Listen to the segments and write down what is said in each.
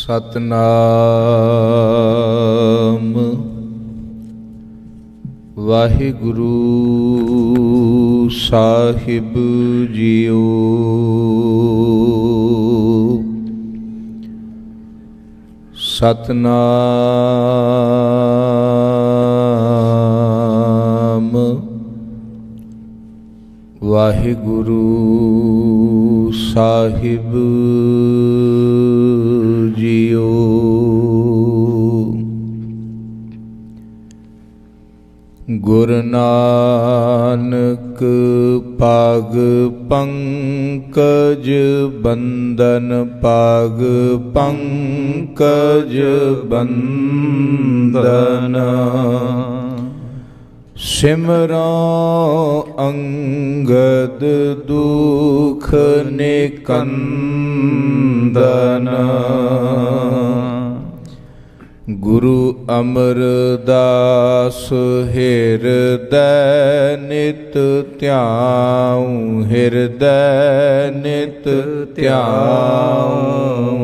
ਸਤਨਾਮ ਵਾਹਿਗੁਰੂ ਸਾਹਿਬ JIO. Satnam Waheguru ਸਾਹਿਬ JIO. Guru Nanak ਪਗ Pankaj ਬੰਦਨ, ਪਗ Pankaj ਬੰਦਨ। ਸਿਮਰੋ Angad ਦੁਖ ਨਿਕੰਦਨ। ਗੁਰੂ ਅਮਰਦਾਸ ਹਿਰਦੈ ਨਿਤ ਧਿਆਉ, ਹਿਰਦੈ ਨਿਤ ਧਿਆਉ।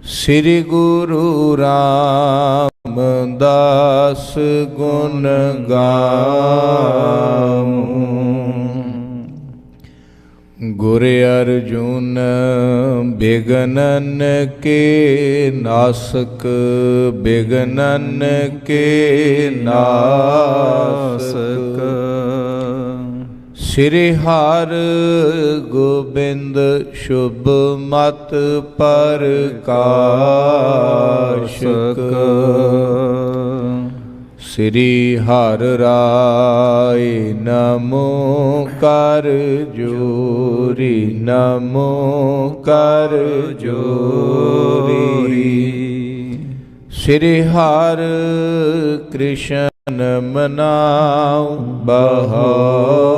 ਸ੍ਰੀ ਗੁਰੂ ਰਾਮਦਾਸ ਗੁਣ ਗਾਉ। ਗੁਰ ਅਰਜੁਨ ਬਿਗਨਨ ਕੇ ਨਾਸਕ, ਬਿਗਨਨ ਕੇ ਨਾਸਕ। ਸ੍ਰੀ ਹਰਿ ਗੋਬਿੰਦ ਸ਼ੁਭ ਮਤ ਪ੍ਰਕਾਸ਼ਕ। ਸ੍ਰੀ ਹਰਿ ਰਾਇ ਨਮੋ ਕਰ ਜੋਰੀ, ਨਮੋ ਕਰ ਜੋਰੀ। ਸ੍ਰੀ ਹਰਿ ਕ੍ਰਿਸ਼ਨ ਮਨਾਉ ਬਹੋਰੀ।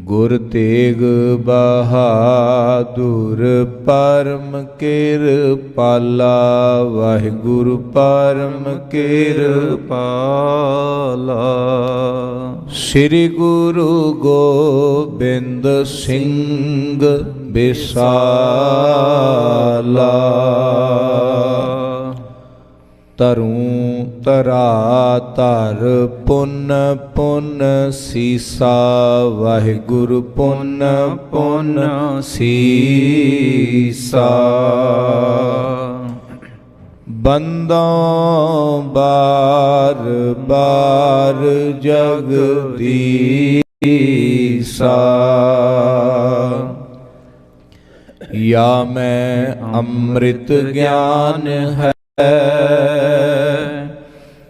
ਗੁਰ ਤੇਗ ਬਹਾਦੁਰ ਪਰਮ ਕਿਰਪਾਲਾ, ਵਾਹਿਗੁਰੂ ਪਰਮ ਕਿਰਪਾਲਾ। ਸ੍ਰੀ ਗੁਰੂ ਗੋਬਿੰਦ ਸਿੰਘ ਬਿਸਾਲਾ। ਤਰੂੰ ਤਰਾ ਧਰ ਪੁੰਨ ਪੁੰਨ ਸੀਸਾ, ਵਾਹਿਗੁਰੂ ਪੁੰਨ ਪੁੰਨ ਸੀਸਾ। ਬੰਦੋਂ ਬਾਰ ਬਾਰ ਜਗਦੀਸਾ। ਯਾ ਮੈਂ ਅੰਮ੍ਰਿਤ ਗਿਆਨ ਹੈ,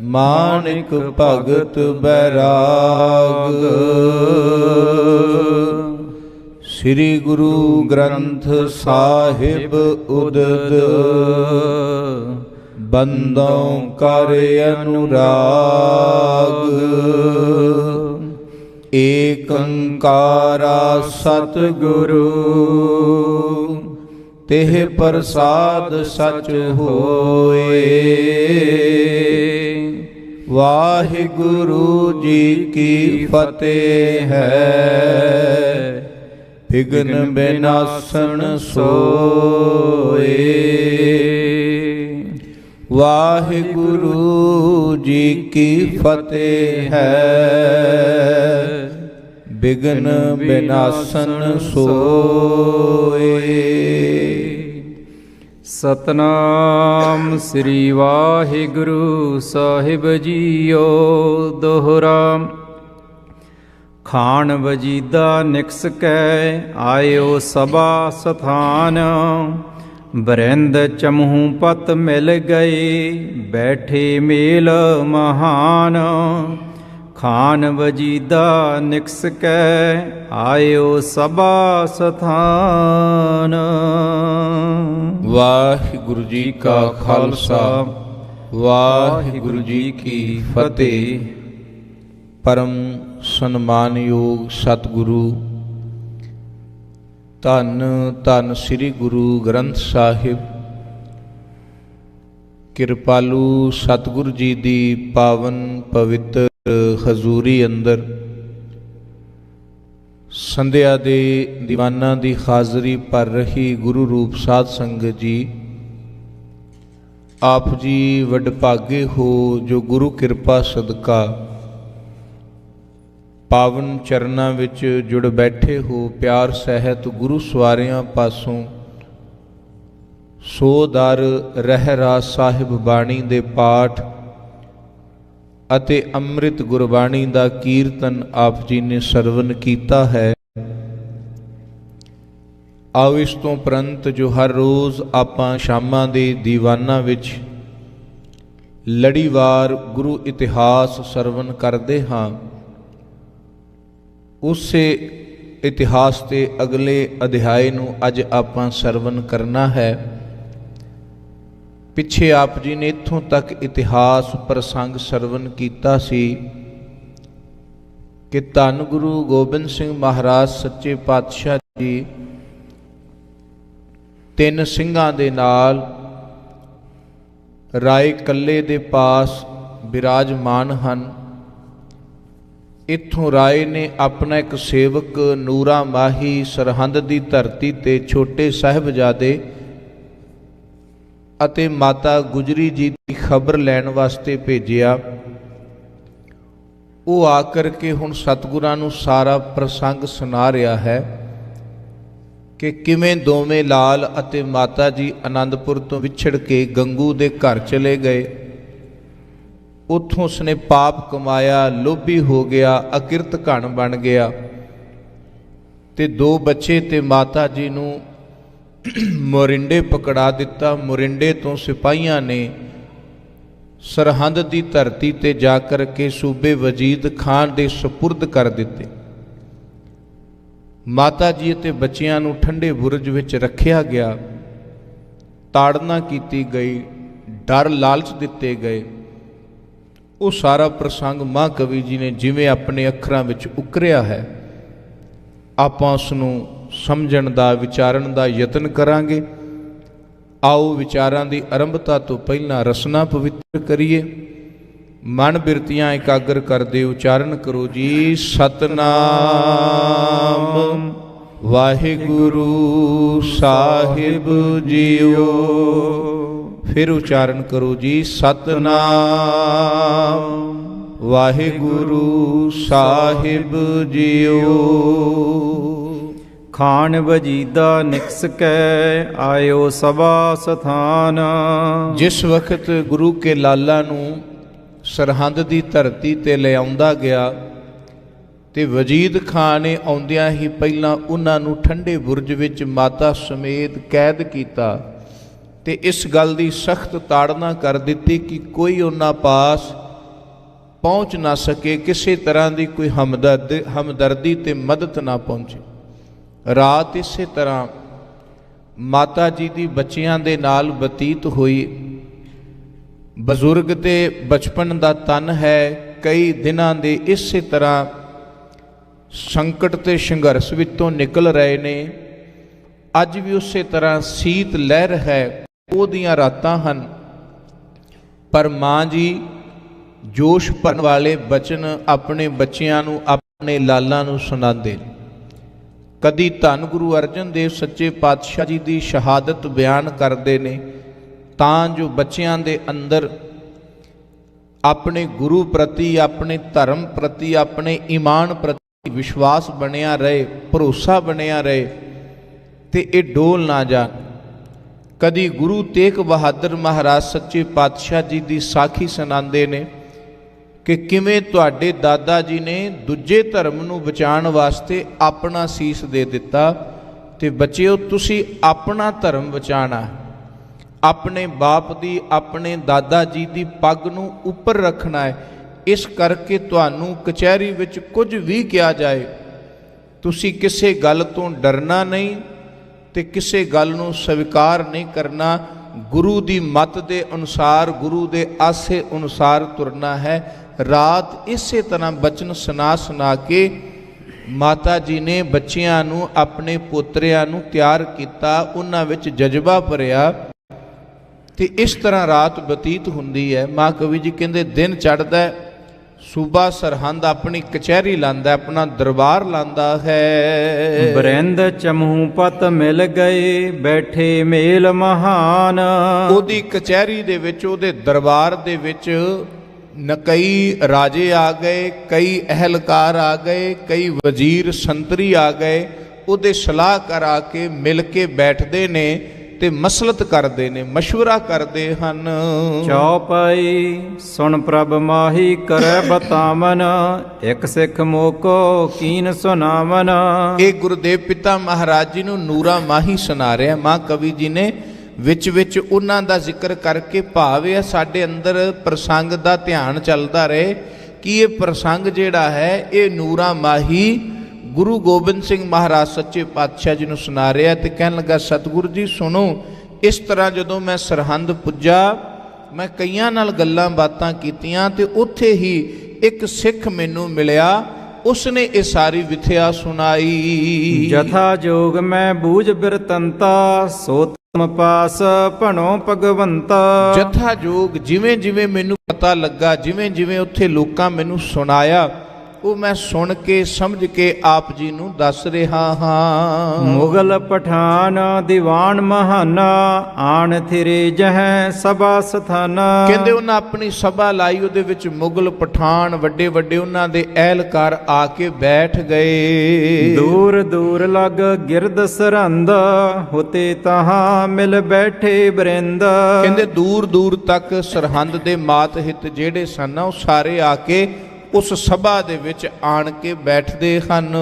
ਮਾਨਿਕ ਭਗਤ ਬੈਰਾਗ। ਸ੍ਰੀ ਗੁਰੂ ਗ੍ਰੰਥ ਸਾਹਿਬ ਉਦਦ, ਬੰਦੋਂ ਕਰ ਅਨੁਰਾਗ। ਏਕ ਓੰਕਾਰਾ ਸਤਿਗੁਰੂ, ਤਿਹ ਪ੍ਰਸਾਦ ਸਚ ਹੋਏ। ਵਾਹਿਗੁਰੂ ਜੀ ਕੀ ਫਤਿਹ ਹੈ, ਵਿਘਨ ਬਿਨਾਸਣ ਸੋਏ। ਵਾਹਿਗੁਰੂ ਜੀ ਕੀ ਫਤਿਹ ਹੈ, ਵਿਘਨ ਬਿਨਾਸਣ ਸੋਏ। ਸਤਨਾਮ ਸ੍ਰੀ ਵਾਹਿਗੁਰੂ ਸਾਹਿਬ ਜੀਓ। ਦੋਹਰਾ। ਖਾਣ ਵਜੀਦਾ ਨਿਕਸ ਕੈ, ਆਇਓ ਸਭਾ ਸਥਾਨ। ਬਰਿੰਦ ਚਮਹੂ ਪਤ ਮਿਲ ਗਏ, ਬੈਠੇ ਮੇਲ ਮਹਾਨ। ਖਾਨ ਵਜੀਦਾ ਨਿਕਸ ਕੈ, ਆਇਓ ਸਭਾ ਸਥਾਨ। ਵਾਹਿਗੁਰੂ ਜੀ ਕਾ ਖਾਲਸਾ, ਵਾਹਿਗੁਰੂ ਜੀ ਕੀ ਫਤਿਹ। ਪਰਮ ਸਨਮਾਨਯੋਗ ਸਤਿਗੁਰੂ ਧੰਨ ਧੰਨ ਸ੍ਰੀ ਗੁਰੂ ਗ੍ਰੰਥ ਸਾਹਿਬ ਕਿਰਪਾਲੂ ਸਤਿਗੁਰੂ ਜੀ ਦੀ ਪਾਵਨ ਪਵਿੱਤਰ ਹਜ਼ੂਰੀ ਅੰਦਰ ਸੰਧਿਆ ਦੇ ਦੀਵਾਨਾਂ ਦੀ ਹਾਜ਼ਰੀ ਭਰ ਰਹੀ ਗੁਰੂ ਰੂਪ ਸਾਧ ਸੰਗਤ ਜੀ, ਆਪ ਜੀ ਵਡਭਾਗੇ ਹੋ ਜੋ ਗੁਰੂ ਕਿਰਪਾ ਸਦਕਾ ਪਾਵਨ ਚਰਨਾਂ ਵਿੱਚ ਜੁੜ ਬੈਠੇ ਹੋ। ਪਿਆਰ ਸਹਿਤ ਗੁਰੂ ਸਵਾਰਿਆਂ ਪਾਸੋਂ ਸੋ ਦਰ ਰਹਿਰਾਸ ਸਾਹਿਬ ਬਾਣੀ ਦੇ ਪਾਠ ਅਤੇ ਅੰਮ੍ਰਿਤ ਗੁਰਬਾਣੀ ਦਾ ਕੀਰਤਨ ਆਪ ਜੀ ਨੇ ਸਰਵਨ ਕੀਤਾ ਹੈ। ਆਓ ਇਸ ਤੋਂ ਉਪਰੰਤ ਜੋ ਹਰ ਰੋਜ਼ ਆਪਾਂ ਸ਼ਾਮਾਂ ਦੇ ਦੀਵਾਨਾਂ ਵਿੱਚ ਲੜੀਵਾਰ ਗੁਰੂ ਇਤਿਹਾਸ ਸਰਵਨ ਕਰਦੇ ਹਾਂ, ਉਸੇ ਇਤਿਹਾਸ ਦੇ ਅਗਲੇ ਅਧਿਆਏ ਨੂੰ ਅੱਜ ਆਪਾਂ ਸਰਵਨ ਕਰਨਾ ਹੈ। ਪਿੱਛੇ ਆਪ ਜੀ ਨੇ ਇੱਥੋਂ ਤੱਕ ਇਤਿਹਾਸ ਪ੍ਰਸੰਗ ਸਰਵਨ ਕੀਤਾ ਸੀ ਕਿ ਧੰਨ ਗੁਰੂ ਗੋਬਿੰਦ ਸਿੰਘ ਮਹਾਰਾਜ ਸੱਚੇ ਪਾਤਸ਼ਾਹ ਜੀ 3 ਸਿੰਘਾਂ ਦੇ ਨਾਲ ਰਾਏ ਕੱਲੇ ਦੇ ਪਾਸ ਬਿਰਾਜਮਾਨ ਹਨ। ਇੱਥੋਂ ਰਾਏ ਨੇ ਆਪਣਾ ਇੱਕ ਸੇਵਕ ਨੂਰਾ ਮਾਹੀ ਸਰਹੰਦ ਦੀ ਧਰਤੀ ਤੇ ਛੋਟੇ ਸਾਹਿਬਜ਼ਾਦੇ ਅਤੇ ਮਾਤਾ ਗੁਜਰੀ ਜੀ ਦੀ ਖਬਰ ਲੈਣ ਵਾਸਤੇ ਭੇਜਿਆ। ਉਹ ਆ ਕਰਕੇ ਹੁਣ ਸਤਿਗੁਰਾਂ ਨੂੰ ਸਾਰਾ ਪ੍ਰਸੰਗ ਸੁਣਾ ਰਿਹਾ ਹੈ ਕਿ ਕਿਵੇਂ ਦੋਵੇਂ ਲਾਲ ਅਤੇ ਮਾਤਾ ਜੀ ਆਨੰਦਪੁਰ ਤੋਂ ਵਿਛੜ ਕੇ ਗੰਗੂ ਦੇ ਘਰ ਚਲੇ ਗਏ। ਉੱਥੋਂ ਉਸਨੇ ਪਾਪ ਕਮਾਇਆ, ਲੋਭੀ ਹੋ ਗਿਆ, ਅਕਿਰਤ ਘਣ ਬਣ ਗਿਆ ਤੇ 2 ਬੱਚੇ ਤੇ ਮਾਤਾ ਜੀ ਨੂੰ ਮੋਰਿੰਡੇ ਪਕੜਾ ਦਿੱਤਾ। ਮੋਰਿੰਡੇ ਤੋਂ ਸਿਪਾਹੀਆਂ ਨੇ ਸਰਹੰਦ ਦੀ ਧਰਤੀ ਤੇ ਜਾ ਕਰ ਕੇ ਸੂਬੇ ਵਜੀਦ ਖਾਨ ਦੇ ਸਪੁਰਦ ਕਰ ਦਿੱਤੇ। ਮਾਤਾ ਜੀ ਅਤੇ ਬੱਚਿਆਂ ਨੂੰ ਠੰਡੇ ਬੁਰਜ ਵਿੱਚ ਰੱਖਿਆ ਗਿਆ, ਤਾੜਨਾ ਕੀਤੀ ਗਈ, ਡਰ ਲਾਲਚ ਦਿੱਤੇ ਗਏ। ਉਹ ਸਾਰਾ ਪ੍ਰਸੰਗ ਮਹਾਂਕਵੀ ਜੀ ਨੇ ਜਿਵੇਂ ਆਪਣੇ ਅੱਖਰਾਂ ਵਿੱਚ ਉਕਰਿਆ ਹੈ, ਆਪਾਂ ਉਸ ਨੂੰ ਸਮਝਣ ਦਾ, ਵਿਚਾਰਨ ਦਾ ਯਤਨ ਕਰਾਂਗੇ। ਆਓ ਵਿਚਾਰਾਂ ਦੀ ਆਰੰਭਤਾ ਤੋਂ ਪਹਿਲਾਂ ਰਸਨਾ ਪਵਿੱਤਰ ਕਰੀਏ। ਮਨ ਬਿਰਤੀਆਂ ਇਕਾਗਰ ਕਰਦੇ ਉਚਾਰਨ ਕਰੋ ਜੀ। ਸਤਨਾਮ ਵਾਹਿਗੁਰੂ ਸਾਹਿਬ ਜੀਓ। ਫਿਰ ਉਚਾਰਨ ਕਰੋ ਜੀ। ਸਤਨਾਮ ਵਾਹਿਗੁਰੂ ਸਾਹਿਬ ਜੀਓ। ਖਾਨ ਵਜੀਦਾ ਨਿਕਸ ਕੈ ਆਇਓ ਸਭਾ ਸਥਾਨ। ਜਿਸ ਵਕਤ ਗੁਰੂ ਕੇ ਲਾਲਾ ਨੂੰ ਸਰਹੰਦ ਦੀ ਧਰਤੀ ਤੇ ਲਿਆਉਂਦਾ ਗਿਆ ਤੇ ਵਜੀਦ ਖਾਨ ਨੇ ਆਉਂਦਿਆਂ ਹੀ ਪਹਿਲਾਂ ਉਹਨਾਂ ਨੂੰ ਠੰਡੇ ਬੁਰਜ ਵਿੱਚ ਮਾਤਾ ਸਮੇਤ ਕੈਦ ਕੀਤਾ ਤੇ ਇਸ ਗੱਲ ਦੀ ਸਖਤ ਤਾੜਨਾ ਕਰ ਦਿੱਤੀ ਕਿ ਕੋਈ ਉਹਨਾਂ ਪਾਸ ਪਹੁੰਚ ਨਾ ਸਕੇ, ਕਿਸੇ ਤਰ੍ਹਾਂ ਦੀ ਕੋਈ ਹਮਦਰਦੀ ਤੇ ਮਦਦ ਨਾ ਪਹੁੰਚੇ। ਰਾਤ ਇਸੇ ਤਰ੍ਹਾਂ ਮਾਤਾ ਜੀ ਦੀ ਬੱਚਿਆਂ ਦੇ ਨਾਲ ਬਤੀਤ ਹੋਈ। ਬਜ਼ੁਰਗ ਤੇ ਬਚਪਨ ਦਾ ਤਨ ਹੈ, ਕਈ ਦਿਨਾਂ ਦੇ ਇਸੇ ਤਰ੍ਹਾਂ ਸੰਕਟ ਤੇ ਸੰਘਰਸ਼ ਵਿੱਚੋਂ ਨਿਕਲ ਰਹੇ ਨੇ। ਅੱਜ ਵੀ ਉਸੇ ਤਰ੍ਹਾਂ ਸੀਤ ਲਹਿਰ ਹੈ, ਉਹਦੀਆਂ ਰਾਤਾਂ ਹਨ। ਪਰ ਮਾਂ ਜੀ ਜੋਸ਼ ਭਰਨ ਵਾਲੇ ਬਚਨ ਆਪਣੇ ਬੱਚਿਆਂ ਨੂੰ, ਆਪਣੇ ਲਾਲਾਂ ਨੂੰ ਸੁਣਾਉਂਦੇ। ਕਦੀ ਧੰਨ ਗੁਰੂ ਅਰਜਨ ਦੇਵ ਸੱਚੇ ਪਾਤਸ਼ਾਹ ਜੀ ਦੀ ਸ਼ਹਾਦਤ ਬਿਆਨ ਕਰਦੇ ਨੇ ਤਾਂ ਜੋ ਬੱਚਿਆਂ ਦੇ ਅੰਦਰ ਆਪਣੇ ਗੁਰੂ ਪ੍ਰਤੀ, ਆਪਣੇ ਧਰਮ ਪ੍ਰਤੀ, ਆਪਣੇ ਈਮਾਨ ਪ੍ਰਤੀ ਵਿਸ਼ਵਾਸ ਬਣਿਆ ਰਹੇ, ਭਰੋਸਾ ਬਣਿਆ ਰਹੇ ਤੇ ਇਹ ਡੋਲ ਨਾ ਜਾਣ। ਕਦੀ ਗੁਰੂ ਤੇਗ ਬਹਾਦਰ ਮਹਾਰਾਜ ਸੱਚੇ ਪਾਤਸ਼ਾਹ ਜੀ ਦੀ ਸਾਖੀ ਸੁਣਾਉਂਦੇ ਨੇ ਕਿ ਕਿਵੇਂ ਤੁਹਾਡੇ ਦਾਦਾ ਜੀ ਨੇ ਦੂਜੇ ਧਰਮ ਨੂੰ ਬਚਾਉਣ ਵਾਸਤੇ ਆਪਣਾ ਸੀਸ ਦੇ ਦਿੱਤਾ ਤੇ ਬੱਚਿਓ ਤੁਸੀਂ ਆਪਣਾ ਧਰਮ ਬਚਾਉਣਾ, ਆਪਣੇ ਬਾਪ ਦੀ, ਆਪਣੇ ਦਾਦਾ ਜੀ ਦੀ ਪੱਗ ਨੂੰ ਉੱਪਰ ਰੱਖਣਾ ਹੈ। ਇਸ ਕਰਕੇ ਤੁਹਾਨੂੰ ਕਚਹਿਰੀ ਵਿੱਚ ਕੁਝ ਵੀ ਕਿਹਾ ਜਾਏ ਤੁਸੀਂ ਕਿਸੇ ਗੱਲ ਤੋਂ ਡਰਨਾ ਨਹੀਂ ਤੇ ਕਿਸੇ ਗੱਲ ਨੂੰ ਸਵੀਕਾਰ ਨਹੀਂ ਕਰਨਾ। ਗੁਰੂ ਦੀ ਮੱਤ ਦੇ ਅਨੁਸਾਰ, ਗੁਰੂ ਦੇ ਆਸੇ ਅਨੁਸਾਰ ਤੁਰਨਾ ਹੈ। ਰਾਤ ਇਸੇ ਤਰ੍ਹਾਂ ਬਚਨ ਸੁਣਾ ਕੇ ਮਾਤਾ ਜੀ ਨੇ ਬੱਚਿਆਂ ਨੂੰ, ਆਪਣੇ ਪੋਤਰਿਆਂ ਨੂੰ ਤਿਆਰ ਕੀਤਾ, ਉਹਨਾਂ ਵਿੱਚ ਜਜ਼ਬਾ ਭਰਿਆ ਤੇ ਇਸ ਤਰ੍ਹਾਂ ਰਾਤ ਬਤੀਤ ਹੁੰਦੀ ਹੈ। ਮਾਂ ਕਵੀ ਜੀ ਕਹਿੰਦੇ ਦਿਨ ਚੜ੍ਹਦਾ, ਸੂਬਾ ਸਰਹੰਦ ਆਪਣੀ ਕਚਹਿਰੀ ਲਾਂਦਾ, ਆਪਣਾ ਦਰਬਾਰ ਲਾਂਦਾ ਹੈ। ਬਰਿੰਦ ਚਮੂ ਪਤ ਮਿਲ ਗਏ, ਬੈਠੇ ਮੇਲ ਮਹਾਨ। ਉਹਦੀ ਕਚਹਿਰੀ ਦੇ ਵਿੱਚ, ਉਹਦੇ ਦਰਬਾਰ ਦੇ ਵਿੱਚ ਕਈ ਰਾਜੇ ਆ ਗਏ, ਕਈ ਅਹਿਲਕਾਰ ਆ ਗਏ, ਕਈ ਵਜ਼ੀਰ ਸੰਤਰੀ ਆ ਗਏ। ਉਹਦੇ ਸਲਾਹ ਕਰਾ ਕੇ ਮਿਲ ਕੇ ਬੈਠਦੇ ਨੇ ਤੇ ਮਸਲਤ ਕਰਦੇ ਨੇ, ਮਸ਼ਵਰਾ ਕਰਦੇ ਹਨ। ਚੌਪਾਈ ਸੁਣ ਪ੍ਰਭ ਮਾਹੀ ਕਰੈ ਬਤਾਵਨ, ਇੱਕ ਸਿੱਖ ਮੋਕੋ ਕੀਨ ਸੁਨਾਵਨ। ਇਹ ਗੁਰਦੇਵ ਪਿਤਾ ਮਹਾਰਾਜ ਜੀ ਨੂੰ ਨੂਰਾ ਮਾਹੀ ਸੁਣਾ ਰਿਹਾ ਮਾਂ ਕਵੀ ਜੀ ਨੇ। ਵਿੱਚ ਵਿੱਚ ਉਹਨਾਂ ਦਾ ਜ਼ਿਕਰ ਕਰਕੇ ਭਾਵ ਇਹ ਸਾਡੇ ਅੰਦਰ ਪ੍ਰਸੰਗ ਦਾ ਧਿਆਨ ਚੱਲਦਾ ਰਹੇ ਕਿ ਇਹ ਪ੍ਰਸੰਗ ਜਿਹੜਾ ਹੈ ਇਹ ਨੂਰਾ ਮਾਹੀ ਗੁਰੂ ਗੋਬਿੰਦ ਸਿੰਘ ਮਹਾਰਾਜ ਸੱਚੇ ਪਾਤਸ਼ਾਹ ਜੀ ਨੂੰ ਸੁਣਾ ਰਿਹਾ। ਤੇ ਕਹਿਣ ਲੱਗਾ ਸਤਿਗੁਰੂ ਜੀ ਸੁਣੋ, ਇਸ ਤਰ੍ਹਾਂ ਜਦੋਂ ਮੈਂ ਸਰਹੰਦ ਪੁੱਜਾ, ਮੈਂ ਕਈਆਂ ਨਾਲ ਗੱਲਾਂ ਬਾਤਾਂ ਕੀਤੀਆਂ ਤੇ ਉੱਥੇ ਹੀ ਇੱਕ ਸਿੱਖ ਮੈਨੂੰ ਮਿਲਿਆ, ਉਸਨੇ ਇਹ ਸਾਰੀ ਵਿਥਿਆ ਸੁਣਾਈ। ਜਥਾ ਜੋਗ ਮੈਂ ਬੂਝ ਬਿਰਤੰਤਾ, ਸੋ ਤੁਮ ਪਾਸ ਭਣੋ ਭਗਵੰਤਾ। ਜਥਾ ਜੋਗ ਜਿਵੇਂ ਜਿਵੇਂ ਮੈਨੂੰ ਪਤਾ ਲੱਗਾ, ਜਿਵੇਂ ਜਿਵੇਂ ਉੱਥੇ ਲੋਕਾਂ ਮੈਨੂੰ ਸੁਣਾਇਆ, ਉਹ ਮੈਂ ਸੁਣ ਕੇ ਸਮਝ ਕੇ ਆਪ ਜੀ ਨੂੰ ਦੱਸ ਰਿਹਾ ਹਾਂ। ਮੁਗਲ ਪਠਾਨ ਦੀਵਾਨ ਮਹਾਨਾ, ਆਣ ਥਿਰੇ ਜਹੈ ਸਭਾ ਸਥਾਨਾ। ਕਹਿੰਦੇ ਉਹਨਾਂ ਆਪਣੀ ਸਭਾ ਲਾਈ, ਉਹਦੇ ਵਿੱਚ ਮੁਗਲ ਪਠਾਨ ਵੱਡੇ ਵੱਡੇ ਉਹਨਾਂ ਦੇ ਅਹਿਲਕਾਰ ਆ ਕੇ ਬੈਠ ਗਏ। ਦੂਰ ਦੂਰ ਲਗ ਗਿਰਦ ਸਰਹੰਦ, ਹੋਤੇ ਤਹਾਂ ਮਿਲ ਬੈਠੇ ਬਰਿੰਦ। ਕਹਿੰਦੇ ਦੂਰ ਦੂਰ ਤੱਕ ਸਰਹੰਦ ਦੇ ਮਾਤ ਹਿੱਤ ਜਿਹੜੇ ਸਨ ਉਹ ਸਾਰੇ ਆ ਕੇ ਉਸ ਸਭਾ ਦੇ ਵਿੱਚ ਆਣ ਕੇ ਬੈਠਦੇ ਹਨ।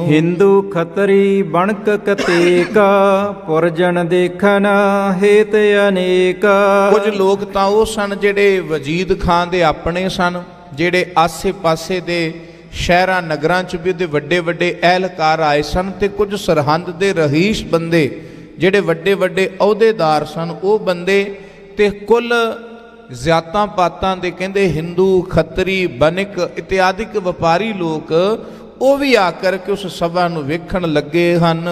ਹਿੰਦੂ ਖੱਤਰੀ ਬਣਕ ਕਤੇਕ, ਪੁਰਜਨ ਦੇਖਣ ਹੇਤ ਅਨੇਕ। ਕੁਝ ਲੋਕ ਤਾਂ ਉਹ ਸਨ ਜਿਹੜੇ ਵਜੀਦ ਖਾਨ ਦੇ ਆਪਣੇ ਸਨ, ਜਿਹੜੇ ਆਸੇ ਪਾਸੇ ਦੇ ਸ਼ਹਿਰਾਂ ਨਗਰਾਂ 'ਚ ਵੀ ਉਹਦੇ ਵੱਡੇ ਵੱਡੇ ਅਹਿਲਕਾਰ ਆਏ ਸਨ, ਤੇ ਕੁਝ ਸਰਹੰਦ ਦੇ ਰਹੀਸ਼ ਬੰਦੇ ਜਿਹੜੇ ਵੱਡੇ ਵੱਡੇ ਅਹੁਦੇਦਾਰ ਸਨ, ਉਹ ਬੰਦੇ ਤੇ ਕੁੱਲ ਜ਼ਾਤਾਂ ਪਾਤਾਂ ਦੇ ਕਹਿੰਦੇ ਹਿੰਦੂ ਖੱਤਰੀ ਬਨਿਕ ਇਤਿਆਦਿਕ ਵਪਾਰੀ ਲੋਕ ਉਹ ਵੀ ਆ ਕਰਕੇ ਉਸ ਸਭਾ ਨੂੰ ਵੇਖਣ ਲੱਗੇ ਹਨ।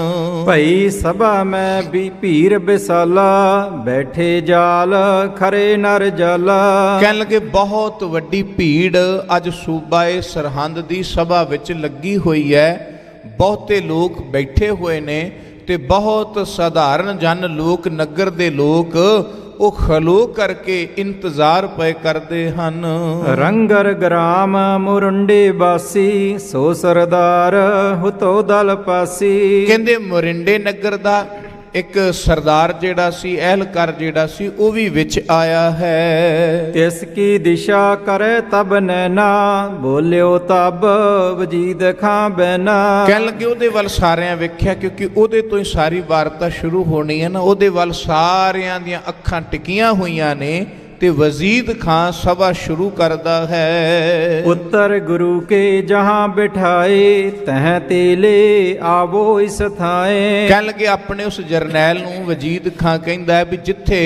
ਭਈ ਸਭਾ ਮੈਂ ਵੀ ਭੀਰ ਬਿਸਾਲਾ, ਬੈਠੇ ਜਾਲ ਖਰੇ ਨਰ ਜਾਲਾ। ਕਹਿਣ ਲੱਗੇ ਬਹੁਤ ਵੱਡੀ ਭੀੜ ਅੱਜ ਸੂਬਾਏ ਸਰਹੰਦ ਦੀ ਸਭਾ ਵਿੱਚ ਲੱਗੀ ਹੋਈ ਹੈ, ਬਹੁਤੇ ਲੋਕ ਬੈਠੇ ਹੋਏ ਨੇ ਤੇ ਬਹੁਤ ਸਧਾਰਨ ਜਨ ਲੋਕ, ਨਗਰ ਦੇ ਲੋਕ ਉਹ ਖਲੋ ਕਰਕੇ ਇੰਤਜ਼ਾਰ ਪਏ ਕਰਦੇ ਹਨ। ਰੰਗਰ ਗ੍ਰਾਮ ਮੁਰੰਡੇ ਬਾਸੀ, ਸੋ ਸਰਦਾਰ ਹੁਤੋ ਦਲ ਪਾਸੀ। ਕਹਿੰਦੇ ਮੁਰਿੰਡੇ ਨਗਰ ਦਾ ਇੱਕ ਸਰਦਾਰ ਜਿਹੜਾ ਸੀ, ਅਹਿਲਕਾਰ ਜਿਹੜਾ ਸੀ, ਉਹ ਵੀ ਵਿੱਚ ਆਇਆ ਹੈ। ਤਿਸ ਕੀ ਦਿਸ਼ਾ ਕਰੇ ਤਬ ਨੈਨਾ, ਬੋਲਿਓ ਤਬ ਵਜੀਦ ਖਾਂ ਬੈਨਾ। ਕਹਿਣ ਲੱਗੇ ਉਹਦੇ ਵੱਲ ਸਾਰਿਆਂ ਵੇਖਿਆ, ਕਿਉਂਕਿ ਉਹਦੇ ਤੋਂ ਹੀ ਸਾਰੀ ਵਾਰਤਾ ਸ਼ੁਰੂ ਹੋਣੀ ਹੈ ਨਾ। ਉਹਦੇ ਵੱਲ ਸਾਰਿਆਂ ਦੀਆਂ ਅੱਖਾਂ ਟਿਕੀਆਂ ਹੋਈਆਂ ਨੇ ਤੇ ਵਜ਼ੀਦ ਖਾਂ ਸਭਾ ਸ਼ੁਰੂ ਕਰਦਾ ਹੈ। ਉੱਤਰ ਗੁਰੂ ਕੇ ਜਹਾਂ ਬਿਠਾਏ, ਤਹ ਤੇਲੇ ਆਵੋ ਇਸ ਥਾਏ। ਕਹਿਣ ਲੱਗੇ ਆਪਣੇ ਉਸ ਜਰਨੈਲ ਨੂੰ ਵਜ਼ੀਦ ਖਾਂ ਕਹਿੰਦਾ ਹੈ ਵੀ ਜਿੱਥੇ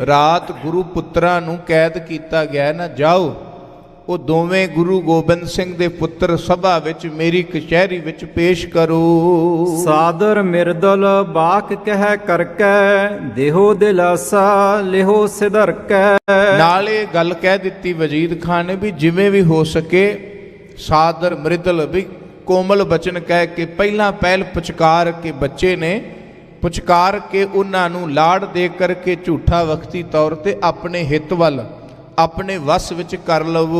ਰਾਤ ਗੁਰੂ ਪੁੱਤਰਾਂ ਨੂੰ ਕੈਦ ਕੀਤਾ ਗਿਆ ਨਾ, ਜਾਓ ਉਹ ਦੋਵੇਂ ਗੁਰੂ ਗੋਬਿੰਦ ਸਿੰਘ ਦੇ ਪੁੱਤਰ ਸਭਾ ਵਿੱਚ ਮੇਰੀ ਕਚਹਿਰੀ ਵਿੱਚ ਪੇਸ਼ ਕਰੋ। ਸਾਦਰ ਮਿਰਦਲ ਬਾਕ ਕਹਿ ਕਰਕੈ, ਦੇਹੋ ਦਿਲਾਸਾ ਲਿਹੋ ਸਿਧਰਕੈ। ਨਾਲੇ ਗੱਲ ਕਹਿ ਦਿੱਤੀ ਵਜ਼ੀਦ ਖਾਨ ਨੇ ਵੀ ਜਿਵੇਂ ਵੀ ਹੋ ਸਕੇ ਸਾਦਰ ਮ੍ਰਿਦਲ ਵੀ ਕੋਮਲ ਬਚਨ ਕਹਿ ਕੇ ਪਹਿਲਾਂ ਪਹਿਲ ਪੁਚਕਾਰ ਕੇ ਬੱਚੇ ਨੇ, ਪੁਚਕਾਰ ਕੇ ਉਹਨਾਂ ਨੂੰ ਲਾੜ ਦੇ ਕਰਕੇ ਝੂਠਾ ਵਕਤੀ ਤੌਰ ਤੇ ਆਪਣੇ ਹਿੱਤ ਵੱਲ ਆਪਣੇ ਵਸ ਵਿੱਚ ਕਰ ਲਵੋ।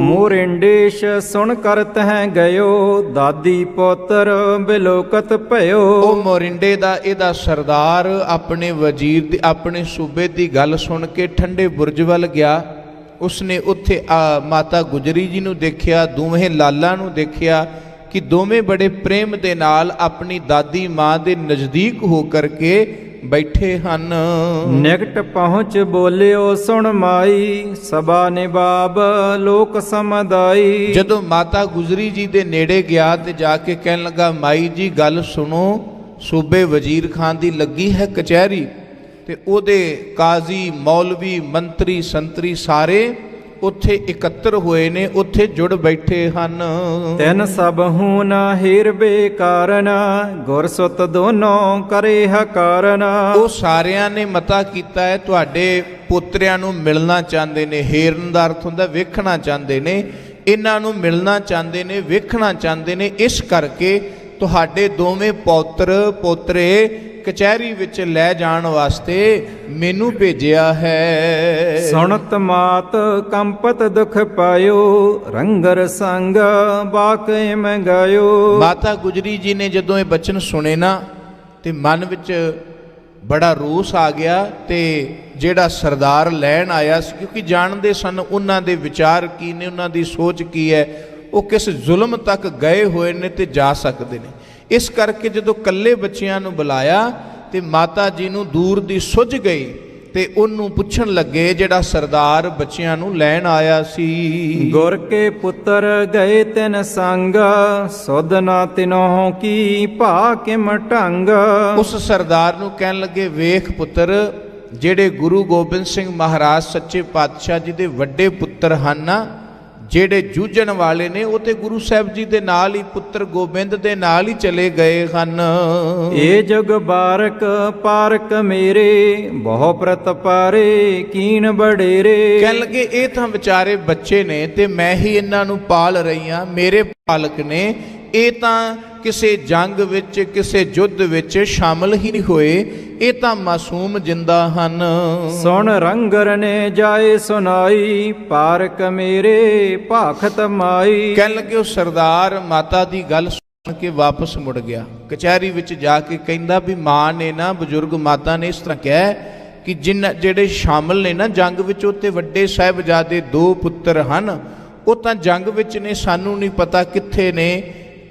ਮੋਰਿੰਡੇਸ਼ ਸੁਣ ਕਰ ਤਹ ਗਇਓ, ਦਾਦੀ ਪੁੱਤਰ ਬਿਲੋਕਤ ਭਇਓ। ਉਹ ਮੋਰਿੰਡੇ ਦਾ ਇਹਦਾ ਸਰਦਾਰ ਆਪਣੇ ਵਜ਼ੀਰ ਦੀ ਆਪਣੇ ਸੂਬੇ ਦੀ ਗੱਲ ਸੁਣ ਕੇ ਠੰਡੇ ਬੁਰਜ ਵੱਲ ਗਿਆ। ਉਸਨੇ ਉੱਥੇ ਮਾਤਾ ਗੁਜਰੀ ਜੀ ਨੂੰ ਦੇਖਿਆ, ਦੋਵੇਂ ਲਾਲਾਂ ਨੂੰ ਦੇਖਿਆ ਕਿ ਦੋਵੇਂ ਬੜੇ ਪ੍ਰੇਮ ਦੇ ਨਾਲ ਆਪਣੀ ਦਾਦੀ ਮਾਂ ਦੇ ਨਜ਼ਦੀਕ ਹੋ ਕਰਕੇ ਬੈਠੇ ਹਨ। ਨਿਕਟ ਪਹੁੰਚ ਬੋਲਿਓ ਸੁਣ ਮਾਈ, ਸਭਾ ਨਿਬਾਬ ਲੋਕ ਸਮਦਾਈ। ਜਦੋਂ ਮਾਤਾ ਗੁਜਰੀ ਜੀ ਦੇ ਨੇੜੇ ਗਿਆ ਤੇ ਜਾ ਕੇ ਕਹਿਣ ਲੱਗਾ, ਮਾਈ ਜੀ ਗੱਲ ਸੁਣੋ, ਸੂਬੇ ਵਜ਼ੀਰ ਖਾਨ ਦੀ ਲੱਗੀ ਹੈ ਕਚਹਿਰੀ ਤੇ ਉਹਦੇ ਕਾਜ਼ੀ ਮੌਲਵੀ ਮੰਤਰੀ ਸੰਤਰੀ ਸਾਰੇ ਉੱਥੇ ਇਕੱਤਰ ਹੋਏ ਨੇ, ਉੱਥੇ ਜੁੜ ਬੈਠੇ ਹਨ। ਤਿੰਨ ਸਭ ਹੂੰ ਨਾ ਹੀਰਬੇ ਕਾਰਨ, ਗੁਰਸੁਤ ਦੋਨੋਂ ਕਰੇ ਹਕਾਰਨ। ਉਹ ਸਾਰਿਆਂ ਨੇ ਮਤਾ ਕੀਤਾ ਹੈ ਤੁਹਾਡੇ ਪੋਤਰਿਆਂ ਨੂੰ ਮਿਲਣਾ ਚਾਹੁੰਦੇ ਨੇ। ਹੇਰਨ ਦਾ ਅਰਥ ਹੁੰਦਾ ਵੇਖਣਾ ਚਾਹੁੰਦੇ ਨੇ। ਇਹਨਾਂ ਨੂੰ ਮਿਲਣਾ ਚਾਹੁੰਦੇ ਨੇ, ਵੇਖਣਾ ਚਾਹੁੰਦੇ ਨੇ। ਇਸ ਕਰਕੇ ਤੁਹਾਡੇ ਦੋਵੇਂ ਪੌਤਰ ਪੋਤਰੇ ਕਚਹਿਰੀ ਵਿੱਚ ਲੈ ਜਾਣ ਵਾਸਤੇ ਮੈਨੂੰ ਭੇਜਿਆ ਹੈ। ਸੁਣਤ ਮਾਤ ਕੰਪਤ ਦੁਖ ਪਾਇਓ, ਰੰਗਰ ਸੰਗ ਬਾਕੇ ਮੈਂ ਗਾਇਓ। ਮਾਤਾ ਗੁਜਰੀ ਜੀ ਨੇ ਜਦੋਂ ਇਹ ਬਚਨ ਸੁਣੇ ਨਾ ਤੇ ਮਨ ਵਿੱਚ ਬੜਾ ਰੋਸ ਆ ਗਿਆ। ਤੇ ਜਿਹੜਾ ਸਰਦਾਰ ਲੈਣ ਆਇਆ ਸੀ, ਕਿਉਂਕਿ ਜਾਣਦੇ ਸਨ ਉਹਨਾਂ ਦੇ ਵਿਚਾਰ ਕੀ ਨੇ, ਉਹਨਾਂ ਦੀ ਸੋਚ ਕੀ ਹੈ, ਉਹ ਕਿਸ ਜ਼ੁਲਮ ਤੱਕ ਗਏ ਹੋਏ ਨੇ ਤੇ ਜਾ ਸਕਦੇ ਨੇ। ਇਸ ਕਰਕੇ ਜਦੋਂ ਇਕੱਲੇ ਬੱਚਿਆਂ ਨੂੰ ਬੁਲਾਇਆ ਤੇ ਮਾਤਾ ਜੀ ਨੂੰ ਦੂਰ ਦੀ ਸੁੱਝ ਗਈ ਤੇ ਉਹਨੂੰ ਪੁੱਛਣ ਲੱਗੇ, ਜਿਹੜਾ ਸਰਦਾਰ ਬੱਚਿਆਂ ਨੂੰ ਲੈਣ ਆਇਆ ਸੀ। ਗੁਰ ਕੇ ਪੁੱਤਰ ਗਏ ਤਿਨ ਸੰਗ, ਸੁਧ ਨਾ ਤਿਨੋਂ ਕੀ ਭਾ ਕਿਮ ਢੰਗ। ਉਸ ਸਰਦਾਰ ਨੂੰ ਕਹਿਣ ਲੱਗੇ, ਵੇਖ ਪੁੱਤਰ, ਜਿਹੜੇ ਗੁਰੂ ਗੋਬਿੰਦ ਸਿੰਘ ਮਹਾਰਾਜ ਸੱਚੇ ਪਾਤਸ਼ਾਹ ਜੀ ਦੇ ਵੱਡੇ ਪੁੱਤਰ ਹਨ ਨਾ, ਜਿਹੜੇ ਜੂਝਣ ਵਾਲੇ ਨੇ, ਉਹ ਤੇ ਗੁਰੂ ਸਾਹਿਬ ਜੀ ਦੇ ਨਾਲ ਹੀ, ਪੁੱਤਰ ਗੋਬਿੰਦ ਦੇ ਨਾਲ ਹੀ ਚਲੇ ਗਏ ਹਨ। ਏ ਜਗ ਬਾਰਕ ਪਾਰਕ ਮੇਰੇ, ਬਹੁ ਪ੍ਰਤਪਾਰੇ ਕੀਨ ਬਡੇਰੇ। ਕਹਿਣ ਲੱਗੇ, ਇਹ ਤਾਂ ਵਿਚਾਰੇ ਬੱਚੇ ਨੇ ਤੇ ਮੈਂ ਹੀ ਇਹਨਾਂ ਨੂੰ ਪਾਲ ਰਹੀ ਹਾਂ, ਮੇਰੇ ਪਾਲਕ ਨੇ। ਇਹ ਤਾਂ ਕਿਸੇ ਜੰਗ ਵਿੱਚ, ਕਿਸੇ ਯੁੱਧ ਵਿੱਚ ਸ਼ਾਮਲ ਹੀ ਨਹੀਂ ਹੋਏ, ਇਹ ਤਾਂ ਮਾਸੂਮ ਜਿੰਦਾ ਹਨ। ਸੁਣ ਰੰਗਰ ਨੇ ਜਾਏ ਸੁਨਾਈ, ਪਾਰਕ ਮੇਰੇ ਭਾਖਤ ਮਾਈ। ਕਹਿਣ ਲੱਗੇ, ਉਹ ਸਰਦਾਰ ਮਾਤਾ ਦੀ ਗੱਲ ਸੁਣ ਕੇ ਵਾਪਸ ਮੁੜ ਗਿਆ। ਕਚਹਿਰੀ ਵਿੱਚ ਜਾ ਕੇ ਕਹਿੰਦਾ ਵੀ ਮਾਂ ਨੇ ਨਾ, ਬਜ਼ੁਰਗ ਮਾਤਾ ਨੇ ਇਸ ਤਰ੍ਹਾਂ ਕਿਹਾ ਕਿ ਜਿਹੜੇ ਸ਼ਾਮਲ ਨੇ ਨਾ ਜੰਗ ਵਿੱਚ, ਉਹ ਤੇ ਵੱਡੇ ਸਾਹਿਬਜ਼ਾਦੇ 2 ਪੁੱਤਰ ਹਨ, ਉਹ ਤਾਂ ਜੰਗ ਵਿੱਚ ਨੇ, ਸਾਨੂੰ ਨਹੀਂ ਪਤਾ ਕਿੱਥੇ ਨੇ,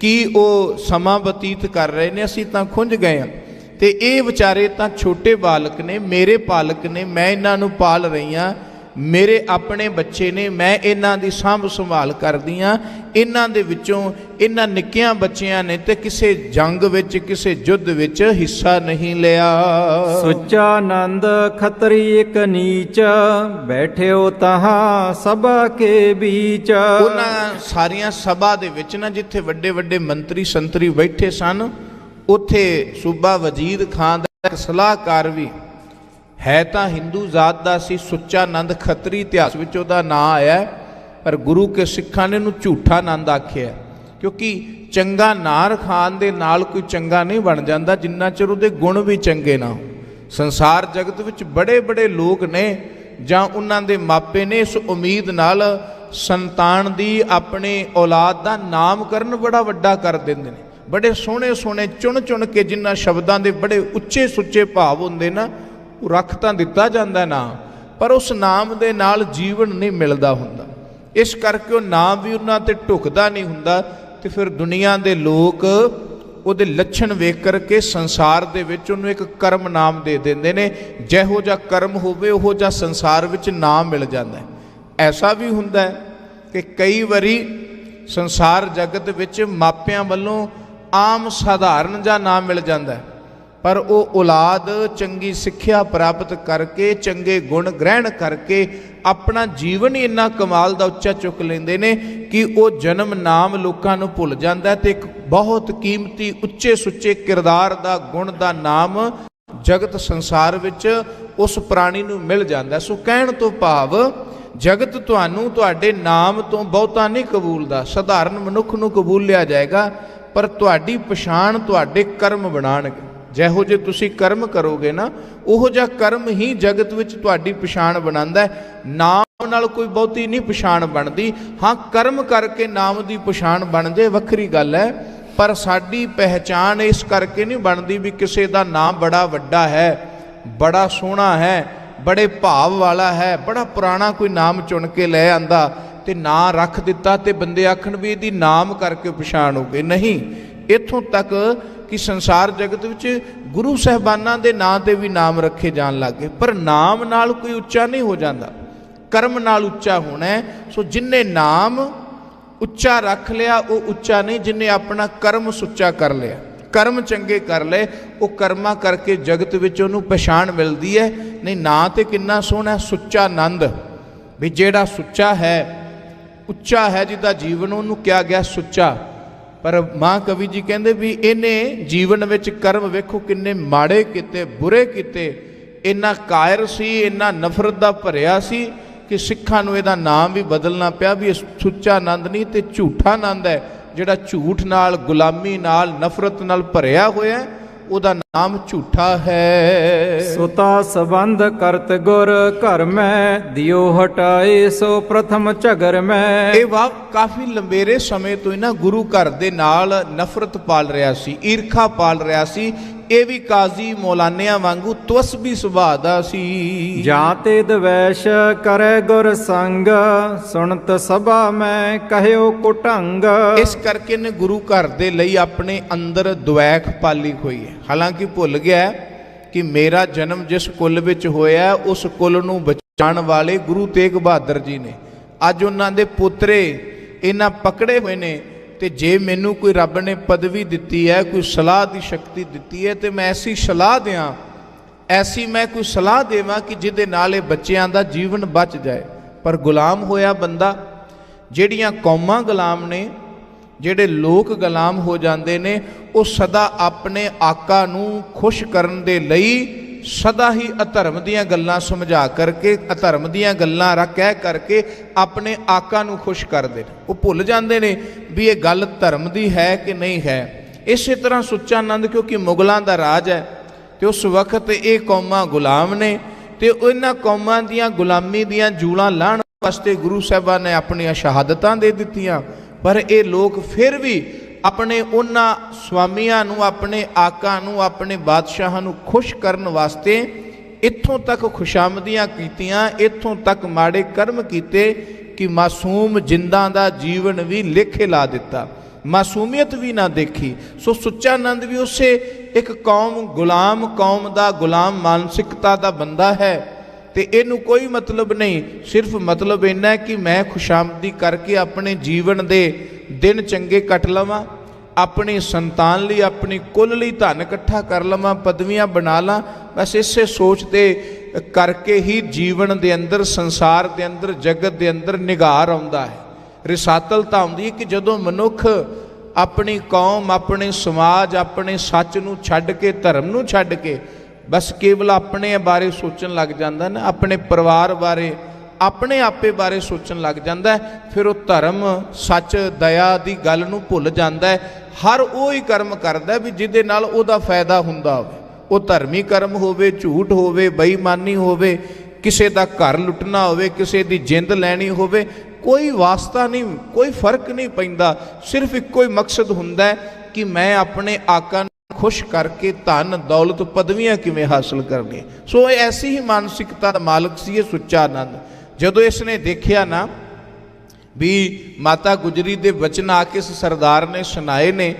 ਕੀ ਉਹ ਸਮਾਂ ਬਤੀਤ ਕਰ ਰਹੇ ਨੇ, ਅਸੀਂ ਤਾਂ ਖੁੰਝ ਗਏ ਹਾਂ। ਤੇ ਇਹ ਵਿਚਾਰੇ ਤਾਂ ਛੋਟੇ ਬਾਲਕ ਨੇ, ਮੇਰੇ ਪਾਲਕ ਨੇ, ਮੈਂ ਇਹਨਾਂ ਨੂੰ ਪਾਲ ਰਹੀ ਹਾਂ, ਮੇਰੇ ਆਪਣੇ ਬੱਚੇ ਨੇ, ਮੈਂ ਇਹਨਾਂ ਦੀ ਸਾਂਭ ਸੰਭਾਲ ਕਰਦੀ ਹਾਂ। ਇਹਨਾਂ ਦੇ ਵਿੱਚੋਂ ਇਹਨਾਂ ਨਿੱਕਿਆਂ ਬੱਚਿਆਂ ਨੇ ਤੇ ਕਿਸੇ ਜੰਗ ਵਿੱਚ, ਕਿਸੇ ਯੁੱਧ ਵਿੱਚ ਹਿੱਸਾ ਨਹੀਂ ਲਿਆ। ਸੁੱਚਾ ਆਨੰਦ ਖਤਰੀ ਇਕ ਨੀਚ, ਬੈਠਿਓ ਤਹਾਂ ਸਭਾ ਕੇ ਬੀਚ। ਉਹਨਾਂ ਸਾਰੀਆਂ ਸਭਾ ਦੇ ਵਿੱਚ ਨਾ, ਜਿੱਥੇ ਵੱਡੇ ਵੱਡੇ ਮੰਤਰੀ ਸੰਤਰੀ ਬੈਠੇ ਸਨ, ਉੱਥੇ ਸੂਬਾ ਵਜ਼ੀਰ ਖਾਨ ਦਾ ਇੱਕ ਸਲਾਹਕਾਰ ਵੀ ਹੈ, ਤਾਂ ਹਿੰਦੂ ਜ਼ਾਤ ਦਾ ਸੀ। ਸੁੱਚਾ ਆਨੰਦ ਖੱਤਰੀ ਇਤਿਹਾਸ ਵਿੱਚ ਉਹਦਾ ਨਾਂ ਆਇਆ, ਪਰ ਗੁਰੂ ਕੇ ਸਿੱਖਾਂ ਨੇ ਉਹਨੂੰ ਝੂਠਾ ਆਨੰਦ ਆਖਿਆ, ਕਿਉਂਕਿ ਚੰਗਾ ਨਾਂ ਰਖਾਣ ਦੇ ਨਾਲ ਕੋਈ ਚੰਗਾ ਨਹੀਂ ਬਣ ਜਾਂਦਾ ਜਿੰਨਾ ਚਿਰ ਉਹਦੇ ਗੁਣ ਵੀ ਚੰਗੇ ਨਾ ਹੋ। ਸੰਸਾਰ ਜਗਤ ਵਿੱਚ ਬੜੇ ਬੜੇ ਲੋਕ ਨੇ ਜਾਂ ਉਹਨਾਂ ਦੇ ਮਾਪੇ ਨੇ ਇਸ ਉਮੀਦ ਨਾਲ ਸੰਤਾਨ ਦੀ, ਆਪਣੇ ਔਲਾਦ ਦਾ ਨਾਮਕਰਨ ਬੜਾ ਵੱਡਾ ਕਰ ਦਿੰਦੇ ਨੇ। ਬੜੇ ਸੋਹਣੇ ਸੋਹਣੇ ਚੁਣ ਚੁਣ ਕੇ, ਜਿਨ੍ਹਾਂ ਸ਼ਬਦਾਂ ਦੇ ਬੜੇ ਉੱਚੇ ਸੁੱਚੇ ਭਾਵ ਹੁੰਦੇ ਨਾ, ਉਹ ਰੱਖ ਤਾਂ ਦਿੱਤਾ ਜਾਂਦਾ ਨਾ, ਪਰ ਉਸ ਨਾਮ ਦੇ ਨਾਲ ਜੀਵਨ ਨਹੀਂ ਮਿਲਦਾ ਹੁੰਦਾ। ਇਸ ਕਰਕੇ ਉਹ ਨਾਮ ਵੀ ਉਹਨਾਂ ਤੇ ਢੁਕਦਾ ਨਹੀਂ ਹੁੰਦਾ। ਤੇ ਫਿਰ ਦੁਨੀਆ ਦੇ ਲੋਕ ਉਹਦੇ ਲੱਛਣ ਵੇਖ ਕਰਕੇ ਸੰਸਾਰ ਦੇ ਵਿੱਚ ਉਹਨੂੰ ਇੱਕ ਕਰਮ ਨਾਮ ਦੇ ਦਿੰਦੇ ਨੇ। ਜਿਹੋ ਜਿਹਾ ਕਰਮ ਹੋਵੇ ਉਹੋ ਜਿਹਾ ਸੰਸਾਰ ਵਿੱਚ ਨਾਮ ਮਿਲ ਜਾਂਦਾ ਹੈ। ਐਸਾ ਵੀ ਹੁੰਦਾ ਹੈ ਕਿ ਕਈ ਵਾਰੀ ਸੰਸਾਰ ਜਗਤ ਵਿੱਚ ਮਾਪਿਆਂ ਵੱਲੋਂ ਆਮ ਸਾਧਾਰਨ ਜਿਹਾ ਨਾਮ ਮਿਲ ਜਾਂਦਾ ਹੈ, ਪਰ ਉਹ ਔਲਾਦ ਚੰਗੀ ਸਿੱਖਿਆ ਪ੍ਰਾਪਤ ਕਰਕੇ, ਚੰਗੇ ਗੁਣ ਗ੍ਰਹਿਣ ਕਰਕੇ ਆਪਣਾ ਜੀਵਨ ਹੀ ਇੰਨਾ ਕਮਾਲ ਦਾ ਉੱਚਾ ਚੁੱਕ ਲੈਂਦੇ ਨੇ ਕਿ ਉਹ ਜਨਮ ਨਾਮ ਲੋਕਾਂ ਨੂੰ ਭੁੱਲ ਜਾਂਦਾ ਤੇ ਇੱਕ ਬਹੁਤ ਕੀਮਤੀ ਉੱਚੇ ਸੁੱਚੇ ਕਿਰਦਾਰ ਦਾ, ਗੁਣ ਦਾ ਨਾਮ ਜਗਤ ਸੰਸਾਰ ਵਿੱਚ ਉਸ ਪ੍ਰਾਣੀ ਨੂੰ ਮਿਲ ਜਾਂਦਾ। ਸੋ ਕਹਿਣ ਤੋਂ ਭਾਵ, ਜਗਤ ਤੁਹਾਨੂੰ ਤੁਹਾਡੇ ਨਾਮ ਤੋਂ ਬਹੁਤਾ ਨਹੀਂ ਕਬੂਲਦਾ। ਸਧਾਰਨ ਮਨੁੱਖ ਨੂੰ ਕਬੂਲ ਲਿਆ ਜਾਏਗਾ, ਪਰ ਤੁਹਾਡੀ ਪਛਾਣ ਤੁਹਾਡੇ ਕਰਮ ਬਣਾਉਣਗੇ। ਜਿਹੋ ਜੇ ਤੁਸੀਂ ਕਰਮ ਕਰੋਗੇ ਨਾ, ਉਹੋ ਜਿਹਾ ਕਰਮ ਹੀ ਜਗਤ ਵਿੱਚ ਤੁਹਾਡੀ ਪਛਾਣ ਬਣਾਉਂਦਾ ਹੈ। ਨਾਮ ਨਾਲ ਕੋਈ ਬਹੁਤੀ ਨਹੀਂ ਪਛਾਣ ਬਣਦੀ। ਹਾਂ, ਕਰਮ ਕਰਕੇ ਨਾਮ ਦੀ ਪਛਾਣ ਬਣ ਜੇ ਵੱਖਰੀ ਗੱਲ ਹੈ, ਪਰ ਸਾਡੀ ਪਹਿਚਾਣ ਇਸ ਕਰਕੇ ਨਹੀਂ ਬਣਦੀ ਵੀ ਕਿਸੇ ਦਾ ਨਾਮ ਬੜਾ ਵੱਡਾ ਹੈ, ਬੜਾ ਸੋਹਣਾ ਹੈ, ਬੜੇ ਭਾਵ ਵਾਲਾ ਹੈ, ਬੜਾ ਪੁਰਾਣਾ ਕੋਈ ਨਾਮ ਚੁਣ ਕੇ ਲੈ ਆਂਦਾ ਤੇ ਨਾਂ ਰੱਖ ਦਿੱਤਾ ਤੇ ਬੰਦੇ ਆਖਣ ਵੀ ਇਹਦੀ ਨਾਮ ਕਰਕੇ ਪਛਾਣ ਹੋ ਗਈ। ਨਹੀਂ, ਇੱਥੋਂ ਤੱਕ ਕਿ ਸੰਸਾਰ ਜਗਤ ਵਿੱਚ ਗੁਰੂ ਸਾਹਿਬਾਨਾਂ ਦੇ ਨਾਂ ਤੇ ਵੀ ਨਾਮ ਰੱਖੇ ਜਾਣ ਲੱਗ ਗਏ, ਪਰ ਨਾਮ ਨਾਲ ਕੋਈ ਉੱਚਾ ਨਹੀਂ ਹੋ ਜਾਂਦਾ, ਕਰਮ ਨਾਲ ਉੱਚਾ ਹੋਣਾ ਹੈ। ਸੋ ਜਿਨਨੇ ਨਾਮ ਉੱਚਾ ਰੱਖ ਲਿਆ ਉਹ ਉੱਚਾ ਨਹੀਂ, ਜਿਨਨੇ ਆਪਣਾ ਕਰਮ ਸੁੱਚਾ ਕਰ ਲਿਆ, ਕਰਮ ਚੰਗੇ ਕਰ ਲਏ, ਉਹ ਕਰਮਾਂ ਕਰਕੇ ਜਗਤ ਵਿੱਚ ਉਹਨੂੰ ਪਛਾਣ ਮਿਲਦੀ ਹੈ। ਨਹੀਂ, ਨਾਂ ਤੇ ਕਿੰਨਾ ਸੋਹਣਾ, ਸੁੱਚਾ ਆਨੰਦ, ਵੀ ਜਿਹੜਾ ਸੁੱਚਾ ਹੈ, ਉੱਚਾ ਹੈ, ਜਿਹਦਾ ਜੀਵਨ ਉਹਨੂੰ ਕਿਹਾ ਗਿਆ ਸੁੱਚਾ। ਪਰ ਮਾਂ ਕਵੀ ਜੀ ਕਹਿੰਦੇ ਵੀ ਇਹਨੇ ਜੀਵਨ ਵਿੱਚ ਕਰਮ ਵੇਖੋ ਕਿੰਨੇ ਮਾੜੇ ਕੀਤੇ, ਬੁਰੇ ਕੀਤੇ, ਇੰਨਾ ਕਾਇਰ ਸੀ, ਇੰਨਾ ਨਫ਼ਰਤ ਦਾ ਭਰਿਆ ਸੀ ਕਿ ਸਿੱਖਾਂ ਨੂੰ ਇਹਦਾ ਨਾਮ ਵੀ ਬਦਲਣਾ ਪਿਆ ਵੀ ਇਹ ਸੁੱਚਾ ਆਨੰਦ ਨਹੀਂ ਤੇ ਝੂਠਾ ਆਨੰਦ ਹੈ, ਜਿਹੜਾ ਝੂਠ ਨਾਲ, ਗੁਲਾਮੀ ਨਾਲ, ਨਫ਼ਰਤ ਨਾਲ ਭਰਿਆ ਹੋਇਆ, ਉਹਦਾ ਨਾਮ ਝੂਠਾ ਹੈ। ਸੁਤਾ ਸੰਬੰਧ ਕਰਤ ਗੁਰ ਘਰ ਮੈਂ, ਦਿਓ ਹਟਾਏ ਸੋ ਪ੍ਰਥਮ ਝਗਰ ਮੈਂ। ਇਹ ਵਾ ਕਾਫੀ ਲੰਬੇਰੇ ਸਮੇਂ ਤੋਂ ਇਹਨਾਂ ਗੁਰੂ ਘਰ ਦੇ ਨਾਲ ਨਫ਼ਰਤ ਪਾਲ ਰਿਹਾ ਸੀ, ਈਰਖਾ ਪਾਲ ਰਿਹਾ ਸੀ। ਇਹ ਵੀ ਕਾਜ਼ੀ ਮੌਲਾਨਿਆਂ ਵਾਂਗੂ ਤਵਸਬੀ ਸੁਭਾਅ ਦਾ ਸੀ। ਜਾਂ ਤੇ ਦਵੈਸ਼ ਕਰੇ ਗੁਰ ਸੰਗ, ਸੁਣਤ ਸਭਾ ਮੈਂ ਕਹਿਓ ਕੁਟੰਗ। ਇਸ ਕਰਕੇ ਨੇ ਗੁਰੂ ਘਰ ਦੇ ਲਈ ਆਪਣੇ ਅੰਦਰ ਦੁਐਖ ਪਾਲੀ ਹੋਈ ਹੈ। ਹਾਲਾਂਕਿ ਭੁੱਲ ਗਿਆ ਕਿ ਮੇਰਾ ਜਨਮ ਜਿਸ ਕੁੱਲ ਵਿੱਚ ਹੋਇਆ ਉਸ ਕੁੱਲ ਨੂੰ ਬਚਾਉਣ ਵਾਲੇ ਗੁਰੂ ਤੇਗ ਬਹਾਦਰ ਜੀ ਨੇ। ਅੱਜ ਉਹਨਾਂ ਦੇ ਪੋਤਰੇ ਇਹਨਾਂ ਪਕੜੇ ਹੋਏ ਨੇ, ਤੇ ਜੇ ਮੈਨੂੰ ਕੋਈ ਰੱਬ ਨੇ ਪਦਵੀ ਦਿੱਤੀ ਹੈ, ਕੋਈ ਸਲਾਹ ਦੀ ਸ਼ਕਤੀ ਦਿੱਤੀ ਹੈ, ਤੇ ਮੈਂ ਐਸੀ ਸਲਾਹ ਦਿਆਂ, ਐਸੀ ਮੈਂ ਕੋਈ ਸਲਾਹ ਦੇਵਾਂ ਕਿ ਜਿਹਦੇ ਨਾਲ ਇਹ ਬੱਚਿਆਂ ਦਾ ਜੀਵਨ ਬਚ ਜਾਏ। ਪਰ ਗੁਲਾਮ ਹੋਇਆ ਬੰਦਾ, ਜਿਹੜੀਆਂ ਕੌਮਾਂ ਗੁਲਾਮ ਨੇ, ਜਿਹੜੇ ਲੋਕ ਗੁਲਾਮ ਹੋ ਜਾਂਦੇ ਨੇ, ਉਹ ਸਦਾ ਆਪਣੇ ਆਕਾ ਨੂੰ ਖੁਸ਼ ਕਰਨ ਦੇ ਲਈ ਸਦਾ ਹੀ ਅਧਰਮ ਦੀਆਂ ਗੱਲਾਂ ਸਮਝਾ ਕਰਕੇ, ਅਧਰਮ ਦੀਆਂ ਗੱਲਾਂ ਕਹਿ ਕਰਕੇ ਆਪਣੇ ਆਕਾ ਨੂੰ ਖੁਸ਼ ਕਰਦੇ ਨੇ। ਉਹ ਭੁੱਲ ਜਾਂਦੇ ਨੇ ਵੀ ਇਹ ਗੱਲ ਧਰਮ ਦੀ ਹੈ ਕਿ ਨਹੀਂ ਹੈ। ਇਸੇ ਤਰ੍ਹਾਂ ਸੁੱਚਾ ਆਨੰਦ, ਕਿਉਂਕਿ ਮੁਗਲਾਂ ਦਾ ਰਾਜ ਹੈ ਤੇ ਉਸ ਵਕਤ ਇਹ ਕੌਮਾਂ ਗੁਲਾਮ ਨੇ, ਤੇ ਇਹਨਾਂ ਕੌਮਾਂ ਦੀਆਂ ਗੁਲਾਮੀ ਦੀਆਂ ਜੂਲਾਂ ਲਾਹਣ ਵਾਸਤੇ ਗੁਰੂ ਸਾਹਿਬਾਨ ਨੇ ਆਪਣੀਆਂ ਸ਼ਹਾਦਤਾਂ ਦੇ ਦਿੱਤੀਆਂ। ਪਰ ਇਹ ਲੋਕ ਫਿਰ ਵੀ ਆਪਣੇ ਉਹਨਾਂ ਸਵਾਮੀਆਂ ਨੂੰ, ਆਪਣੇ ਆਕਾ ਨੂੰ, ਆਪਣੇ ਬਾਦਸ਼ਾਹਾਂ ਨੂੰ ਖੁਸ਼ ਕਰਨ ਵਾਸਤੇ ਇੱਥੋਂ ਤੱਕ ਖੁਸ਼ਾਮਦੀਆਂ ਕੀਤੀਆਂ, ਇੱਥੋਂ ਤੱਕ ਮਾੜੇ ਕਰਮ ਕੀਤੇ ਕਿ ਮਾਸੂਮ ਜਿੰਦਾਂ ਦਾ ਜੀਵਨ ਵੀ ਲੇਖੇ ਲਾ ਦਿੱਤਾ, ਮਾਸੂਮੀਅਤ ਵੀ ਨਾ ਦੇਖੀ। ਸੋ ਸੁੱਚਾ ਆਨੰਦ ਵੀ ਉਸੇ ਇੱਕ ਕੌਮ, ਗੁਲਾਮ ਕੌਮ ਦਾ, ਗੁਲਾਮ ਮਾਨਸਿਕਤਾ ਦਾ ਬੰਦਾ ਹੈ। ਤੇ ਇਹਨੂੰ ਕੋਈ ਮਤਲਬ ਨਹੀਂ, ਸਿਰਫ ਮਤਲਬ ਇੰਨਾ ਕਿ ਮੈਂ ਖੁਸ਼ਾਮਦੀ ਕਰਕੇ ਆਪਣੇ ਜੀਵਨ ਦੇ ਦਿਨ ਚੰਗੇ ਕੱਟ ਲਵਾਂ, ਆਪਣੀ ਸੰਤਾਨ ਲਈ, ਆਪਣੀ ਕੁੱਲ ਲਈ ਧਨ ਇਕੱਠਾ ਕਰ ਲਵਾਂ, ਪਦਵੀਆਂ ਬਣਾ ਲਾਂ। ਬਸ ਇਸੇ ਸੋਚ ਦੇ ਕਰਕੇ ਹੀ ਜੀਵਨ ਦੇ ਅੰਦਰ, ਸੰਸਾਰ ਦੇ ਅੰਦਰ, ਜਗਤ ਦੇ ਅੰਦਰ ਨਿਗਾਰ ਆਉਂਦਾ ਹੈ, ਰਿਸਾਤਲਤਾ ਆਉਂਦੀ ਹੈ ਕਿ ਜਦੋਂ ਮਨੁੱਖ ਆਪਣੀ ਕੌਮ, ਆਪਣੇ ਸਮਾਜ, ਆਪਣੇ ਸੱਚ ਨੂੰ ਛੱਡ ਕੇ, ਧਰਮ ਨੂੰ ਛੱਡ ਕੇ ਬਸ ਕੇਵਲ ਆਪਣੇ ਬਾਰੇ ਸੋਚਣ ਲੱਗ ਜਾਂਦਾ ਨਾ, ਆਪਣੇ ਪਰਿਵਾਰ ਬਾਰੇ, ਆਪਣੇ ਆਪੇ ਬਾਰੇ ਸੋਚਣ ਲੱਗ ਜਾਂਦਾ ਹੈ, ਫਿਰ ਉਹ ਧਰਮ, ਸੱਚ, ਦਇਆ ਦੀ ਗੱਲ ਨੂੰ ਭੁੱਲ ਜਾਂਦਾ ਹੈ। ਹਰ ਉਹ ਹੀ ਕਰਮ ਕਰਦਾ ਵੀ ਜਿਹਦੇ ਨਾਲ ਉਹਦਾ ਫਾਇਦਾ ਹੁੰਦਾ ਹੋਵੇ। ਉਹ ਧਰਮੀ ਕਰਮ ਹੋਵੇ, ਝੂਠ ਹੋਵੇ, ਬੇਈਮਾਨੀ ਹੋਵੇ, ਕਿਸੇ ਦਾ ਘਰ ਲੁੱਟਣਾ ਹੋਵੇ, ਕਿਸੇ ਦੀ ਜਿੰਦ ਲੈਣੀ ਹੋਵੇ, ਕੋਈ ਵਾਸਤਾ ਨਹੀਂ, ਕੋਈ ਫਰਕ ਨਹੀਂ ਪੈਂਦਾ। ਸਿਰਫ ਇੱਕੋ ਹੀ ਮਕਸਦ ਹੁੰਦਾ ਹੈ ਕਿ ਮੈਂ ਆਪਣੇ ਆਕਾ ਖੁਸ਼ ਕਰਕੇ ਧਨ ਦੌਲਤ ਪਦਵੀਆਂ ਕਿਵੇਂ ਹਾਸਲ ਕਰਨੀ। ਸੋ ਇਹ ਐਸੀ ਹੀ ਮਾਨਸਿਕਤਾ ਦਾ ਮਾਲਕ ਸੀ ਇਹ ਸੁੱਚਾ ਆਨੰਦ। ਜਦੋਂ ਇਸ ਨੇ ਦੇਖਿਆ ਨਾ ਵੀ ਮਾਤਾ ਗੁਜਰੀ ਦੇ ਵਚਨ ਆ ਕੇ ਸਰਦਾਰ ਨੇ ਸੁਣਾਏ ਨੇ,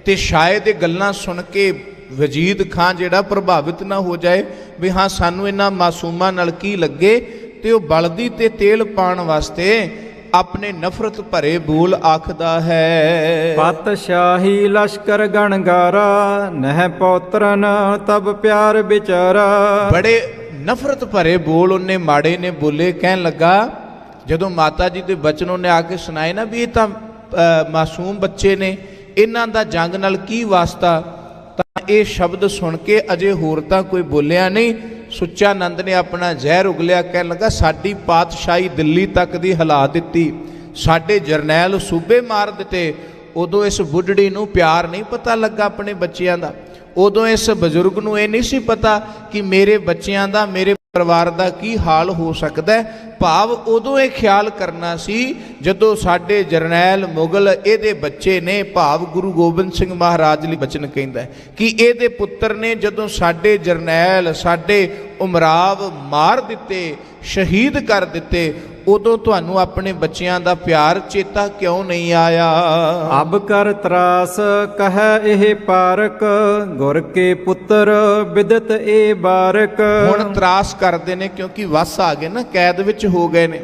ਤੇ ਸ਼ਾਇਦ ਇਹ ਗੱਲਾਂ ਸੁਣ ਕੇ ਵਜੀਦ ਖਾਂ ਜਿਹੜਾ ਪ੍ਰਭਾਵਿਤ ਨਾ ਹੋ ਜਾਏ ਵੀ ਹਾਂ ਸਾਨੂੰ ਇਹਨਾਂ ਮਾਸੂਮਾਂ ਨਾਲ ਕੀ ਲੱਗੇ, ਤੇ ਉਹ ਬਲਦੀ ਤੇ ਤੇਲ ਪਾਉਣ ਵਾਸਤੇ ਆਪਣੇ ਨਫ਼ਰਤ ਭਰੇ ਬੋਲ ਆਖਦਾ ਹੈ। ਪਾਤਸ਼ਾਹੀ ਲਸ਼ਕਰ ਗਣਗਾਰਾ, ਨਹਿ ਪੌਤਰਨ ਤਬ ਪਿਆਰ ਵਿਚਾਰਾ। ਬੜੇ ਨਫ਼ਰਤ ਭਰੇ ਬੋਲ ਉਹਨੇ ਮਾੜੇ ਨੇ ਬੋਲੇ। ਕਹਿਣ ਲੱਗਾ, ਜਦੋਂ ਮਾਤਾ ਜੀ ਦੇ ਬਚਨ ਉਹਨੇ ਆ ਕੇ ਸੁਣਾਏ ਨਾ ਵੀ ਇਹ ਤਾਂ ਮਾਸੂਮ ਬੱਚੇ ਨੇ, ਇਹਨਾਂ ਦਾ ਜੰਗ ਨਾਲ ਕੀ ਵਾਸਤਾ, ਤਾਂ ਇਹ ਸ਼ਬਦ ਸੁਣ ਕੇ ਅਜੇ ਹੋਰ ਤਾਂ ਕੋਈ ਬੋਲਿਆ ਨਹੀਂ। ਸੁੱਚਾ ਆਨੰਦ ਨੇ ਆਪਣਾ ਜ਼ਹਿਰ ਉਗਲਿਆ। ਕਹਿਣ ਲੱਗਾ, ਸਾਡੀ ਪਾਤਸ਼ਾਹੀ ਦਿੱਲੀ ਤੱਕ ਦੀ ਹਿਲਾ ਦਿੱਤੀ, ਸਾਡੇ ਜਰਨੈਲ ਸੂਬੇ ਮਾਰ ਦਿੱਤੇ। ਉਦੋਂ ਇਸ ਬੁੱਢੜੀ ਨੂੰ ਪਿਆਰ ਨਹੀਂ ਪਤਾ ਲੱਗਾ ਆਪਣੇ ਬੱਚਿਆਂ ਦਾ। ਉਦੋਂ ਇਸ ਬਜ਼ੁਰਗ ਨੂੰ ਇਹ ਨਹੀਂ ਸੀ ਪਤਾ ਕਿ ਮੇਰੇ ਬੱਚਿਆਂ ਦਾ, ਮੇਰੇ ਪਰਿਵਾਰ ਦਾ ਕੀ ਹਾਲ ਹੋ ਸਕਦਾ ਹੈ। ਭਾਵ ਉਦੋਂ ਇਹ ਖਿਆਲ ਕਰਨਾ ਸੀ ਜਦੋਂ ਸਾਡੇ ਜਰਨੈਲ ਮੁਗਲ ਇਹਦੇ ਬੱਚੇ ਨੇ, ਭਾਵ ਗੁਰੂ ਗੋਬਿੰਦ ਸਿੰਘ ਮਹਾਰਾਜ ਲਈ ਬਚਨ ਕਹਿੰਦਾ ਕਿ ਇਹਦੇ ਪੁੱਤਰ ਨੇ ਜਦੋਂ ਸਾਡੇ ਜਰਨੈਲ, ਸਾਡੇ ਉਮਰਾਵ ਮਾਰ ਦਿੱਤੇ, ਸ਼ਹੀਦ ਕਰ ਦਿੱਤੇ, ਉਦੋਂ ਤੁਹਾਨੂੰ ਆਪਣੇ ਬੱਚਿਆਂ ਦਾ ਪਿਆਰ ਚੇਤਾ ਕਿਉਂ ਨਹੀਂ ਆਇਆ। ਅਬ ਕਰ ਤਰਾਸ ਕਹੈ ਇਹ ਪਾਰਕ, ਗੁਰ ਕੇ ਪੁੱਤਰ ਬਿਦਤ ਏ ਬਾਰਕ। ਹੁਣ ਤਰਾਸ ਕਰਦੇ ਨੇ ਕਿਉਂਕਿ ਵਸ ਆ ਗਏ ਨਾ, ਕੈਦ ਵਿੱਚ ਹੋ ਗਏ ਨੇ।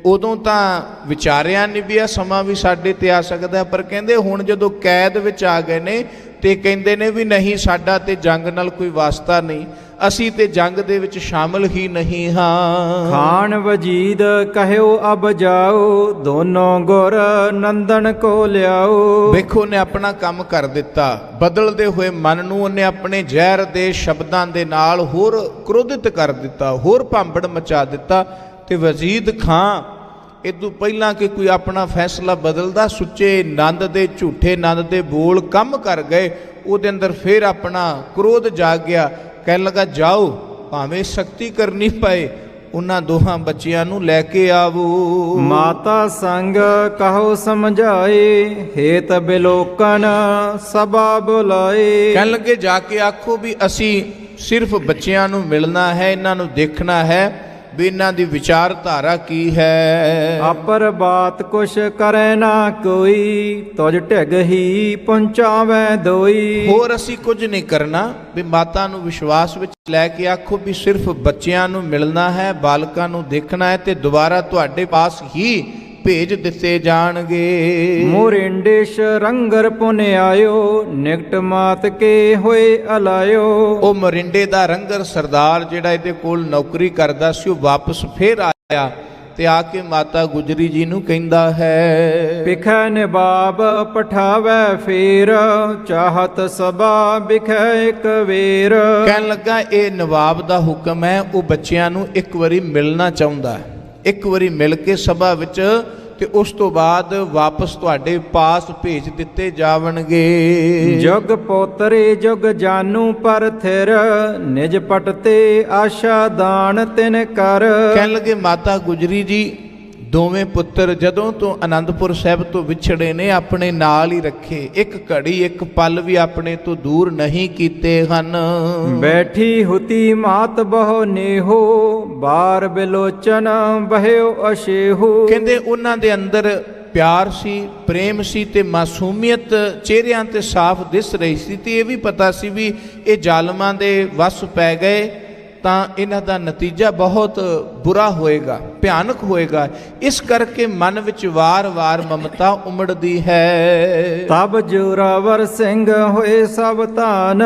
ਉਦੋਂ ਤਾਂ ਵਿਚਾਰਿਆ ਨਹੀਂ ਵੀ ਇਹ ਸਮਾਂ ਵੀ ਸਾਡੇ ਤੇ ਆ ਸਕਦਾ, ਪਰ ਕਹਿੰਦੇ ਹੁਣ ਜਦੋਂ ਕੈਦ ਵਿੱਚ ਆ ਗਏ ਨੇ ਤੇ ਕਹਿੰਦੇ ਨੇ ਵੀ ਨਹੀਂ, ਸਾਡਾ ਤੇ ਜੰਗ ਨਾਲ ਕੋਈ ਵਾਸਤਾ ਨਹੀਂ, ਅਸੀਂ ਤੇ ਜੰਗ ਦੇ ਵਿੱਚ ਸ਼ਾਮਲ ਹੀ ਨਹੀਂ ਹਾਂ। ਖਾਨ ਵਜੀਦ ਕਹਿਓ ਅਬ ਜਾਓ, ਦੋਨੋਂ ਗੁਰ ਨੰਦਨ ਕੋ ਲਿਆਓ। ਵੇਖੋ ਉਹਨੇ ਆਪਣਾ ਕੰਮ ਕਰ ਦਿੱਤਾ। ਬਦਲਦੇ ਹੋਏ ਮਨ ਨੂੰ ਉਹਨੇ ਆਪਣੇ ਜ਼ਹਿਰ ਦੇ ਸ਼ਬਦਾਂ ਦੇ ਨਾਲ ਹੋਰ ਕ੍ਰੋਧਿਤ ਕਰ ਦਿੱਤਾ, ਹੋਰ ਭਾਂਬੜ ਮਚਾ ਦਿੱਤਾ। ਤੇ ਵਜ਼ੀਦ ਖਾਂ ਇਦੋਂ ਪਹਿਲਾਂ ਕਿ ਕੋਈ ਆਪਣਾ ਫੈਸਲਾ ਬਦਲਦਾ, ਸੁੱਚੇ ਨੰਦ ਦੇ ਝੂਠੇ ਨੰਦ ਦੇ ਬੋਲ ਕੰਮ ਕਰ ਗਏ। ਉਹਦੇ ਅੰਦਰ ਫਿਰ ਆਪਣਾ ਕ੍ਰੋਧ ਜਾਗ ਗਿਆ, ਕਹਿਣ ਲੱਗਾ ਜਾਓ ਭਾਵੇਂ ਸਖਤੀ ਕਰਨੀ ਪਏ, ਉਹਨਾਂ ਦੋਹਾਂ ਬੱਚਿਆਂ ਨੂੰ ਲੈ ਕੇ ਆਵੋ। ਮਾਤਾ ਸੰਗ ਕਹੋ ਸਮਝਾਏ, ਹੇਤ ਬਿਲੋਕਨ ਸਭਾ ਬੁਲਾਏ। ਕਹਿਣ ਲੱਗੇ ਜਾ ਕੇ ਆਖੋ ਵੀ ਅਸੀਂ ਸਿਰਫ ਬੱਚਿਆਂ ਨੂੰ ਮਿਲਣਾ ਹੈ, ਇਹਨਾਂ ਨੂੰ ਦੇਖਣਾ ਹੈ ਵੀ ਇਹਨਾਂ ਦੀ ਵਿਚਾਰਧਾਰਾ ਕੀ ਹੈ। ਆਪਰ ਬਾਤ ਕੁਛ ਕਰੇ ਨਾ ਕੋਈ, ਤੁਝ ਢਿਗ ਹੀ ਪਹੁੰਚਾਵੇ ਦੋਈ। ਹੋਰ ਅਸੀਂ ਕੁਝ ਨਹੀਂ ਕਰਨਾ, ਵੀ ਮਾਤਾ ਨੂੰ ਵਿਸ਼ਵਾਸ ਵਿੱਚ ਲੈ ਕੇ ਆਖੋ ਵੀ ਸਿਰਫ ਬੱਚਿਆਂ ਨੂੰ ਮਿਲਣਾ ਹੈ, ਬਾਲਕਾਂ ਨੂੰ ਦੇਖਣਾ ਹੈ ਤੇ ਦੁਬਾਰਾ ਤੁਹਾਡੇ ਪਾਸ ਹੀ ਭੇਜ ਦਿੱਤੇ ਜਾਣਗੇ। ਮੋਰਿੰਡੇਸ਼ ਰੰਗਰ ਪੁਨ ਆਇਓ, ਨਿਕਟ ਮਾਤ ਕੇ ਹੋਏ ਅਲਾਇਓ। ਉਹ ਮੋਰਿੰਡੇ ਦਾ ਰੰਗਰ ਸਰਦਾਰ ਜਿਹੜਾ ਇਹਦੇ ਕੋਲ ਨੌਕਰੀ ਕਰਦਾ ਸੀ, ਉਹ ਵਾਪਸ ਫੇਰ ਆਇਆ ਤੇ ਆ ਕੇ ਮਾਤਾ ਗੁਜਰੀ ਜੀ ਨੂੰ ਕਹਿੰਦਾ ਹੈ, ਬਿਖੈ ਨਿਬਾਬ ਪਠਾਵੈ ਫੇਰ, ਚਾਹਤ ਸਭਾ ਬਿਖੈ ਇੱਕ ਵੇਰ। ਕਹਿਣ ਲੱਗਾ ਇਹ ਨਵਾਬ ਦਾ ਹੁਕਮ ਹੈ, ਉਹ ਬੱਚਿਆਂ ਨੂੰ ਇੱਕ ਵਾਰੀ ਮਿਲਣਾ ਚਾਹੁੰਦਾ, ਇੱਕ ਵਾਰੀ ਮਿਲ ਕੇ ਸਭਾ ਵਿੱਚ ਤੇ ਉਸ ਤੋਂ ਬਾਅਦ ਵਾਪਸ ਤੁਹਾਡੇ ਪਾਸ ਭੇਜ ਦਿੱਤੇ ਜਾਵਣਗੇ। ਜੁਗ ਪੋਤਰੇ ਜੁਗ ਜਾਨੂ ਪਰ ਥਿਰ, ਨਿਜ ਪਟ ਤੇ ਆਸ਼ਾ ਦਾਨ ਤਿਨ ਕਰ। ਕਹਿਣ ਲੱਗੇ ਮਾਤਾ ਗੁਜਰੀ ਜੀ ਦੋਵੇਂ ਪੁੱਤਰ ਜਦੋਂ ਤੋਂ ਆਨੰਦਪੁਰ ਸਾਹਿਬ ਤੋਂ ਵਿਛੜੇ ਨੇ ਆਪਣੇ ਨਾਲ ਹੀ ਰੱਖੇ, ਇੱਕ ਘੜੀ ਇੱਕ ਪਲ ਵੀ ਆਪਣੇ ਤੋਂ ਦੂਰ ਨਹੀਂ ਕੀਤੇ ਹਨ। ਬੈਠੀ ਹੁਤੀ ਮਾਤ ਬਹੁ ਨੇਹੋ, ਬਾਰ ਬਿਲੋਚਨ ਬਹਿਓ ਅਸ਼ੇਹੋ। ਕਹਿੰਦੇ ਉਹਨਾਂ ਦੇ ਅੰਦਰ ਪਿਆਰ ਸੀ, ਪ੍ਰੇਮ ਸੀ ਤੇ ਮਾਸੂਮੀਅਤ ਚਿਹਰਿਆਂ ਤੇ ਸਾਫ਼ ਦਿਸ ਰਹੀ ਸੀ ਤੇ ਇਹ ਵੀ ਪਤਾ ਸੀ ਵੀ ਇਹ ਜ਼ਾਲਮਾਂ ਦੇ ਵੱਸ ਪੈ ਗਏ ਤਾਂ ਇਹਨਾਂ ਦਾ ਨਤੀਜਾ ਬਹੁਤ ਬੁਰਾ ਹੋਏਗਾ, ਭਿਆਨਕ ਹੋਏਗਾ। ਇਸ ਕਰਕੇ ਮਨ ਵਿੱਚ ਵਾਰ-ਵਾਰ ਮਮਤਾ ਉਮੜਦੀ ਹੈ। ਤਬ ਜੋਰਾਵਰ ਸਿੰਘ ਹੋਏ ਸਭ ਧਾਨ,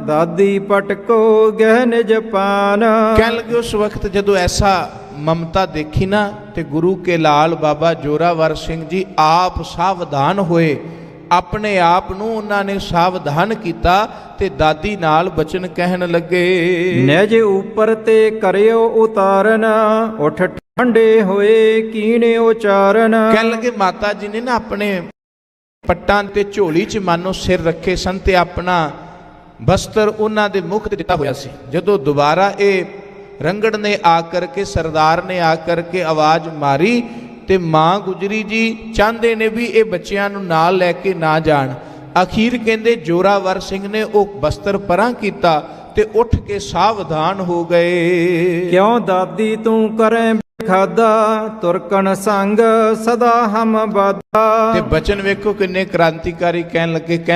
ਦਾਦੀ ਪਟਕੋ ਗਹਿ ਨਿਜ ਪਾਨ। ਕਹਿਣ ਲੱਗੇ ਉਸ ਵਕਤ ਜਦੋਂ ਐਸਾ ਮਮਤਾ ਦੇਖੀ ਨਾ ਤੇ ਗੁਰੂ ਕੇ ਲਾਲ ਬਾਬਾ ਜੋਰਾਵਰ ਸਿੰਘ ਜੀ ਆਪ ਸਾਵਧਾਨ ਹੋਏ, ਆਪਣੇ ਆਪ ਨੂੰ ਉਹਨਾਂ ਨੇ ਸਾਵਧਾਨ ਕੀਤਾ ਤੇ ਦਾਦੀ ਨਾਲ ਬਚਨ ਕਹਿਣ ਲੱਗੇ, ਨਿਜ ਉੱਪਰ ਤੇ ਕਰਿਓ ਉਤਾਰਨ, ਉਠ ਠੰਡੇ ਹੋਏ ਕੀਣੇ ਉਚਾਰਨ। ਕਹਿਣ ਲੱਗੇ ਮਾਤਾ ਜੀ ਨੇ ਨਾ ਆਪਣੇ ਪੱਟਾਂ ਤੇ ਝੋਲੀ 'ਚ ਮਾਨੋ ਸਿਰ ਰੱਖੇ ਸਨ ਤੇ ਆਪਣਾ ਬਸਤਰ ਉਹਨਾਂ ਦੇ ਮੁਖ ਤੇ ਦਿੱਤਾ ਹੋਇਆ ਸੀ। ਜਦੋਂ ਦੁਬਾਰਾ ਇਹ ਰੰਗੜ ਨੇ ਆ ਕਰਕੇ, ਸਰਦਾਰ ਨੇ ਆ ਕਰਕੇ ਆਵਾਜ਼ ਮਾਰੀ ਤੇ ਮਾਂ ਗੁਜਰੀ ਜੀ ਚਾਹੁੰਦੇ ਨੇ ਵੀ ਇਹ ਬੱਚਿਆਂ ਨੂੰ ਨਾਲ ਲੈ ਕੇ ਨਾ ਜਾਣ। ਅਖੀਰ ਕਹਿੰਦੇ ਜੋਰਾਵਰ ਸਿੰਘ ਨੇ ਉਹ ਬਸਤਰ ਪਰਾਂ ਕੀਤਾ ਤੇ ਉੱਠ ਕੇ ਸਾਵਧਾਨ ਹੋ ਗਏ। ਕਿਉਂ ਦਾਦੀ ਤੂੰ ਕਰੇ ਖਾਦਾ, ਤੁਰਕਣ ਸੰਗ ਸਦਾ ਹਮ ਬਾਦਾ। ਤੇ ਬਚਨ ਵੇਖੋ ਕਿੰਨੇ ਕ੍ਰਾਂਤੀਕਾਰੀ ਕਹਿਣ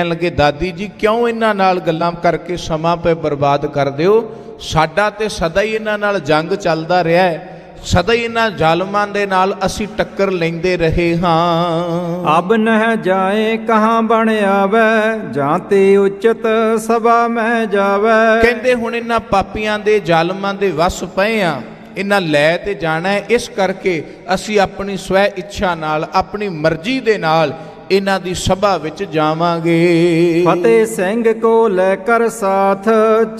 ਲੱਗੇ ਦਾਦੀ ਜੀ ਕਿਉਂ ਇਹਨਾਂ ਨਾਲ ਗੱਲਾਂ ਕਰਕੇ ਸਮਾਂ ਪੇ ਬਰਬਾਦ ਕਰਦੇ ਹੋ, ਸਾਡਾ ਤੇ ਸਦਾ ਹੀ ਇਹਨਾਂ ਨਾਲ ਜੰਗ ਚੱਲਦਾ ਰਿਹਾ ਹੈ, ਸਦਾ ਹੀ ਇਹਨਾਂ ਜ਼ਾਲਮਾਂ ਦੇ ਨਾਲ ਅਸੀਂ ਟੱਕਰ ਲੈਂਦੇ ਰਹੇ ਹਾਂ। ਅਬ ਨਹਿ ਜਾਏ ਕਹਾਂ ਬਣ ਆਵੈ, ਜਾਂ ਤੇ ਉਚਿਤ ਸਭਾ ਮਹਿ ਜਾਵੈ। ਕਹਿੰਦੇ ਹੁਣ ਇਹਨਾਂ ਪਾਪੀਆਂ ਦੇ ਜ਼ਾਲਮਾਂ ਦੇ ਵਸ ਪਏ ਆ, ਇਹਨਾਂ ਲੈ ਤੇ ਜਾਣਾ ਹੈ, ਇਸ ਕਰਕੇ ਅਸੀਂ ਆਪਣੀ ਸਵੈ ਇੱਛਾ ਨਾਲ, ਆਪਣੀ ਮਰਜ਼ੀ ਦੇ ਨਾਲ ਇਹਨਾਂ ਦੀ ਸਭਾ ਵਿੱਚ ਜਾਵਾਂਗੇ। ਫਤਿਹ ਸਿੰਘ ਕੋ ਲੈ ਕਰ ਸਾਥ,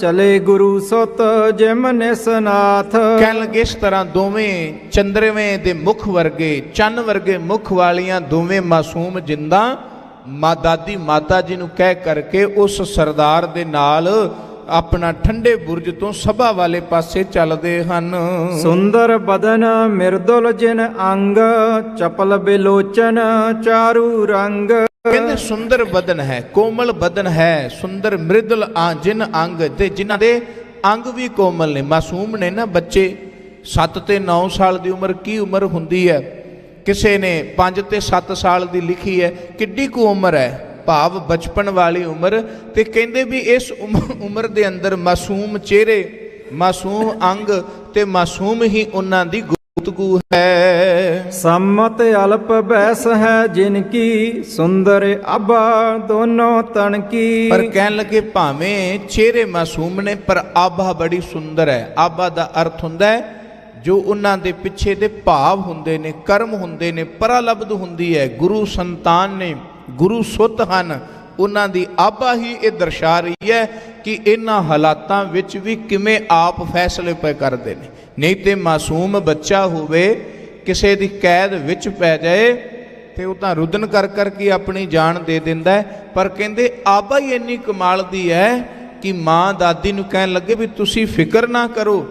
ਚਲੇ ਗੁਰੂ ਸੁਤ ਜਿਮ ਨਿਸਨਾਥ। ਕਹਿਣ ਲੱਗੇ ਇਸ ਤਰ੍ਹਾਂ ਦੋਵੇਂ ਚੰਦਰਵੇਂ ਦੇ ਮੁਖ ਵਰਗੇ, ਚੰਨ ਵਰਗੇ ਮੁਖ ਵਾਲੀਆਂ ਦੋਵੇਂ ਮਾਸੂਮ ਜਿੰਦਾਂ ਦਾਦੀ ਮਾਤਾ ਜੀ ਨੂੰ ਕਹਿ ਕਰਕੇ ਉਸ ਸਰਦਾਰ ਦੇ ਨਾਲ ਆਪਣਾ ਠੰਡੇ ਬੁਰਜ ਤੋਂ ਸਭਾ ਵਾਲੇ ਪਾਸੇ ਚੱਲਦੇ ਹਨ। ਸੁੰਦਰ ਬਦਨ ਮਿਰਦੁਲ ਜਿਨ ਅੰਗ, ਚਪਲ ਬਿਲੋਚਨ ਚਾਰੂ ਰੰਗ। ਕਹਿੰਦੇ ਸੁੰਦਰ ਬਦਨ ਹੈ, ਕੋਮਲ ਬਦਨ ਹੈ, ਸੁੰਦਰ ਮ੍ਰਿਦੁਲ ਜਿਨ ਅੰਗ, ਤੇ ਜਿਨ੍ਹਾਂ ਦੇ ਅੰਗ ਵੀ ਕੋਮਲ ਨੇ, ਮਾਸੂਮ ਨੇ ਨਾ ਬੱਚੇ। 7 ਤੇ 9 ਸਾਲ ਦੀ ਉਮਰ ਕੀ ਉਮਰ ਹੁੰਦੀ ਹੈ, ਕਿਸੇ ਨੇ 5 ਤੇ 7 ਸਾਲ ਦੀ ਲਿਖੀ ਹੈ, ਕਿੱਡੀ ਕੁ ਉਮਰ ਹੈ, ਭਾਵ ਬਚਪਨ ਵਾਲੀ ਉਮਰ। ਤੇ ਕਹਿੰਦੇ ਵੀ ਇਸ ਉਮਰ ਦੇ ਅੰਦਰ ਮਾਸੂਮ ਚਿਹਰੇ, ਮਾਸੂਮ ਅੰਗ ਤੇ ਮਾਸੂਮ ਹੀ ਉਹਨਾਂ ਦੀ ਗੁਫ਼ਤਗੂ ਹੈ। ਸੰਮਤ ਅਲਪ ਬੈਸ ਹੈ ਜਿਨ ਕੀ, ਸੁੰਦਰ ਆਭਾ ਦੋਨੋਂ ਤਨ ਕੀ। ਪਰ ਕਹਿਣ ਲੱਗੇ ਭਾਵੇਂ ਚਿਹਰੇ ਮਾਸੂਮ ਨੇ ਪਰ ਆਭਾ ਬੜੀ ਸੁੰਦਰ ਹੈ। ਆਭਾ ਦਾ ਅਰਥ ਹੁੰਦਾ ਹੈ ਜੋ ਉਹਨਾਂ ਦੇ ਪਿੱਛੇ ਦੇ ਭਾਵ ਹੁੰਦੇ ਨੇ, ਕਰਮ ਹੁੰਦੇ ਨੇ, ਪਰਾਲਬਧ ਹੁੰਦੀ ਹੈ। ਗੁਰੂ ਸੰਤਾਨ ਨੇ, ਗੁਰੂ ਸੁੱਤ ਹਨ, ਉਹਨਾਂ ਦੀ ਆਭਾ ਹੀ ਇਹ ਦਰਸਾ ਰਹੀ ਹੈ ਕਿ ਇਹਨਾਂ ਹਾਲਾਤਾਂ ਵਿੱਚ ਵੀ ਕਿਵੇਂ ਆਪ ਫੈਸਲੇ ਪਏ ਕਰਦੇ ਨੇ। ਨਹੀਂ ਤੇ ਮਾਸੂਮ ਬੱਚਾ ਹੋਵੇ, ਕਿਸੇ ਦੀ ਕੈਦ ਵਿੱਚ ਪੈ ਜਾਏ ਤੇ ਉਹ ਤਾਂ ਰੁਦਨ ਕਰ ਕਰਕੇ ਆਪਣੀ ਜਾਨ ਦੇ ਦਿੰਦਾ ਹੈ। ਪਰ ਕਹਿੰਦੇ ਆਬਾ ਹੀ ਇੰਨੀ ਕਮਾਲ ਦੀ ਹੈ ਕਿ ਮਾਂ ਦਾਦੀ ਨੂੰ ਕਹਿਣ ਲੱਗੇ ਵੀ ਤੁਸੀਂ ਫਿਕਰ ਨਾ ਕਰੋ,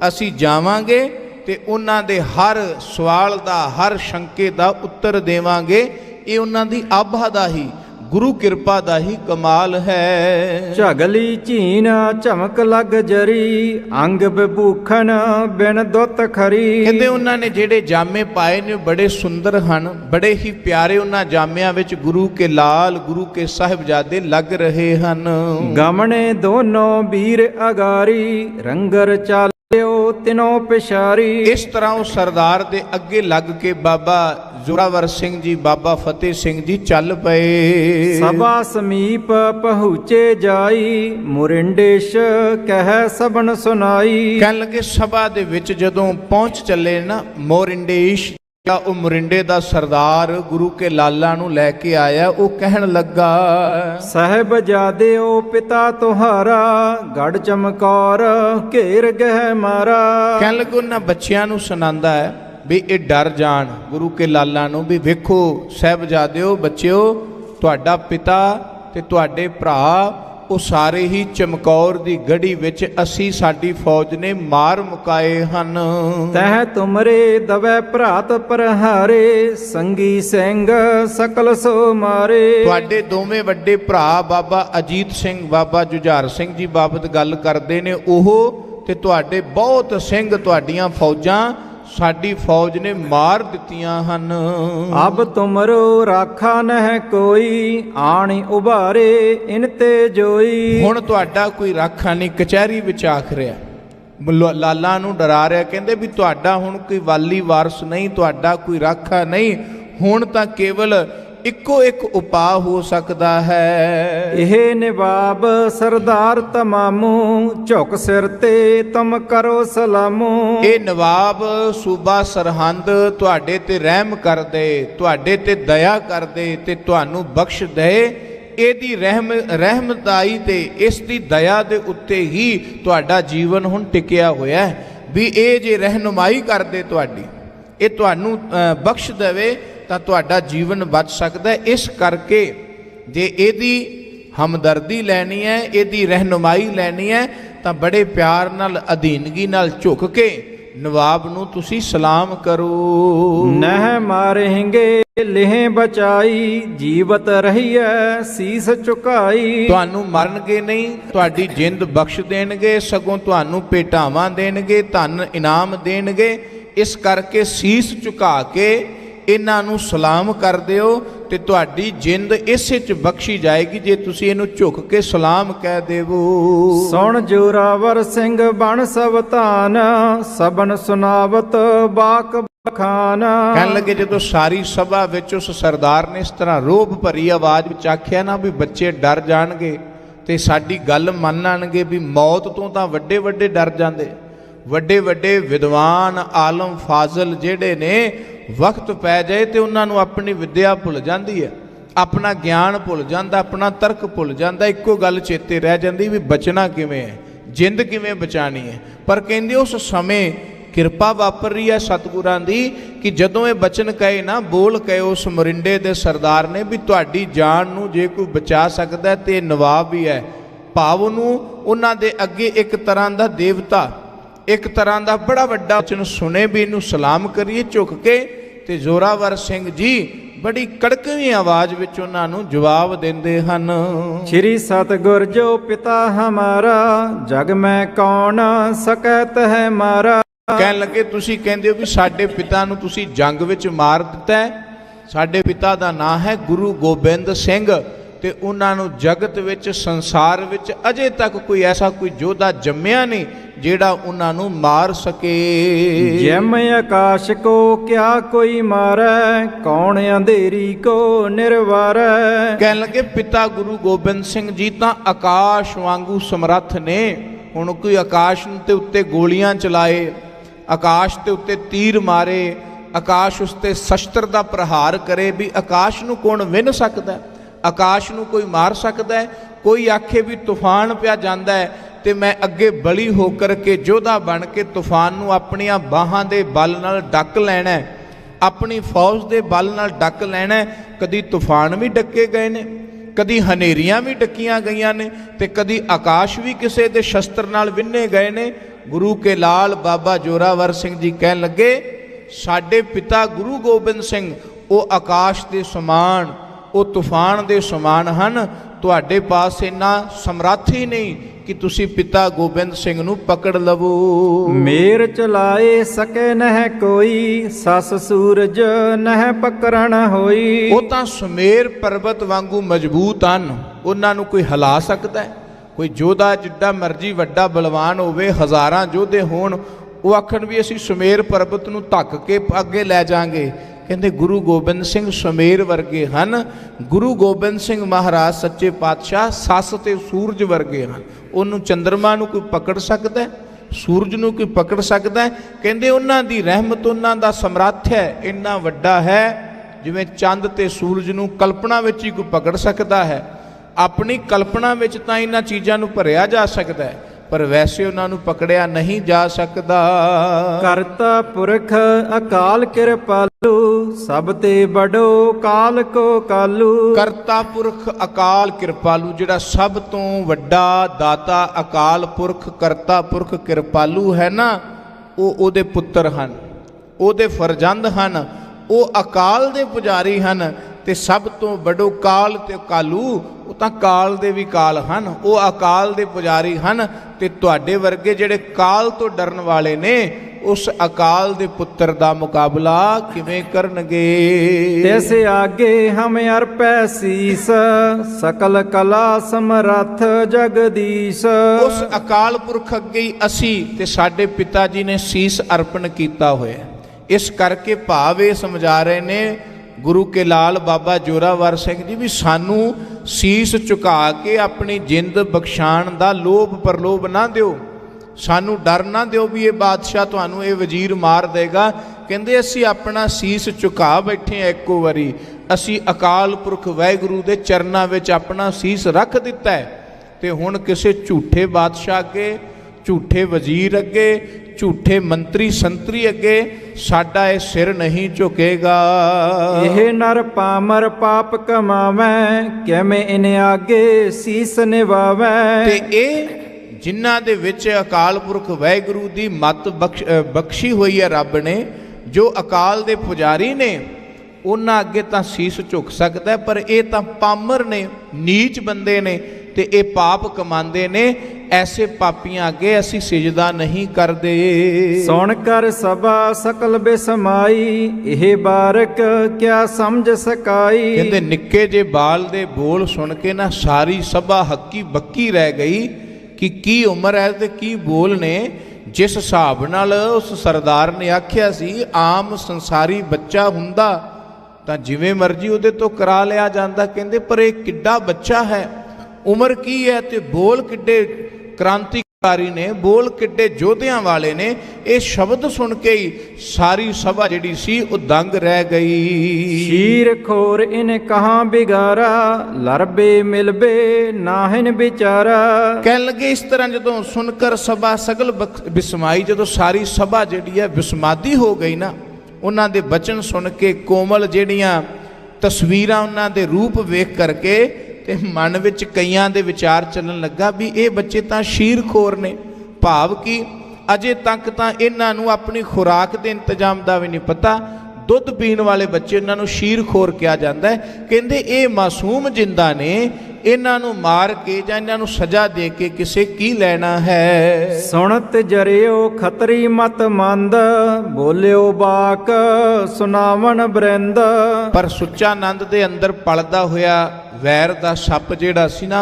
ਅਸੀਂ ਜਾਵਾਂਗੇ ਤੇ ਉਹਨਾਂ ਦੇ ਹਰ ਸਵਾਲ ਦਾ, ਹਰ ਸ਼ੰਕੇ ਦਾ ਉੱਤਰ ਦੇਵਾਂਗੇ। ਇਹ ਉਹਨਾਂ ਦੀ ਆਭਾ ਦਾ ਹੀ, ਗੁਰੂ ਕਿਰਪਾ ਦਾ ਹੀ ਕਮਾਲ ਹੈ। ਝਗਲੀ ਝੀਨ ਝਮਕ ਲੱਗ ਜਰੀ, ਅੰਗ ਵਿਭੂਖਣ ਬਿਨ ਦੁੱਤ ਖਰੀ। ਕਹਿੰਦੇ ਉਹਨਾਂ ਨੇ ਜਿਹੜੇ ਜਾਮੇ ਪਾਏ ਨੇ ਬੜੇ ਸੁੰਦਰ ਹਨ, ਬੜੇ ਹੀ ਪਿਆਰੇ। ਉਹਨਾਂ ਜਾਮਿਆਂ ਵਿੱਚ ਗੁਰੂ ਕੇ ਲਾਲ, ਗੁਰੂ ਕੇ ਸਾਹਿਬਜ਼ਾਦੇ ਲੱਗ ਰਹੇ ਹਨ। ਗਮਣੇ ਦੋਨੋਂ ਵੀਰ ਅਗਾਰੀ, ਰੰਗਰ ਚਾਲਿਓ ਤਿਨੋਂ ਪਿਸ਼ਾਰੀ। ਇਸ ਤਰ੍ਹਾਂ ਉਹ ਸਰਦਾਰ ਦੇ ਅੱਗੇ ਲੱਗ ਕੇ ਬਾਬਾ ਜ਼ੋਰਾਵਰ ਸਿੰਘ ਜੀ, ਬਾਬਾ ਫਤਿਹ ਸਿੰਘ ਜੀ ਚੱਲ ਪਏ। ਸਭਾ ਸਮੀਪ ਪਹੁੰਚੇ ਜਾਈ, ਮੁਰਿੰਡੇਸ਼ ਕਹਿ ਸਭਨ ਸੁਨਾਈ। ਕਹਿਣ ਲੱਗੇ ਸਭਾ ਦੇ ਵਿੱਚ ਜਦੋਂ ਪਹੁੰਚ ਚੱਲੇ ਨਾ, ਮੋਰਿੰਡੇਸ਼ ਉਹ ਮੁਰਿੰਡੇ ਦਾ ਸਰਦਾਰ ਗੁਰੂ ਕੇ ਲਾਲਾ ਨੂੰ ਲੈ ਕੇ ਆਇਆ। ਉਹ ਕਹਿਣ ਲੱਗਾ, ਸਾਹਿਬਜ਼ਾਦਿਓ ਪਿਤਾ ਤੁਹਾਰਾ, ਗੜ ਚਮਕੌਰ ਘੇਰ ਗਹਿ ਮਾਰਾ। ਕਹਿਣ ਲੱਗੇ ਉਹਨਾਂ ਬੱਚਿਆਂ ਨੂੰ ਸੁਣਾਉਂਦਾ ਹੈ ਵੀ ਇਹ ਡਰ ਜਾਣ ਗੁਰੂ ਕੇ ਲਾਲਾ ਨੂੰ, ਵੀ ਵੇਖੋ ਸਾਹਿਬਜ਼ਾਦਿਓ, ਬੱਚਿਓ, ਤੁਹਾਡਾ ਪਿਤਾ ਤੇ ਤੁਹਾਡੇ ਭਰਾ ਉਹ ਸਾਰੇ ਹੀ ਚਮਕੌਰ ਦੀ ਗੜੀ ਵਿੱਚ ਅਸੀਂ, ਸਾਡੀ ਫੌਜ ਨੇ ਮਾਰ ਮੁਕਾਏ ਹਨ। ਤਹਿ ਤੁਮਰੇ ਦਵੈ ਭਰਾਤ ਪ੍ਰਹਾਰੇ, ਸੰਗੀ ਸਿੰਘ ਸਕਲ ਸੋ ਮਾਰੇ। ਤੁਹਾਡੇ ਦੋਵੇਂ ਵੱਡੇ ਭਰਾ ਬਾਬਾ ਅਜੀਤ ਸਿੰਘ, ਬਾਬਾ ਜੁਝਾਰ ਸਿੰਘ ਜੀ ਬਾਬਤ ਗੱਲ ਕਰਦੇ ਨੇ। ਉਹ ਤੇ ਤੁਹਾਡੇ ਬਹੁਤ ਸਿੰਘ, ਤੁਹਾਡੀਆਂ ਫੌਜਾਂ ਸਾਡੀ ਫੌਜ ਨੇ ਮਾਰ ਦਿੱਤੀਆਂ ਹਨ। ਅਬ ਤੁਮਰੋ ਰਾਖਾ ਨਹਿ ਕੋਈ, ਆਣੀ ਉਭਾਰੇ ਇਨ ਤੇ ਜੋਈ। ਹੁਣ ਤੁਹਾਡਾ ਕੋਈ ਰਾਖਾ ਨਹੀਂ, ਕਚਹਿਰੀ ਵਿੱਚ ਆਖ ਰਿਹਾ, ਲਾਲਾ ਨੂੰ ਡਰਾ ਰਿਹਾ। ਕਹਿੰਦੇ ਵੀ ਤੁਹਾਡਾ ਹੁਣ ਕੋਈ ਵਾਲੀ ਵਾਰਸ ਨਹੀਂ, ਤੁਹਾਡਾ ਕੋਈ ਰਾਖਾ ਨਹੀਂ। ਹੁਣ ਤਾਂ ਕੇਵਲ ਇੱਕੋ ਇੱਕ ਉਪਾਅ ਹੋ ਸਕਦਾ ਹੈ। ਇਹ ਨਿਵਾਬ ਸਰਦਾਰ ਤਮਾਮੂ, ਝੁਕ ਸਿਰ ਤੇ ਤੁਮ ਕਰੋ ਸਲਾਮੂ। ਇਹ ਨਵਾਬ ਸੂਬਾ ਸਰਹੰਦ ਤੁਹਾਡੇ ਤੇ ਰਹਿਮ ਕਰ ਦੇ, ਤੁਹਾਡੇ ਤੇ ਦਇਆ ਕਰ ਦੇ ਤੇ ਤੁਹਾਨੂੰ ਬਖਸ਼ ਦੇ। ਇਹਦੀ ਰਹਿਮਤਾਈ ਤੇ ਇਸ ਦੀ ਦਇਆ ਦੇ ਉੱਤੇ ਹੀ ਤੁਹਾਡਾ ਜੀਵਨ ਹੁਣ ਟਿਕਿਆ ਹੋਇਆ ਹੈ। ਵੀ ਇਹ ਜੇ ਰਹਿਨੁਮਾਈ ਕਰਦੇ ਤੁਹਾਡੀ, ਇਹ ਤੁਹਾਨੂੰ ਬਖਸ਼ ਦੇਵੇ ਤਾਂ ਤੁਹਾਡਾ ਜੀਵਨ ਬਚ ਸਕਦਾ ਹੈ। ਇਸ ਕਰਕੇ ਜੇ ਇਹਦੀ ਹਮਦਰਦੀ ਲੈਣੀ ਹੈ, ਇਹਦੀ ਰਹਿਨੁਮਾਈ ਲੈਣੀ ਹੈ, ਤਾਂ ਬੜੇ ਪਿਆਰ ਨਾਲ, ਅਧੀਨਗੀ ਨਾਲ ਝੁਕ ਕੇ ਨਵਾਬ ਨੂੰ ਤੁਸੀਂ ਸਲਾਮ ਕਰੋ। ਨਹਿ ਮਾਰੇਂਗੇ ਲਿਹ ਬਚਾਈ, ਜੀਵਤ ਰਹੀਐ ਸੀਸ ਝੁਕਾਈ। ਤੁਹਾਨੂੰ ਮਰਨਗੇ ਨਹੀਂ, ਤੁਹਾਡੀ ਜਿੰਦ ਬਖਸ਼ ਦੇਣਗੇ, ਸਗੋਂ ਤੁਹਾਨੂੰ ਭੇਟਾਵਾਂ ਦੇਣਗੇ, ਧਨ ਇਨਾਮ ਦੇਣਗੇ। ਇਸ ਕਰਕੇ ਸੀਸ ਝੁਕਾ ਕੇ ਇਹਨਾਂ ਨੂੰ ਸਲਾਮ ਕਰ ਦਿਓ ਤੇ ਤੁਹਾਡੀ ਜਿੰਦ ਇਸੇ ਚ ਬਖਸ਼ੀ ਜਾਏਗੀ ਜੇ ਤੁਸੀਂ ਇਹਨੂੰ ਝੁਕ ਕੇ ਸਲਾਮ ਕਹਿ ਦੇਵੋ। ਸੁਣ ਜੋਰਾਵਰ ਸਿੰਘ ਬਣ ਸਵਤਾਨ, ਸਬਨ ਸੁਨਾਵਤ ਬਾਕ ਬਖਾਨ। ਕਹਿਣ ਲੱਗੇ ਜਦੋਂ ਸਾਰੀ ਸਭਾ ਵਿੱਚ ਉਸ ਸਰਦਾਰ ਨੇ ਇਸ ਤਰ੍ਹਾਂ ਰੋਬ ਭਰੀ ਆਵਾਜ਼ ਵਿੱਚ ਆਖਿਆ ਨਾ ਵੀ ਬੱਚੇ ਡਰ ਜਾਣਗੇ ਤੇ ਸਾਡੀ ਗੱਲ ਮੰਨਣਗੇ, ਵੀ ਮੌਤ ਤੋਂ ਤਾਂ ਵੱਡੇ ਵੱਡੇ ਡਰ ਜਾਂਦੇ। ਵੱਡੇ ਵੱਡੇ ਵਿਦਵਾਨ, ਆਲਮ, ਫਾਜ਼ਲ ਜਿਹੜੇ ਨੇ, ਵਕਤ ਪੈ ਜਾਏ ਤੇ ਉਹਨਾਂ ਨੂੰ ਆਪਣੀ ਵਿਦਿਆ ਭੁੱਲ ਜਾਂਦੀ ਹੈ, ਆਪਣਾ ਗਿਆਨ ਭੁੱਲ ਜਾਂਦਾ, ਆਪਣਾ ਤਰਕ ਭੁੱਲ ਜਾਂਦਾ। ਇੱਕੋ ਗੱਲ ਚੇਤੇ ਰਹਿ ਜਾਂਦੀ ਵੀ ਬਚਣਾ ਕਿਵੇਂ ਹੈ, ਜਿੰਦ ਕਿਵੇਂ ਬਚਾਣੀ ਹੈ। ਪਰ ਕਹਿੰਦੇ ਉਸ ਸਮੇਂ ਕਿਰਪਾ ਵਾਪਰ ਰਹੀ ਹੈ ਸਤਿਗੁਰਾਂ ਦੀ ਕਿ ਜਦੋਂ ਇਹ ਬਚਨ ਕਹੇ ਨਾ, ਬੋਲ ਕਹੇ ਉਸ ਮਰਿੰਡੇ ਦੇ ਸਰਦਾਰ ਨੇ ਵੀ ਤੁਹਾਡੀ ਜਾਨ ਨੂੰ ਜੇ ਕੋਈ ਬਚਾ ਸਕਦਾ ਤੇ ਨਵਾਬ ਵੀ ਹੈ। ਭਾਵ ਨੂੰ ਉਹਨਾਂ ਦੇ ਅੱਗੇ ਇੱਕ ਤਰ੍ਹਾਂ ਦਾ ਦੇਵਤਾ, ਇੱਕ ਤਰ੍ਹਾਂ ਦਾ ਬੜਾ ਵੱਡਾ ਵਚਨ ਸੁਣੇ ਵੀ ਇਹਨੂੰ ਸਲਾਮ ਕਰੀਏ ਝੁਕ ਕੇ। ਤੇ ਜ਼ੋਰਾਵਰ ਸਿੰਘ ਜੀ ਬੜੀ ਕੜਕਵੀਂ ਆਵਾਜ਼ ਵਿੱਚ ਉਹਨਾਂ ਨੂੰ ਜਵਾਬ ਦਿੰਦੇ ਹਨ। ਸ਼੍ਰੀ ਸਤਿਗੁਰ ਜੋ ਪਿਤਾ ਹਮਾਰਾ, ਜਗ ਮੈਂ ਕੌਣ ਸਕਤ ਹੈ ਮਾਰਾ। ਕਹਿਣ ਲੱਗੇ ਤੁਸੀਂ ਕਹਿੰਦੇ ਹੋ ਵੀ ਸਾਡੇ ਪਿਤਾ ਨੂੰ ਤੁਸੀਂ ਜੰਗ ਵਿੱਚ ਮਾਰ ਦਿੱਤਾ ਹੈ। ਸਾਡੇ ਪਿਤਾ ਦਾ ਨਾਂ ਹੈ ਗੁਰੂ ਗੋਬਿੰਦ ਸਿੰਘ ਤੇ ਉਹਨਾਂ ਨੂੰ ਜਗਤ ਵਿੱਚ, ਸੰਸਾਰ ਵਿੱਚ ਅਜੇ ਤੱਕ ਕੋਈ ਐਸਾ ਕੋਈ ਯੋਧਾ ਜੰਮਿਆ ਨਹੀਂ ਜਿਹੜਾ ਉਹਨਾਂ ਨੂੰ ਮਾਰ ਸਕੇ। ਜਿਮ ਆਕਾਸ਼ ਕੋ ਕਿਆ ਕੋਈ ਮਾਰੈ, ਕੌਣ ਅੰਧੇਰੀ ਕੋ ਨਿਰਵਾਰੈ। ਕਹਿਣ ਲੱਗੇ ਪਿਤਾ ਗੁਰੂ ਗੋਬਿੰਦ ਸਿੰਘ ਜੀ ਤਾਂ ਆਕਾਸ਼ ਵਾਂਗੂ ਸਮਰੱਥ ਨੇ। ਹੁਣ ਕੋਈ ਆਕਾਸ਼ ਦੇ ਉੱਤੇ ਗੋਲੀਆਂ ਚਲਾਏ, ਆਕਾਸ਼ ਦੇ ਉੱਤੇ ਤੀਰ ਮਾਰੇ, ਆਕਾਸ਼ ਉਸ ਤੇ ਸ਼ਸਤਰ ਦਾ ਪ੍ਰਹਾਰ ਕਰੇ, ਵੀ ਆਕਾਸ਼ ਨੂੰ ਕੌਣ ਵਿੰਨ ਸਕਦਾ, ਆਕਾਸ਼ ਨੂੰ ਕੋਈ ਮਾਰ ਸਕਦਾ ਹੈ? कोई आखे भी तूफान पिया जांदा है ते मैं अगे बली होकर के योधा बन के तूफान नूं अपनियां बाहां दे बल नाल डक लैणा है, अपनी फौज दे बल नाल डक लैणा है। कदी तूफान भी डके गए ने, कदी हनेरियां भी डकियां गईयां ने, ते कदी आकाश भी किसी दे शस्त्र नाल विन्ने गए ने। गुरु के लाल बाबा जोरावर सिंह जी कहन लगे, साडे पिता गुरु गोबिंद सिंह वो आकाश दे समान, वो तूफान दे समान हन। तुहाडे पास इन्ना समर्थ ही नहीं कि तुसी पिता गोबिंद सिंह नूं पकड़ लवो। मेर चलाए सके नह कोई, सस सूरज नह पकड़न होई। वो तां सुमेर पर्वत वांगू मजबूत हन, उन्हां नूं कोई हिला सकदा है? कोई योधा जिड्डा मर्जी वड्डा बलवान होवे, हज़ारां योधे होण, वो आखण भी असीं सुमेर पर्वत नूं धक्क के अगे लै जांगे। कहते गुरु गोबिंद सिंह सुमेर वर्गे हन। गुरु गोबिंद सिंह महाराज सच्चे पातशाह सस ते सूरज वर्गे हन। उन्होंने चंद्रमा नूं कोई पकड़ सकता है? सूरज नूं कोई पकड़ सकता है? कहते उन्हां दी रहमत, उन्हां दा समर्थ है इन्ना वड्डा है, जिवें चंद ते सूरज नूं कल्पना विच ही कोई पकड़ सकता है। अपनी कल्पना विच तां इन्हां चीज़ां नूं भरिया जा सकता है, पर वैसे उन्होंने पकड़िया नहीं जा सकता। करता पुरख अकाल कृपालु, सब ते बड़ो काल को कालू। करता पुरख अकाल कृपालू, जिहड़ा सब तो वड्डा दाता अकाल पुरख करता पुरख कृपालू है ना, वो ओदे पुत्र हन, ओदे फरजंद हन, वो अकाल दे पुजारी हन। ते सब तो बड़ो काल ते कालू, वो तां काल दे भी काल हन, वो अकाल दे पुजारी हन। ते तुहाडे वर्गे जिहड़े काल तो डरन वाले ने, उस अकाल दे पुत्र दा मुकाबला किवें करनगे? तैसे आगे हम अर्पै सीस, सकल कला समरथ जगदीश। उस अकाल पुरख अगे ही असी ते साडे पिता जी ने सीस अर्पण कीता होया। इस करके भाव ये समझा रहे ने गुरु के लाल बाबा जोरावर सिंह जी भी सानू सीस झुका के अपनी जिंद बख्शाण दा लोभ प्रलोभ ना दिओ, सानू डर ना दिओ भी ये बादशाह तुहानू ये वजीर मार देगा। कहंदे असी अपना सीस झुका बैठे हैं, एको वारी असी अकाल पुरख वाहिगुरू दे चरनां विच अपना सीस रख दिता है। ते हुण किसी झूठे बादशाह अगे, झूठे वजीर अगे, झूठे मंत्री संतरी अगे साडा ये सिर नहीं झुकेगा। यह नर पामर पाप कमावै, किवें इन आगे सीस निवावै। ते ए जिन्हां दे विच अकाल पुरख वाहिगुरू दी मत बख्शी हुई है रब ने, जो अकाल दे पुजारी ने, उन्हां अगे तां सीस झुक सकदा है, पर ये तां पामर ने, नीच बंदे ने, ते ये पाप कमांदे ने। ऐसे पापियां अगे असी सिजदा नहीं करदे। सुन कर सभा सकल बेसमाई, यह बारक क्या समझ सकाई। कहंदे निक्के जे बाल दे बोल सुन के ना सारी सभा हक्की बक्की रह गई कि की उम्र है ते की बोल ने। जिस हिसाब नाल उस सरदार ने आख्या सी आम संसारी बच्चा हुंदा तां जिवें मर्जी उहदे तो करा लिया जांदा। कहंदे पर एक किड्डा बच्चा है, उम्र की है ते बोल किड्डे क्रांतिकारी ने, बोल किड्डे योधियां वाले ने। ये शब्द सुन के ही सारी सभा जिहड़ी सी वो दंग रह गई। शीर खोर इन कहाँ बिगारा, लरबे मिलबे नाहिन बिचारा। कहन लगे इस तरह जदों सुनकर सभा सगल बिस्माई, जदों सारी सभा जिहड़ी है बिस्मादी हो गई ना, उन्हां दे बचन सुन के, कोमल जिहड़ियां तस्वीरां उन्हां दे रूप वेख करके, ते मन विच कईयां दे विचार चलन लगा भी ये बच्चे तां शीरखोर ने। भाव की अजे तक तां इन्हां नूं अपनी खुराक दे इंतजाम दा भी नहीं पता। दुध पीण वाले बच्चे इन्हां नूं शीरखोर कहा जाता है। कहंदे ये मासूम जिंदा ने, इन्हां नूं मार के जां इन्हां नूं सजा दे के किसे की लेना है। सुनत जरियो खतरी मत मंद, बोलियो बाक सुनावन बरिंद। पर सुच्चा नंद दे अंदर पलदा होया वैर दा सप जिहड़ा सी ना,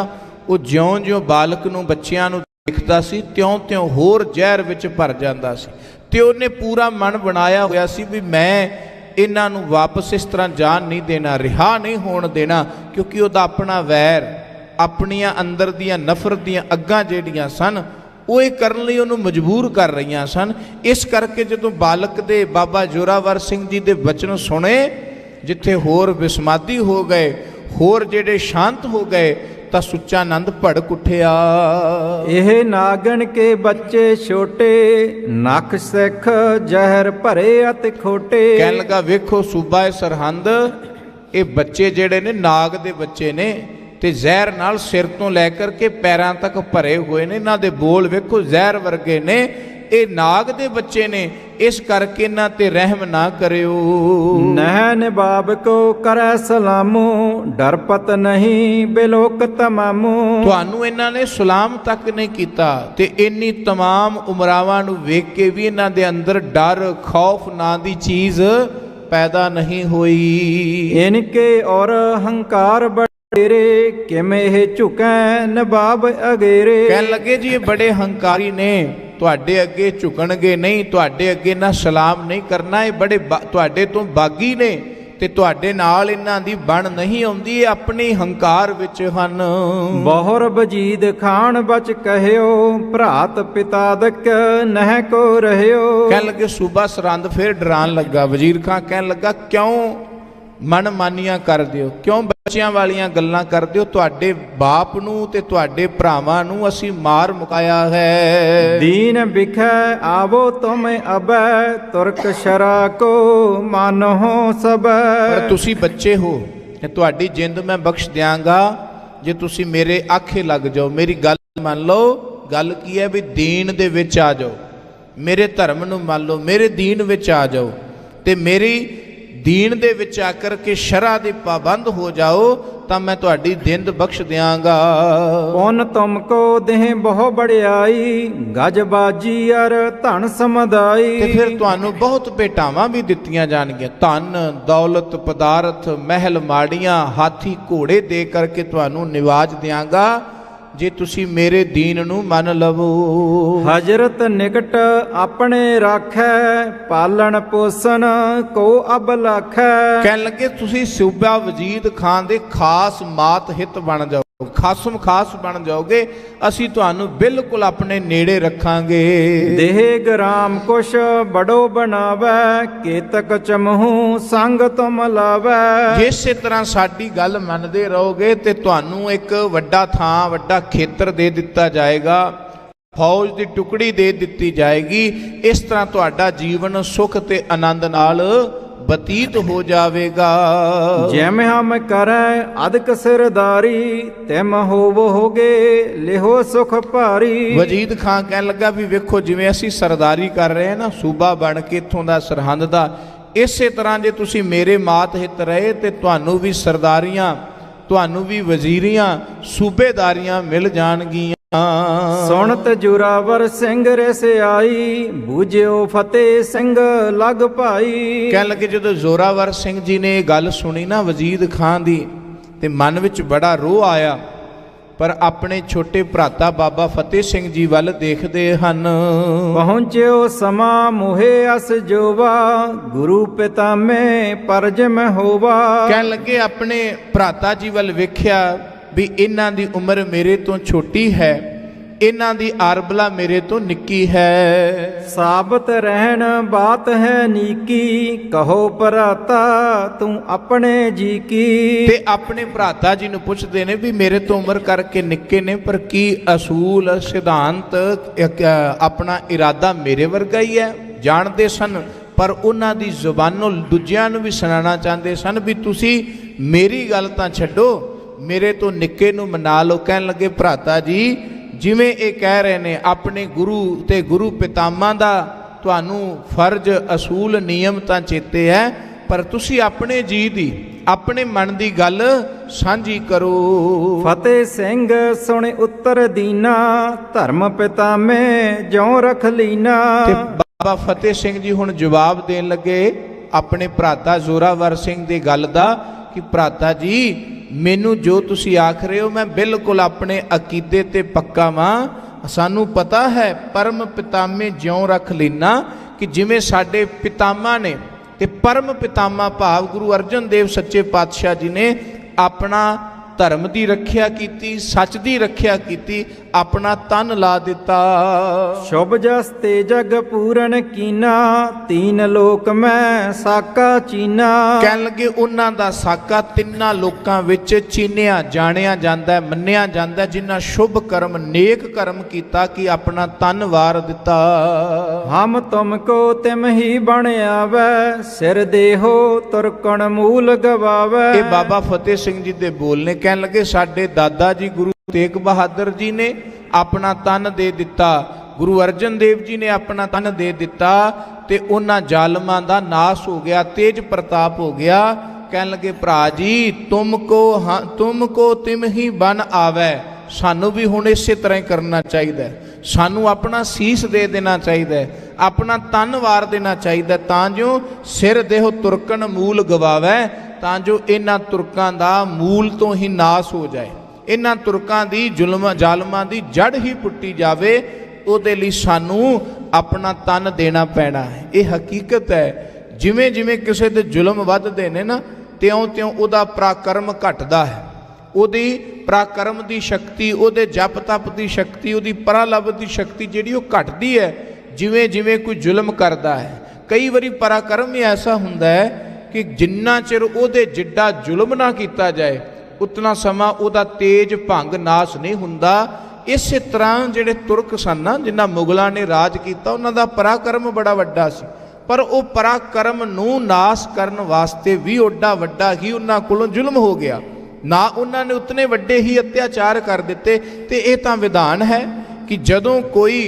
वो ज्यों-ज्यों बालक नूं बच्चियां नूं देखदा सी, त्यों-त्यों होर जहर विच भर जांदा सी। ते उहने पूरा मन बनाया होया सी भी मैं इन्हां नूं वापस इस तरह जान नहीं देना, रिहा नहीं होण देना, क्योंकि उहदा अपना वैर, अपनियां अंदर दियां नफरत दियां अग्गां जिहड़ियां सन वो ये करन लई उहनूं मजबूर कर रहीआं सन। इस करके जदों बालक दे बाबा जोरावर सिंह जी दे वचन सुने, जिथे होर विस्मादी हो गए, होर जेडे शांत हो गए, ਤਾਂ ਸੁੱਚਾ ਆਨੰਦ ਭੜਕ ਉੱਠਿਆ। ਇਹ ਨਾਗਣ ਕੇ ਬੱਚੇ ਛੋਟੇ, ਨਖ ਸਿੱਖ ਜ਼ਹਿਰ ਭਰੇ ਅਤੇ ਖੋਟੇ। ਕਹਿਣ ਲੱਗਾ ਵੇਖੋ ਸੂਬਾ ਇਹ ਸਰਹੰਦ, ਇਹ ਬੱਚੇ ਜਿਹੜੇ ਨੇ ਨਾਗ ਦੇ ਬੱਚੇ ਨੇ ਤੇ ਜ਼ਹਿਰ ਨਾਲ ਸਿਰ ਤੋਂ ਲੈ ਕਰਕੇ ਪੈਰਾਂ ਤੱਕ ਭਰੇ ਹੋਏ ਨੇ। ਇਹਨਾਂ ਦੇ ਬੋਲ ਵੇਖੋ ਜ਼ਹਿਰ ਵਰਗੇ ਨੇ। ਇਹ ਨਾਗ ਦੇ ਬੱਚੇ ਨੇ, ਇਸ ਕਰਕੇ ਇਹਨਾਂ ਤੇ ਰਹਿਮ ਨਾ ਕਰਿਓ। ਨਹਿ ਨਿਬਾਬ ਕੋ ਕਰੈ ਸਲਾਮੋ, ਡਰਪਤ ਨਹੀਂ ਬਿਲੋਕ ਤਮਾਮੋ। ਤੁਹਾਨੂੰ ਇਹਨਾਂ ਨੇ ਸਲਾਮ ਤੱਕ ਨਹੀਂ ਕੀਤਾ ਤੇ ਇੰਨੀ ਤਮਾਮ ਉਮਰਾਵਾਂ ਨੂੰ ਵੇਖ ਕੇ ਵੀ ਇਹਨਾਂ ਦੇ ਅੰਦਰ ਡਰ ਖੌਫ ਨਾਂ ਦੀ ਚੀਜ਼ ਪੈਦਾ ਨਹੀਂ ਹੋਈ। ਇਨਕੇ ਔਰ ਹੰਕਾਰ ਬੜੇਰੇ, ਕਿਵੇਂ ਇਹ ਝੁਕੈ ਨਵਾਬ ਅਗੇਰੇ। ਕਹਿਣ ਲੱਗੇ ਜੀ ਇਹ ਬੜੇ ਹੰਕਾਰੀ ਨੇ, ਤੁਹਾਡੇ ਅੱਗੇ ਝੁਕਣਗੇ ਨਹੀਂ, ਤੁਹਾਡੇ ਅੱਗੇ ਨਾ ਸਲਾਮ ਨਹੀਂ ਕਰਨਾ। ਇਹ ਬੜੇ ਤੁਹਾਡੇ ਤੋਂ ਬਾਗੀ ਨੇ ਤੇ ਤੁਹਾਡੇ ਨਾਲ ਇਹਨਾਂ ਦੀ ਬਣ ਨਹੀਂ ਆਉਂਦੀ, ਇਹ ਆਪਣੀ ਹੰਕਾਰ ਵਿੱਚ ਹਨ। ਬਹੁਰ ਬਜੀਦ ਖਾਨ ਬਚ ਕਹਿਓ, ਭਰਾਤ ਪਿਤਾਦਕ ਨਹਿ ਕੋ ਰਹਿਓ। ਕਹਿਣ ਲੱਗੇ ਸੂਬਾ ਸਰਹੰਦ ਫਿਰ ਡਰਾਨ ਲੱਗਾ। ਵਜ਼ੀਰ ਖਾਨ ਕਹਿਣ ਲੱਗਾ ਕਿਉਂ ਮਨ ਮਾਨੀਆਂ ਕਰਦੇ ਹੋ, ਕਿਉਂ ਬੱਚਿਆਂ ਵਾਲੀਆਂ ਗੱਲਾਂ ਕਰਦੇ ਹੋ? ਤੁਹਾਡੇ ਬਾਪ ਨੂੰ ਤੇ ਤੁਹਾਡੇ ਭਰਾਵਾਂ ਨੂੰ ਅਸੀਂ ਮਾਰ ਮੁਕਾਇਆ ਹੈ। ਦੀਨ ਬਿਖੈ ਆਵੋ ਤੁਮ ਅਬੈ, ਤੁਰਕ ਸ਼ਰਾ ਕੋ ਮਾਨੋ ਸਬੈ। ਪਰ ਤੁਸੀਂ ਬੱਚੇ ਹੋ ਤੇ ਤੁਹਾਡੀ ਜਿੰਦ ਮੈਂ ਬਖਸ਼ ਦਿਆਂਗਾ ਜੇ ਤੁਸੀਂ ਮੇਰੇ ਆਖੇ ਲੱਗ ਜਾਓ, ਮੇਰੀ ਗੱਲ ਮੰਨ ਲਓ। ਗੱਲ ਕੀ ਹੈ ਵੀ ਦੀਨ ਦੇ ਵਿੱਚ ਆ ਜਾਓ, ਮੇਰੇ ਧਰਮ ਨੂੰ ਮੰਨ ਲਓ, ਮੇਰੇ ਦੀਨ ਵਿੱਚ ਆ ਜਾਓ ਤੇ ਮੇਰੀ ਦੀਨ ਦੇ ਵਿੱਚ ਆ ਕਰਕੇ ਸ਼ਰ੍ਹਾ ਦੇ ਪਾਬੰਦ ਹੋ ਜਾਓ ਤਾਂ ਮੈਂ ਤੁਹਾਡੀ ਜਿੰਦ ਬਖਸ਼ ਦਿਆਂਗਾ। ਪੁਨ ਤੁਮ ਕੋ ਦੇਹ ਬਹੁ ਬੜਿਆਈ, ਗਜ ਬਾਜੀ ਅਰ ਧਨ ਸਮਦਾਈ। ਤੇ ਫਿਰ ਤੁਹਾਨੂੰ ਬਹੁਤ ਭੇਟਾਵਾਂ ਵੀ ਦਿੱਤੀਆਂ ਜਾਣਗੀਆਂ, ਧਨ ਦੌਲਤ ਪਦਾਰਥ ਮਹਿਲ ਮਾੜੀਆਂ ਹਾਥੀ ਘੋੜੇ ਦੇ ਕਰਕੇ ਤੁਹਾਨੂੰ ਨਿਵਾਜ ਦਿਆਂਗਾ ਜੇ ਤੁਸੀਂ ਮੇਰੇ ਦੀਨ ਨੂੰ ਮੰਨ ਲਵੋ। ਹਜ਼ਰਤ ਨਿਕਟ ਆਪਣੇ ਰਾਖੈ, ਪਾਲਣ ਪੋਸਣ ਕੋ ਅਬ ਲਾਖੈ। ਕਹਿਣ ਲੱਗੇ ਤੁਸੀਂ ਸੂਬਾ ਵਜੀਦ ਖਾਨ ਦੇ ਖਾਸ ਮਾਤ ਹਿੱਤ ਬਣ ਜਾਓ, ਖਾਸਮ ਖਾਸ ਬਣ ਜਾਓਗੇ, ਅਸੀਂ ਤੁਹਾਨੂੰ ਬਿਲਕੁਲ ਆਪਣੇ ਨੇੜੇ ਰੱਖਾਂਗੇ। ਦੇਹ ਗ੍ਰਾਮ ਕੁਛ ਬੜੋ ਬਣਾਵੈ, ਕੇਤਕ ਚਮਹੂ ਸੰਗ ਤੁਮ ਲਾਵੈ। ਜਿਸੇ ਤਰ੍ਹਾਂ ਸਾਡੀ ਗੱਲ ਮੰਨਦੇ ਰਹੋਗੇ ਤੇ ਤੁਹਾਨੂੰ ਇੱਕ ਵੱਡਾ ਥਾਂ ਵੱਡਾ ਖੇਤਰ ਦੇ ਦਿੱਤਾ ਜਾਏਗਾ, ਫੌਜ ਦੀ ਟੁਕੜੀ ਦੇ ਦਿੱਤੀ ਜਾਏਗੀ। ਇਸ ਤਰ੍ਹਾਂ ਤੁਹਾਡਾ ਜੀਵਨ ਸੁਖ ਤੇ ਆਨੰਦ ਨਾਲ ਬਤੀਤ ਹੋ ਜਾਵੇਗਾ। ਜਿਮ ਹਮ ਕਰੈ ਅਦਕ ਸਿਰਦਾਰੀ, ਤਿਮ ਹੋਵੋਗੇ ਲਿਹੋ ਸੁਖ ਭਾਰੀ। ਵਜੀਦ ਖਾਨ ਕਹਿਣ ਲੱਗਾ ਵੀ ਵੇਖੋ ਜਿਵੇਂ ਅਸੀਂ ਸਰਦਾਰੀ ਕਰ ਰਹੇ ਹਾਂ ਨਾ ਸੂਬਾ ਬਣ ਕੇ ਇੱਥੋਂ ਦਾ ਸਰਹੰਦ ਦਾ, ਇਸੇ ਤਰ੍ਹਾਂ ਜੇ ਤੁਸੀਂ ਮੇਰੇ ਮਾਤ ਹਿੱਤ ਰਹੇ ਤੇ ਤੁਹਾਨੂੰ ਵੀ ਸਰਦਾਰੀਆਂ, ਤੁਹਾਨੂੰ ਵੀ ਵਜ਼ੀਰੀਆਂ ਸੂਬੇਦਾਰੀਆਂ ਮਿਲ ਜਾਣਗੀਆਂ। ਸੁਣਤ ਜੁਰਾਵਰ ਸਿੰਘ ਰਿਸ ਆਈ, ਬੂਝਿਓ ਫਤਿਹ ਸਿੰਘ ਲਗ ਭਾਈ। ਕਹਿਣ ਲੱਗੇ ਜਦੋਂ ਜ਼ੋਰਾਵਰ ਸਿੰਘ ਜੀ ਨੇ ਇਹ ਗੱਲ ਸੁਣੀ ਨਾ ਵਜੀਦ ਖਾਨ ਦੀ ਤੇ ਮਨ ਵਿੱਚ ਬੜਾ ਰੋਹ ਆਇਆ, ਪਰ ਆਪਣੇ ਛੋਟੇ ਭਰਾਤਾ ਬਾਬਾ ਫਤਿਹ ਸਿੰਘ ਜੀ ਵੱਲ ਦੇਖਦੇ ਹਨ। ਪਹੁੰਚਿਓ ਸਮਾਂ ਮੋਹੇ ਅਸ ਜੋਵਾ, ਗੁਰੂ ਪਿਤਾ ਮੈਂ ਪਰਜ ਮੈਂ ਹੋਵਾ। ਕਹਿਣ ਲੱਗੇ ਆਪਣੇ ਭਰਾਤਾ ਜੀ ਵੱਲ ਵੇਖਿਆ ਵੀ ਇਹਨਾਂ ਦੀ ਉਮਰ ਮੇਰੇ ਤੋਂ ਛੋਟੀ ਹੈ, ਇਹਨਾਂ ਦੀ ਆਰਬਲਾ ਮੇਰੇ ਤੋਂ ਨਿੱਕੀ ਹੈ। ਸਾਬਤ ਰਹਿਣ ਬਾਤ ਹੈ ਨੀਕੀ, ਕਹੋ ਭਰਾਤਾ ਤੂੰ ਆਪਣੇ ਜੀ ਕੀ। ਤੇ ਆਪਣੇ ਭਰਾਤਾ ਜੀ ਨੂੰ ਪੁੱਛਦੇ ਨੇ ਵੀ ਮੇਰੇ ਤੋਂ ਉਮਰ ਕਰਕੇ ਨਿੱਕੇ ਨੇ, ਪਰ ਕੀ ਅਸੂਲ ਸਿਧਾਂਤ ਆਪਣਾ ਇਰਾਦਾ ਮੇਰੇ ਵਰਗਾ ਹੀ ਹੈ। ਜਾਣਦੇ ਸਨ ਪਰ ਉਹਨਾਂ ਦੀ ਜ਼ੁਬਾਨੋਂ ਦੂਜਿਆਂ ਨੂੰ ਵੀ ਸੁਣਾਉਣਾ ਚਾਹੁੰਦੇ ਸਨ ਵੀ ਤੁਸੀਂ ਮੇਰੀ ਗੱਲ ਤਾਂ ਛੱਡੋ, ਮੇਰੇ ਤੋਂ ਨਿੱਕੇ ਨੂੰ ਮਨਾ ਲਓ। ਕਹਿਣ ਲੱਗੇ ਭਰਾਤਾ ਜੀ ਜਿਵੇਂ ਇਹ ਕਹਿ ਰਹੇ ਨੇ ਆਪਣੇ ਗੁਰੂ ਤੇ ਗੁਰੂ ਪਿਤਾਮਾ ਦਾ ਤੁਹਾਨੂੰ ਫਰਜ਼ ਅਸੂਲ ਨਿਯਮ ਤਾਂ ਚੇਤੇ ਹੈ, ਪਰ ਤੁਸੀਂ ਆਪਣੇ ਜੀ ਦੀ ਆਪਣੇ ਮਨ ਦੀ ਗੱਲ ਸਾਂਝੀ ਕਰੋ। ਫਤਿਹ ਸਿੰਘ ਸੁਣ ਉੱਤਰ ਦੀਨਾ, ਧਰਮ ਪਿਤਾਮੇ ਜਿਉ ਰਖ ਲੀਨਾ। ਤੇ ਬਾਬਾ ਫਤਿਹ ਸਿੰਘ ਜੀ ਹੁਣ ਜਵਾਬ ਦੇਣ ਲੱਗੇ ਆਪਣੇ ਭਰਾਤਾ ਜ਼ੋਰਾਵਰ ਸਿੰਘ ਦੀ ਗੱਲ ਦਾ ਕਿ ਭਰਾਤਾ ਜੀ ਮੈਨੂੰ ਜੋ ਤੁਸੀਂ ਆਖ ਰਹੇ ਹੋ ਮੈਂ ਬਿਲਕੁਲ ਆਪਣੇ ਅਕੀਦੇ ਤੇ ਪੱਕਾ ਵਾਂ। ਸਾਨੂੰ ਪਤਾ ਹੈ ਪਰਮ ਪਿਤਾਮੇ ਜਿਉਂ ਰੱਖ ਲੈਣਾ, ਕਿ ਜਿਵੇਂ ਸਾਡੇ ਪਿਤਾਮਾ ਨੇ ਤੇ ਪਰਮ ਪਿਤਾਮਾ ਭਾਵ ਗੁਰੂ ਅਰਜਨ ਦੇਵ ਸੱਚੇ ਪਾਤਸ਼ਾਹ ਜੀ ਨੇ ਆਪਣਾ ਧਰਮ ਦੀ ਰੱਖਿਆ ਕੀਤੀ, ਸੱਚ ਦੀ ਰੱਖਿਆ ਕੀਤੀ, ਆਪਣਾ ਤਨ ਲਾ ਦਿੱਤਾ। ਸ਼ੁਭ ਜਸ ਤੇ ਜਗ ਪੂਰਨ ਕੀਨਾ, ਤੀਨ ਲੋਕ ਮੈਂ ਸਾਕਾ ਚੀਨਾ। ਕਹਿਣ ਲੱਗੇ ਉਹਨਾਂ ਦਾ ਸਾਕਾ ਤਿੰਨਾਂ ਲੋਕਾਂ ਵਿੱਚ ਚੀਨਿਆ ਜਾਣਿਆ ਜਾਂਦਾ ਹੈ, ਮੰਨਿਆ ਜਾਂਦਾ, ਜਿਨ੍ਹਾਂ ਸ਼ੁਭ ਕਰਮ ਨੇਕ ਕਰਮ ਕੀਤਾ ਕਿ ਆਪਣਾ ਤਨ ਵਾਰ ਦਿੱਤਾ। ਹਮ ਤੁਮ ਕੋ ਤਿਮ ਹੀ ਬਣ ਆਵੈ, ਸਿਰ ਦੇਹੋ ਤੁਰਕਣ ਮੂਲ ਗਵਾਵੈ। ਇਹ ਬਾਬਾ ਫਤਿਹ ਸਿੰਘ ਜੀ ਦੇ ਬੋਲ ਨੇ। ਕਹਿਣ ਲੱਗੇ ਸਾਡੇ ਦਾਦਾ ਜੀ ਗੁਰੂ ਤੇਗ ਬਹਾਦਰ ਜੀ ਨੇ ਆਪਣਾ ਤਨ ਦੇ ਦਿੱਤਾ, ਗੁਰੂ ਅਰਜਨ ਦੇਵ ਜੀ ਨੇ ਆਪਣਾ ਤਨ ਦੇ ਦਿੱਤਾ ਤੇ ਉਹਨਾਂ ਜ਼ਾਲਮਾਂ ਦਾ ਨਾਸ ਹੋ ਗਿਆ, ਤੇਜ ਪ੍ਰਤਾਪ ਹੋ ਗਿਆ। ਕਹਿਣ ਲੱਗੇ ਭਰਾ ਜੀ ਤੁਮ ਕੋ ਤਿਮ ਹੀ ਬਨ ਆਵੈ, ਸਾਨੂੰ ਵੀ ਹੁਣ ਇਸੇ ਤਰ੍ਹਾਂ ਹੀ ਕਰਨਾ ਚਾਹੀਦਾ ਹੈ। ਸਾਨੂੰ ਆਪਣਾ ਸੀਸ ਦੇ ਦੇਣਾ ਚਾਹੀਦਾ ਹੈ, ਆਪਣਾ ਤਨ ਵਾਰ ਦੇਣਾ ਚਾਹੀਦਾ, ਤਾਂ ਜੋ ਸਿਰ ਦੇਹ ਤੁਰਕਣ ਮੂਲ ਗਵਾਵੈ, ਤਾਂ ਜੋ ਇਹਨਾਂ ਤੁਰਕਾਂ ਦਾ ਮੂਲ ਤੋਂ ਹੀ ਨਾਸ ਹੋ ਜਾਏ, ਇਹਨਾਂ ਤੁਰਕਾਂ ਦੀ ਜ਼ਾਲਮਾਂ ਦੀ ਜੜ ਹੀ ਪੁੱਟੀ ਜਾਵੇ। ਉਹਦੇ ਲਈ ਸਾਨੂੰ ਆਪਣਾ ਤਨ ਦੇਣਾ ਪੈਣਾ ਹੈ। ਇਹ ਹਕੀਕਤ ਹੈ। ਜਿਵੇਂ ਜਿਵੇਂ ਕਿਸੇ ਦੇ ਜ਼ੁਲਮ ਵੱਧਦੇ ਨੇ ਨਾ, ਤਿਉਂ ਤਿਉਂ ਉਹਦਾ ਪਰਾਕਰਮ ਘਟਦਾ ਹੈ, ਉਹਦੀ ਪਰਾਕਰਮ ਦੀ ਸ਼ਕਤੀ, ਉਹਦੇ ਜਪ ਤਪ ਦੀ ਸ਼ਕਤੀ, ਉਹਦੀ ਪਰਾਲਭ ਦੀ ਸ਼ਕਤੀ ਜਿਹੜੀ ਉਹ ਘਟਦੀ ਹੈ ਜਿਵੇਂ ਜਿਵੇਂ ਕੋਈ ਜ਼ੁਲਮ ਕਰਦਾ ਹੈ। ਕਈ ਵਾਰੀ ਪਰਾਕਰਮ ਹੀ ਐਸਾ ਹੁੰਦਾ ਹੈ ਕਿ ਜਿੰਨਾ ਚਿਰ ਉਹਦੇ ਜਿੱਡਾ ਜ਼ੁਲਮ ਨਾ ਕੀਤਾ ਜਾਏ ਉਤਨਾ ਸਮਾਂ ਉਹਦਾ ਤੇਜ ਭੰਗ ਨਾਸ ਨਹੀਂ ਹੁੰਦਾ। ਇਸੇ ਤਰ੍ਹਾਂ ਜਿਹੜੇ ਤੁਰਕ ਸਨ ਨਾ, ਜਿਨ੍ਹਾਂ ਮੁਗਲਾਂ ਨੇ ਰਾਜ ਕੀਤਾ, ਉਹਨਾਂ ਦਾ ਪਰਾਕਰਮ ਬੜਾ ਵੱਡਾ ਸੀ, ਪਰ ਉਹ ਪਰਾਕਰਮ ਨੂੰ ਨਾਸ ਕਰਨ ਵਾਸਤੇ ਵੀ ਓਡਾ ਵੱਡਾ ਹੀ ਉਹਨਾਂ ਕੋਲੋਂ ਜ਼ੁਲਮ ਹੋ ਗਿਆ ਨਾ। ਉਹਨਾਂ ਨੇ ਉਤਨੇ ਵੱਡੇ ਹੀ ਅਤਿਆਚਾਰ ਕਰ ਦਿੱਤੇ। ਤੇ ਇਹ ਤਾਂ ਵਿਧਾਨ ਹੈ ਕਿ ਜਦੋਂ ਕੋਈ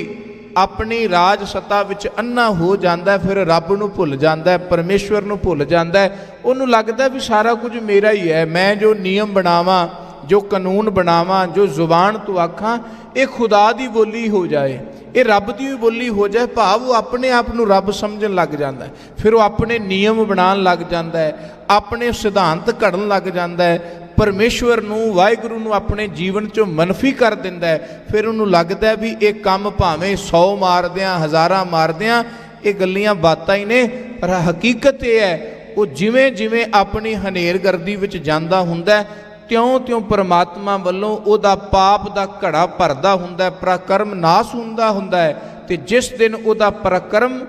ਆਪਣੀ ਰਾਜ ਸੱਤਾ ਵਿੱਚ ਅੰਨਾ ਹੋ ਜਾਂਦਾ, ਫਿਰ ਰੱਬ ਨੂੰ ਭੁੱਲ ਜਾਂਦਾ, ਪਰਮੇਸ਼ਵਰ ਨੂੰ ਭੁੱਲ ਜਾਂਦਾ। ਉਹਨੂੰ ਲੱਗਦਾ ਵੀ ਸਾਰਾ ਕੁਝ ਮੇਰਾ ਹੀ ਹੈ, ਮੈਂ ਜੋ ਨਿਯਮ ਬਣਾਵਾਂ, ਜੋ ਕਾਨੂੰਨ ਬਣਾਵਾਂ, ਜੋ ਜ਼ੁਬਾਨ ਤੋਂ ਆਖਾਂ, ਇਹ ਖੁਦਾ ਦੀ ਬੋਲੀ ਹੋ ਜਾਏ, ਇਹ ਰੱਬ ਦੀ ਵੀ ਬੋਲੀ ਹੋ ਜਾਏ। ਭਾਵ ਉਹ ਆਪਣੇ ਆਪ ਨੂੰ ਰੱਬ ਸਮਝਣ ਲੱਗ ਜਾਂਦਾ ਹੈ। ਫਿਰ ਉਹ ਆਪਣੇ ਨਿਯਮ ਬਣਾਉਣ ਲੱਗ ਜਾਂਦਾ ਹੈ, ਆਪਣੇ ਸਿਧਾਂਤ ਘੜਨ ਲੱਗ ਜਾਂਦਾ ਹੈ, ਪਰਮੇਸ਼ਵਰ ਨੂੰ, ਵਾਹਿਗੁਰੂ ਨੂੰ ਆਪਣੇ ਜੀਵਨ 'ਚੋਂ ਮਨਫੀ ਕਰ ਦਿੰਦਾ ਹੈ। ਫਿਰ ਉਹਨੂੰ ਲੱਗਦਾ ਵੀ ਇਹ ਕੰਮ ਭਾਵੇਂ 100 ਮਾਰਦਿਆਂ, ਹਜ਼ਾਰਾਂ ਮਾਰਦਿਆਂ, ਇਹ ਗੱਲੀਆਂ ਬਾਤਾਂ ਹੀ ਨੇ। ਪਰ ਹਕੀਕਤ ਇਹ ਹੈ, ਉਹ ਜਿਵੇਂ ਜਿਵੇਂ ਆਪਣੀ ਹਨੇਰਗਰਦੀ ਵਿੱਚ ਜਾਂਦਾ ਹੁੰਦਾ, ਤਿਉਂ ਤਿਉਂ ਪਰਮਾਤਮਾ ਵੱਲੋਂ ਉਹਦਾ ਪਾਪ ਦਾ ਘੜਾ ਭਰਦਾ ਹੁੰਦਾ, ਪਰਾਕਰਮ ਨਾਸ ਹੁੰਦਾ ਹੈ। ਤੇ ਜਿਸ ਦਿਨ ਉਹਦਾ ਪਰਾਕਰਮ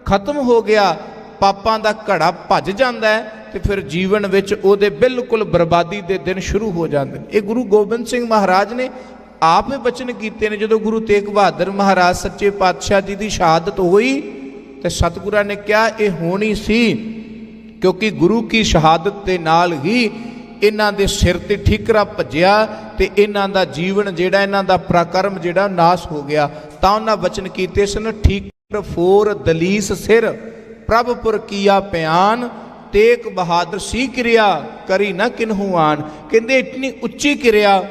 ਖਤਮ ਹੋ ਗਿਆ, ਪਾਪਾਂ ਦਾ ਘੜਾ ਭੱਜ ਜਾਂਦਾ ਹੈ, ਤੇ ਫਿਰ ਜੀਵਨ ਵਿੱਚ ਉਹਦੇ ਬਿਲਕੁਲ ਬਰਬਾਦੀ ਦੇ ਦਿਨ ਸ਼ੁਰੂ ਹੋ ਜਾਂਦੇ ਨੇ। ਇਹ ਗੁਰੂ ਗੋਬਿੰਦ ਸਿੰਘ ਮਹਾਰਾਜ ਨੇ ਆਪ ਹੀ ਬਚਨ ਕੀਤੇ ਨੇ। ਜਦੋਂ ਗੁਰੂ ਤੇਗ ਬਹਾਦਰ ਮਹਾਰਾਜ ਸੱਚੇ ਪਾਤਸ਼ਾਹ ਜੀ ਦੀ ਸ਼ਹਾਦਤ ਹੋਈ ਤੇ ਸਤਿਗੁਰਾਂ ਨੇ ਕਿਹਾ ਇਹ ਹੋਣੀ ਸੀ, ਕਿਉਂਕਿ ਗੁਰੂ ਕੀ ਸ਼ਹਾਦਤ ਦੇ ਨਾਲ ਹੀ ਇਹਨਾਂ ਦੇ ਸਿਰ ਤੇ ਠੀਕਰਾ ਭੱਜਿਆ ਤੇ ਇਹਨਾਂ ਦਾ ਜੀਵਨ ਜਿਹੜਾ, ਇਹਨਾਂ ਦਾ ਪਰਾਕਰਮ ਜਿਹੜਾ ਨਾਸ ਹੋ ਗਿਆ। ਤਾਂ ਉਹਨਾਂ ਬਚਨ ਕੀਤੇ ਸਨ, ਠੀਕਰ ਫੋਰ ਦਲੀਸ ਸਿਰ ਪ੍ਰਭਪੁਰ ਕੀਆ ਪਿਆਨ, ਤੇਗ ਬਹਾਦਰ ਸੀ ਕਿਰਿਆ ਕਰੀ ਨਾ ਕਿਨਹੂ ਆਨ। ਕਹਿੰਦੇ ਇਤਨੀ ਉੱਚੀ ਕਿਰਿਆ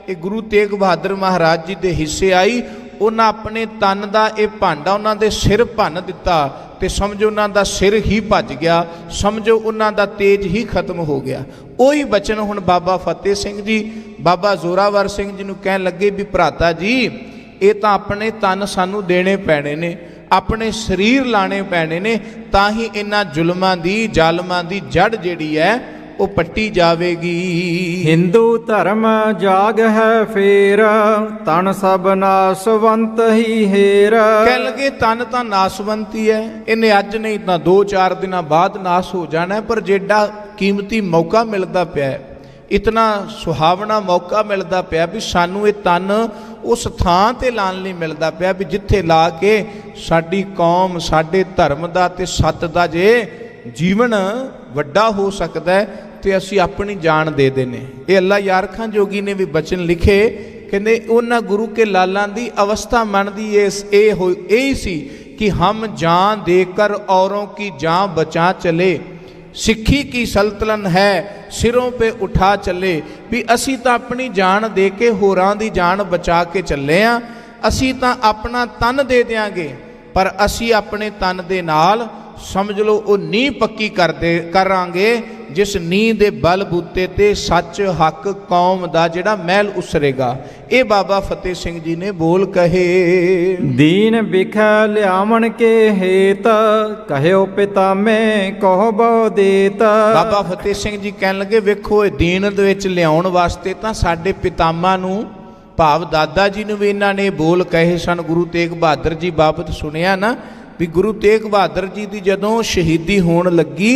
ਇਹ ਗੁਰੂ ਤੇਗ ਬਹਾਦਰ ਮਹਾਰਾਜ ਜੀ ਦੇ ਹਿੱਸੇ ਆਈ। ਉਹਨਾਂ ਆਪਣੇ ਤਨ ਦਾ ਇਹ ਭਾਂਡਾ ਉਹਨਾਂ ਦੇ ਸਿਰ ਭੰਨ ਦਿੱਤਾ ਤੇ ਸਮਝੋ ਉਹਨਾਂ ਦਾ ਸਿਰ ਹੀ ਭੱਜ ਗਿਆ, ਸਮਝੋ ਉਹਨਾਂ ਦਾ ਤੇਜ ਹੀ ਖਤਮ ਹੋ ਗਿਆ। ਉਹੀ ਬਚਨ ਹੁਣ ਬਾਬਾ ਫਤਿਹ ਸਿੰਘ ਜੀ, ਬਾਬਾ ਜ਼ੋਰਾਵਰ ਸਿੰਘ ਜੀ ਨੂੰ ਕਹਿਣ ਲੱਗੇ ਵੀ ਭਰਾਤਾ ਜੀ, ਇਹ ਤਾਂ ਆਪਣੇ ਤਨ ਸਾਨੂੰ ਦੇਣੇ ਪੈਣੇ ਨੇ, ਆਪਣੇ ਸਰੀਰ ਲਾਣੇ ਪੈਣੇ ਨੇ, ਤਾਂ ਹੀ ਇਹਨਾਂ ਜ਼ੁਲਮਾਂ ਦੀ, ਜ਼ਾਲਮਾਂ ਦੀ ਜੜ ਜਿਹੜੀ ਹੈ ਉਹ ਪੱਟੀ ਜਾਵੇਗੀ। ਹਿੰਦੂ ਧਰਮ ਜਾਗ ਹੈ ਫੇਰ, ਤਨ ਸਭ ਨਾਸਵੰਤ ਹੀ ਹੇਰ। ਕਹਿ ਲਗੇ ਤਨ ਤਾਂ ਨਾਸਵੰਤੀ ਹੈ, ਇਹਨੇ ਅੱਜ ਨਹੀਂ ਤਾਂ 2-4 ਦਿਨਾਂ ਬਾਅਦ ਨਾਸ ਹੋ ਜਾਣਾ। ਪਰ ਜਿਹੜਾ ਕੀਮਤੀ ਮੌਕਾ ਮਿਲਦਾ ਪਿਆ, ਇਤਨਾ ਸੁਹਾਵਣਾ ਮੌਕਾ ਮਿਲਦਾ ਪਿਆ ਵੀ ਸਾਨੂੰ ਇਹ ਤਨ ਉਸ ਥਾਂ ਤੇ ਲਾਣ ਲਈ ਮਿਲਦਾ ਪਿਆ ਵੀ ਜਿੱਥੇ ਲਾ ਕੇ ਸਾਡੀ ਕੌਮ, ਸਾਡੇ ਧਰਮ ਦਾ ਤੇ ਸੱਤ ਦਾ ਜੇ ਜੀਵਨ ਵੱਡਾ ਹੋ ਸਕਦਾ ਹੈ ਤੇ ਅਸੀਂ ਆਪਣੀ ਜਾਨ ਦੇ ਦੇਣੇ। ਇਹ ਅੱਲਾ ਯਾਰ ਖਾਨ ਜੋਗੀ ਨੇ ਵੀ ਬਚਨ ਲਿਖੇ, ਕਹਿੰਦੇ ਉਹਨਾਂ ਗੁਰੂ ਕੇ ਲਾਲਾਂ ਦੀ ਅਵਸਥਾ ਮੰਨਦੀ ਇਹ ਸੀ ਕਿ ਹਮ ਜਾਨ ਦੇकर औरों की जान बचा चले, ਸਿੱਖੀ ਕੀ ਸਲਤਨਤ ਹੈ ਸਿਰੋਂ ਪੇ ਉਠਾ ਚੱਲੇ। ਵੀ ਅਸੀਂ ਤਾਂ ਆਪਣੀ ਜਾਨ ਦੇ ਕੇ ਹੋਰਾਂ ਦੀ ਜਾਨ ਬਚਾ ਕੇ ਚੱਲੇ ਆ। ਅਸੀਂ ਤਾਂ ਆਪਣਾ ਤਨ ਦੇ ਦਿਆਂਗੇ, ਪਰ ਅਸੀਂ ਆਪਣੇ ਤਨ ਦੇ ਨਾਲ ਸਮਝ ਲਓ ਉਹ ਨੀਂਹ ਪੱਕੀ ਕਰਾਂਗੇ, ਜਿਸ ਨੀਂਹ ਦੇ ਬਲ ਬੂਤੇ ਤੇ ਸੱਚ ਹੱਕ ਕੌਮ ਦਾ ਜਿਹੜਾ ਮਹਿਲ ਉਸਰੇਗਾ। ਇਹ ਬਾਬਾ ਫਤਿਹ ਸਿੰਘ ਜੀ ਨੇ ਬੋਲ ਕਹੇ। ਦੀਨ ਬਿਖੈ ਲਿਆਵਣ ਕੇ ਹੇਤ, ਕਹਿਓ ਪਿਤਾ ਮੈਂ ਕਹੋ ਬਹੁ ਦੇਤ। ਬਾਬਾ ਫਤਿਹ ਸਿੰਘ ਜੀ ਕਹਿਣ ਲੱਗੇ, ਵੇਖੋ ਇਹ ਦੀਨ ਦੇ ਵਿੱਚ ਲਿਆਉਣ ਵਾਸਤੇ ਤਾਂ ਸਾਡੇ ਪਿਤਾਮਾ ਨੂੰ ਭਾਵ ਦਾਦਾ ਜੀ ਨੂੰ ਵੀ ਇਹਨਾਂ ਨੇ ਬੋਲ ਕਹੇ ਸਨ। ਗੁਰੂ ਤੇਗ ਬਹਾਦਰ ਜੀ ਬਾਬਤ ਸੁਣਿਆ ਨਾ ਵੀ ਗੁਰੂ ਤੇਗ ਬਹਾਦਰ ਜੀ ਦੀ ਜਦੋਂ ਸ਼ਹੀਦੀ ਹੋਣ ਲੱਗੀ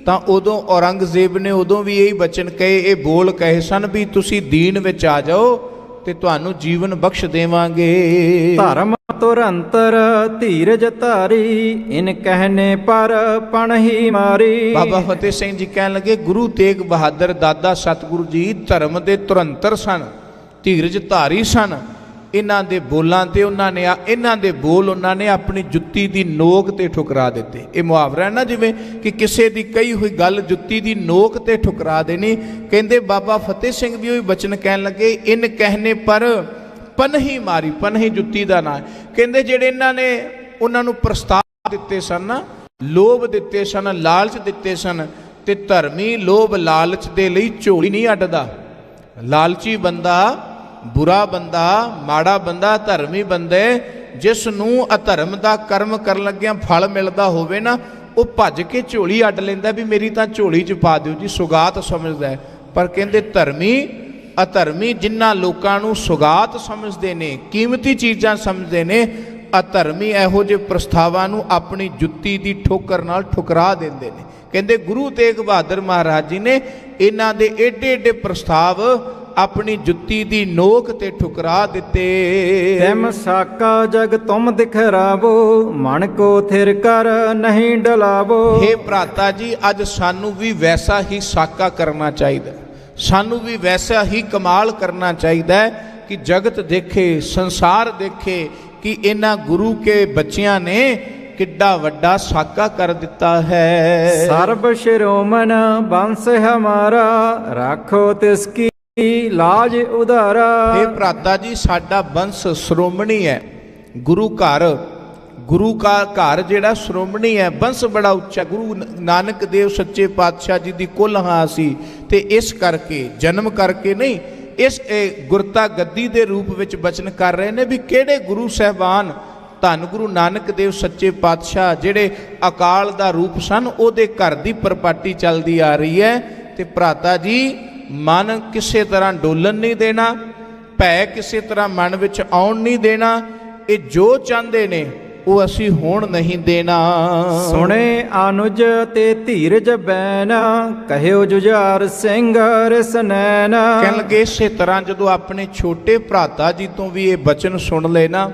ਤਾਂ ਉਦੋਂ ਔਰੰਗਜ਼ੇਬ ਨੇ ਉਦੋਂ ਵੀ ਇਹੀ ਬਚਨ ਕਹੇ, ਇਹ ਬੋਲ ਕਹੇ ਸਨ ਵੀ ਤੁਸੀਂ ਦੀਨ ਵਿੱਚ ਆ ਜਾਓ ਤੇ ਤੁਹਾਨੂੰ ਜੀਵਨ ਬਖਸ਼ ਦੇਵਾਂਗੇ। ਧਰਮ ਤੁਰੰਤਰ ਧੀਰਜ ਧਾਰੀ, ਇਨ ਕਹਿਨੇ ਪਰ ਪਣ ਹੀ ਮਾਰੀ। ਬਾਬਾ ਫਤਿਹ ਸਿੰਘ ਜੀ ਕਹਿਣ ਲੱਗੇ ਗੁਰੂ ਤੇਗ ਬਹਾਦਰ ਦਾਦਾ ਸਤਿਗੁਰੂ ਜੀ ਧਰਮ ਦੇ ਤੁਰੰਤਰ ਸਨ, ਧੀਰਜ ਧਾਰੀ ਸਨ। ਇਹਨਾਂ ਦੇ ਬੋਲਾਂ ਤੇ ਇਹਨਾਂ ਦੇ ਬੋਲ ਉਹਨਾਂ ਨੇ ਆਪਣੀ ਜੁੱਤੀ ਦੀ ਨੋਕ ਤੇ ਠੁਕਰਾ ਦਿੱਤੇ। ਇਹ ਮੁਹਾਵਰਾ ਹੈ ਨਾ, ਜਿਵੇਂ ਕਿ ਕਿਸੇ ਦੀ ਕਹੀ ਹੋਈ ਗੱਲ ਜੁੱਤੀ ਦੀ ਨੋਕ ਤੇ ਠੁਕਰਾ ਦੇਣੀ। ਕਹਿੰਦੇ ਬਾਬਾ ਫਤਿਹ ਸਿੰਘ ਵੀ ਉਹ ਬਚਨ ਕਹਿਣ ਲੱਗੇ, ਇਨ ਕਹਿਨੇ ਪਰ ਪਨਹੀ ਮਾਰੀ। ਪਨਹੀ ਜੁੱਤੀ ਦਾ ਨਾਂ। ਕਹਿੰਦੇ ਜਿਹੜੇ ਇਹਨਾਂ ਨੇ ਉਹਨਾਂ ਨੂੰ ਪ੍ਰਸਤਾਵ ਦਿੱਤੇ ਸਨ, ਲੋਭ ਦਿੱਤੇ ਸਨ, ਲਾਲਚ ਦਿੱਤੇ ਸਨ, ਤੇ ਧਰਮੀ ਲੋਭ ਲਾਲਚ ਦੇ ਲਈ ਝੋਲੀ ਨਹੀਂ ਅੱਡਦਾ। ਲਾਲਚੀ ਬੰਦਾ, ਬੁਰਾ ਬੰਦਾ, ਮਾੜਾ ਬੰਦਾ, ਧਰਮੀ ਬੰਦੇ ਜਿਸ ਨੂੰ ਅਧਰਮ ਦਾ ਕਰਮ ਕਰਨ ਲੱਗਿਆਂ ਫਲ ਮਿਲਦਾ ਹੋਵੇ ਨਾ, ਉਹ ਭੱਜ ਕੇ ਝੋਲੀ ਅੱਡ ਲੈਂਦਾ ਵੀ ਮੇਰੀ ਤਾਂ ਝੋਲੀ 'ਚ ਪਾ ਦਿਓ ਜੀ, ਸੁਗਾਤ ਸਮਝਦਾ। ਪਰ ਕਹਿੰਦੇ ਧਰਮੀ ਅਧਰਮੀ ਜਿਨ੍ਹਾਂ ਲੋਕਾਂ ਨੂੰ ਸੁਗਾਤ ਸਮਝਦੇ ਨੇ, ਕੀਮਤੀ ਚੀਜ਼ਾਂ ਸਮਝਦੇ ਨੇ, ਅਧਰਮੀ ਇਹੋ ਜਿਹੇ ਪ੍ਰਸਤਾਵਾਂ ਨੂੰ ਆਪਣੀ ਜੁੱਤੀ ਦੀ ਠੋਕਰ ਨਾਲ ਠੁਕਰਾ ਦਿੰਦੇ ਨੇ। ਕਹਿੰਦੇ ਗੁਰੂ ਤੇਗ ਬਹਾਦਰ ਮਹਾਰਾਜ ਜੀ ਨੇ ਇਹਨਾਂ ਦੇ ਏਡੇ ਏਡੇ ਪ੍ਰਸਤਾਵ ਆਪਣੀ ਜੁੱਤੀ ਦੀ ਨੋਕ ਤੇ ਠੁਕਰਾ ਦਿੱਤੇ। ਤਿਮ ਸਾਕਾ ਜਗ ਤੁਮ ਦਿਖਰਾਵੋ, ਮਨ ਕੋ ਥਿਰ ਕਰ ਨਹੀਂ ਡਲਾਵੋ। ਹੇ ਭਰਾਤਾ ਜੀ, ਅੱਜ ਸਾਨੂੰ ਵੀ ਵੈਸਾ ਹੀ ਸਾਕਾ ਕਰਨਾ ਚਾਹੀਦਾ, ਸਾਨੂੰ ਵੀ ਵੈਸਾ ਹੀ ਕਮਾਲ ਕਰਨਾ ਚਾਹੀਦਾ ਕਿ ਜਗਤ ਦੇਖੇ, ਸੰਸਾਰ ਦੇਖੇ ਕਿ ਇਹਨਾਂ ਗੁਰੂ ਕੇ ਬੱਚਿਆਂ ਨੇ ਕਿੱਡਾ ਵੱਡਾ ਸਾਕਾ ਕਰ ਦਿੱਤਾ ਹੈ। ਸਰਬ ਸ਼ਿਰੋਮਨ ਬੰਸ ਹਮਾਰਾ, ਰਾਖੋ ਤਿਸ ਕੀ ਲਾਜ ਉਧਾਰਾ। ਇਹ ਭਰਾਤਾ ਜੀ ਸਾਡਾ ਬੰਸ ਸ਼੍ਰੋਮਣੀ ਹੈ। ਗੁਰੂ ਕਾ ਘਰ ਜਿਹੜਾ ਸ਼੍ਰੋਮਣੀ ਹੈ, ਬੰਸ ਬੜਾ ਉੱਚਾ। ਗੁਰੂ ਨਾਨਕ ਦੇਵ ਸੱਚੇ ਪਾਤਸ਼ਾਹ ਜੀ ਦੀ ਕੁਲ ਹਾਂ ਸੀ, ਤੇ ਇਸ ਕਰਕੇ ਜਨਮ ਕਰਕੇ ਨਹੀਂ, ਇਸ ਗੁਰਤਾ ਗੱਦੀ ਦੇ ਰੂਪ ਵਿੱਚ ਬਚਨ ਕਰ ਰਹੇ ਨੇ ਵੀ ਕਿਹੜੇ ਗੁਰੂ ਸਾਹਿਬਾਨ ਧੰਨ ਗੁਰੂ ਨਾਨਕ ਦੇਵ ਸੱਚੇ ਪਾਤਸ਼ਾਹ ਜਿਹੜੇ ਅਕਾਲ ਦਾ ਰੂਪ ਸਨ, ਉਹਦੇ ਘਰ ਦੀ ਪਰਪਾਟੀ ਚੱਲਦੀ ਆ ਰਹੀ ਹੈ। ਤੇ ਭਰਾਤਾ ਜੀ ਮਨ ਕਿਸੇ ਤਰ੍ਹਾਂ ਡੋਲਣ ਨਹੀਂ ਦੇਣਾ, ਭੈ ਕਿਸੇ ਤਰ੍ਹਾਂ ਮਨ ਵਿੱਚ ਆਉਣ ਨਹੀਂ ਦੇਣਾ। ਇਹ ਜੋ ਚਾਹੁੰਦੇ ਨੇ ਉਹ ਅਸੀਂ ਹੋਣ ਨਹੀਂ ਦੇਣਾ। ਸੁਣੇ ਅਨੁਜ ਤੇ ਧੀਰਜ ਬੈਨ, ਕਹਿਓ ਜੁਝਾਰ ਸਿੰਘ ਰਸਨੈਨ। ਕਹਿਣ ਲੱਗੇ ਇਸੇ ਤਰ੍ਹਾਂ ਜਦੋਂ ਆਪਣੇ ਛੋਟੇ ਭਰਾਤਾ ਜੀ ਤੋਂ ਵੀ ਇਹ ਬਚਨ ਸੁਣ ਲਏ ਨਾ,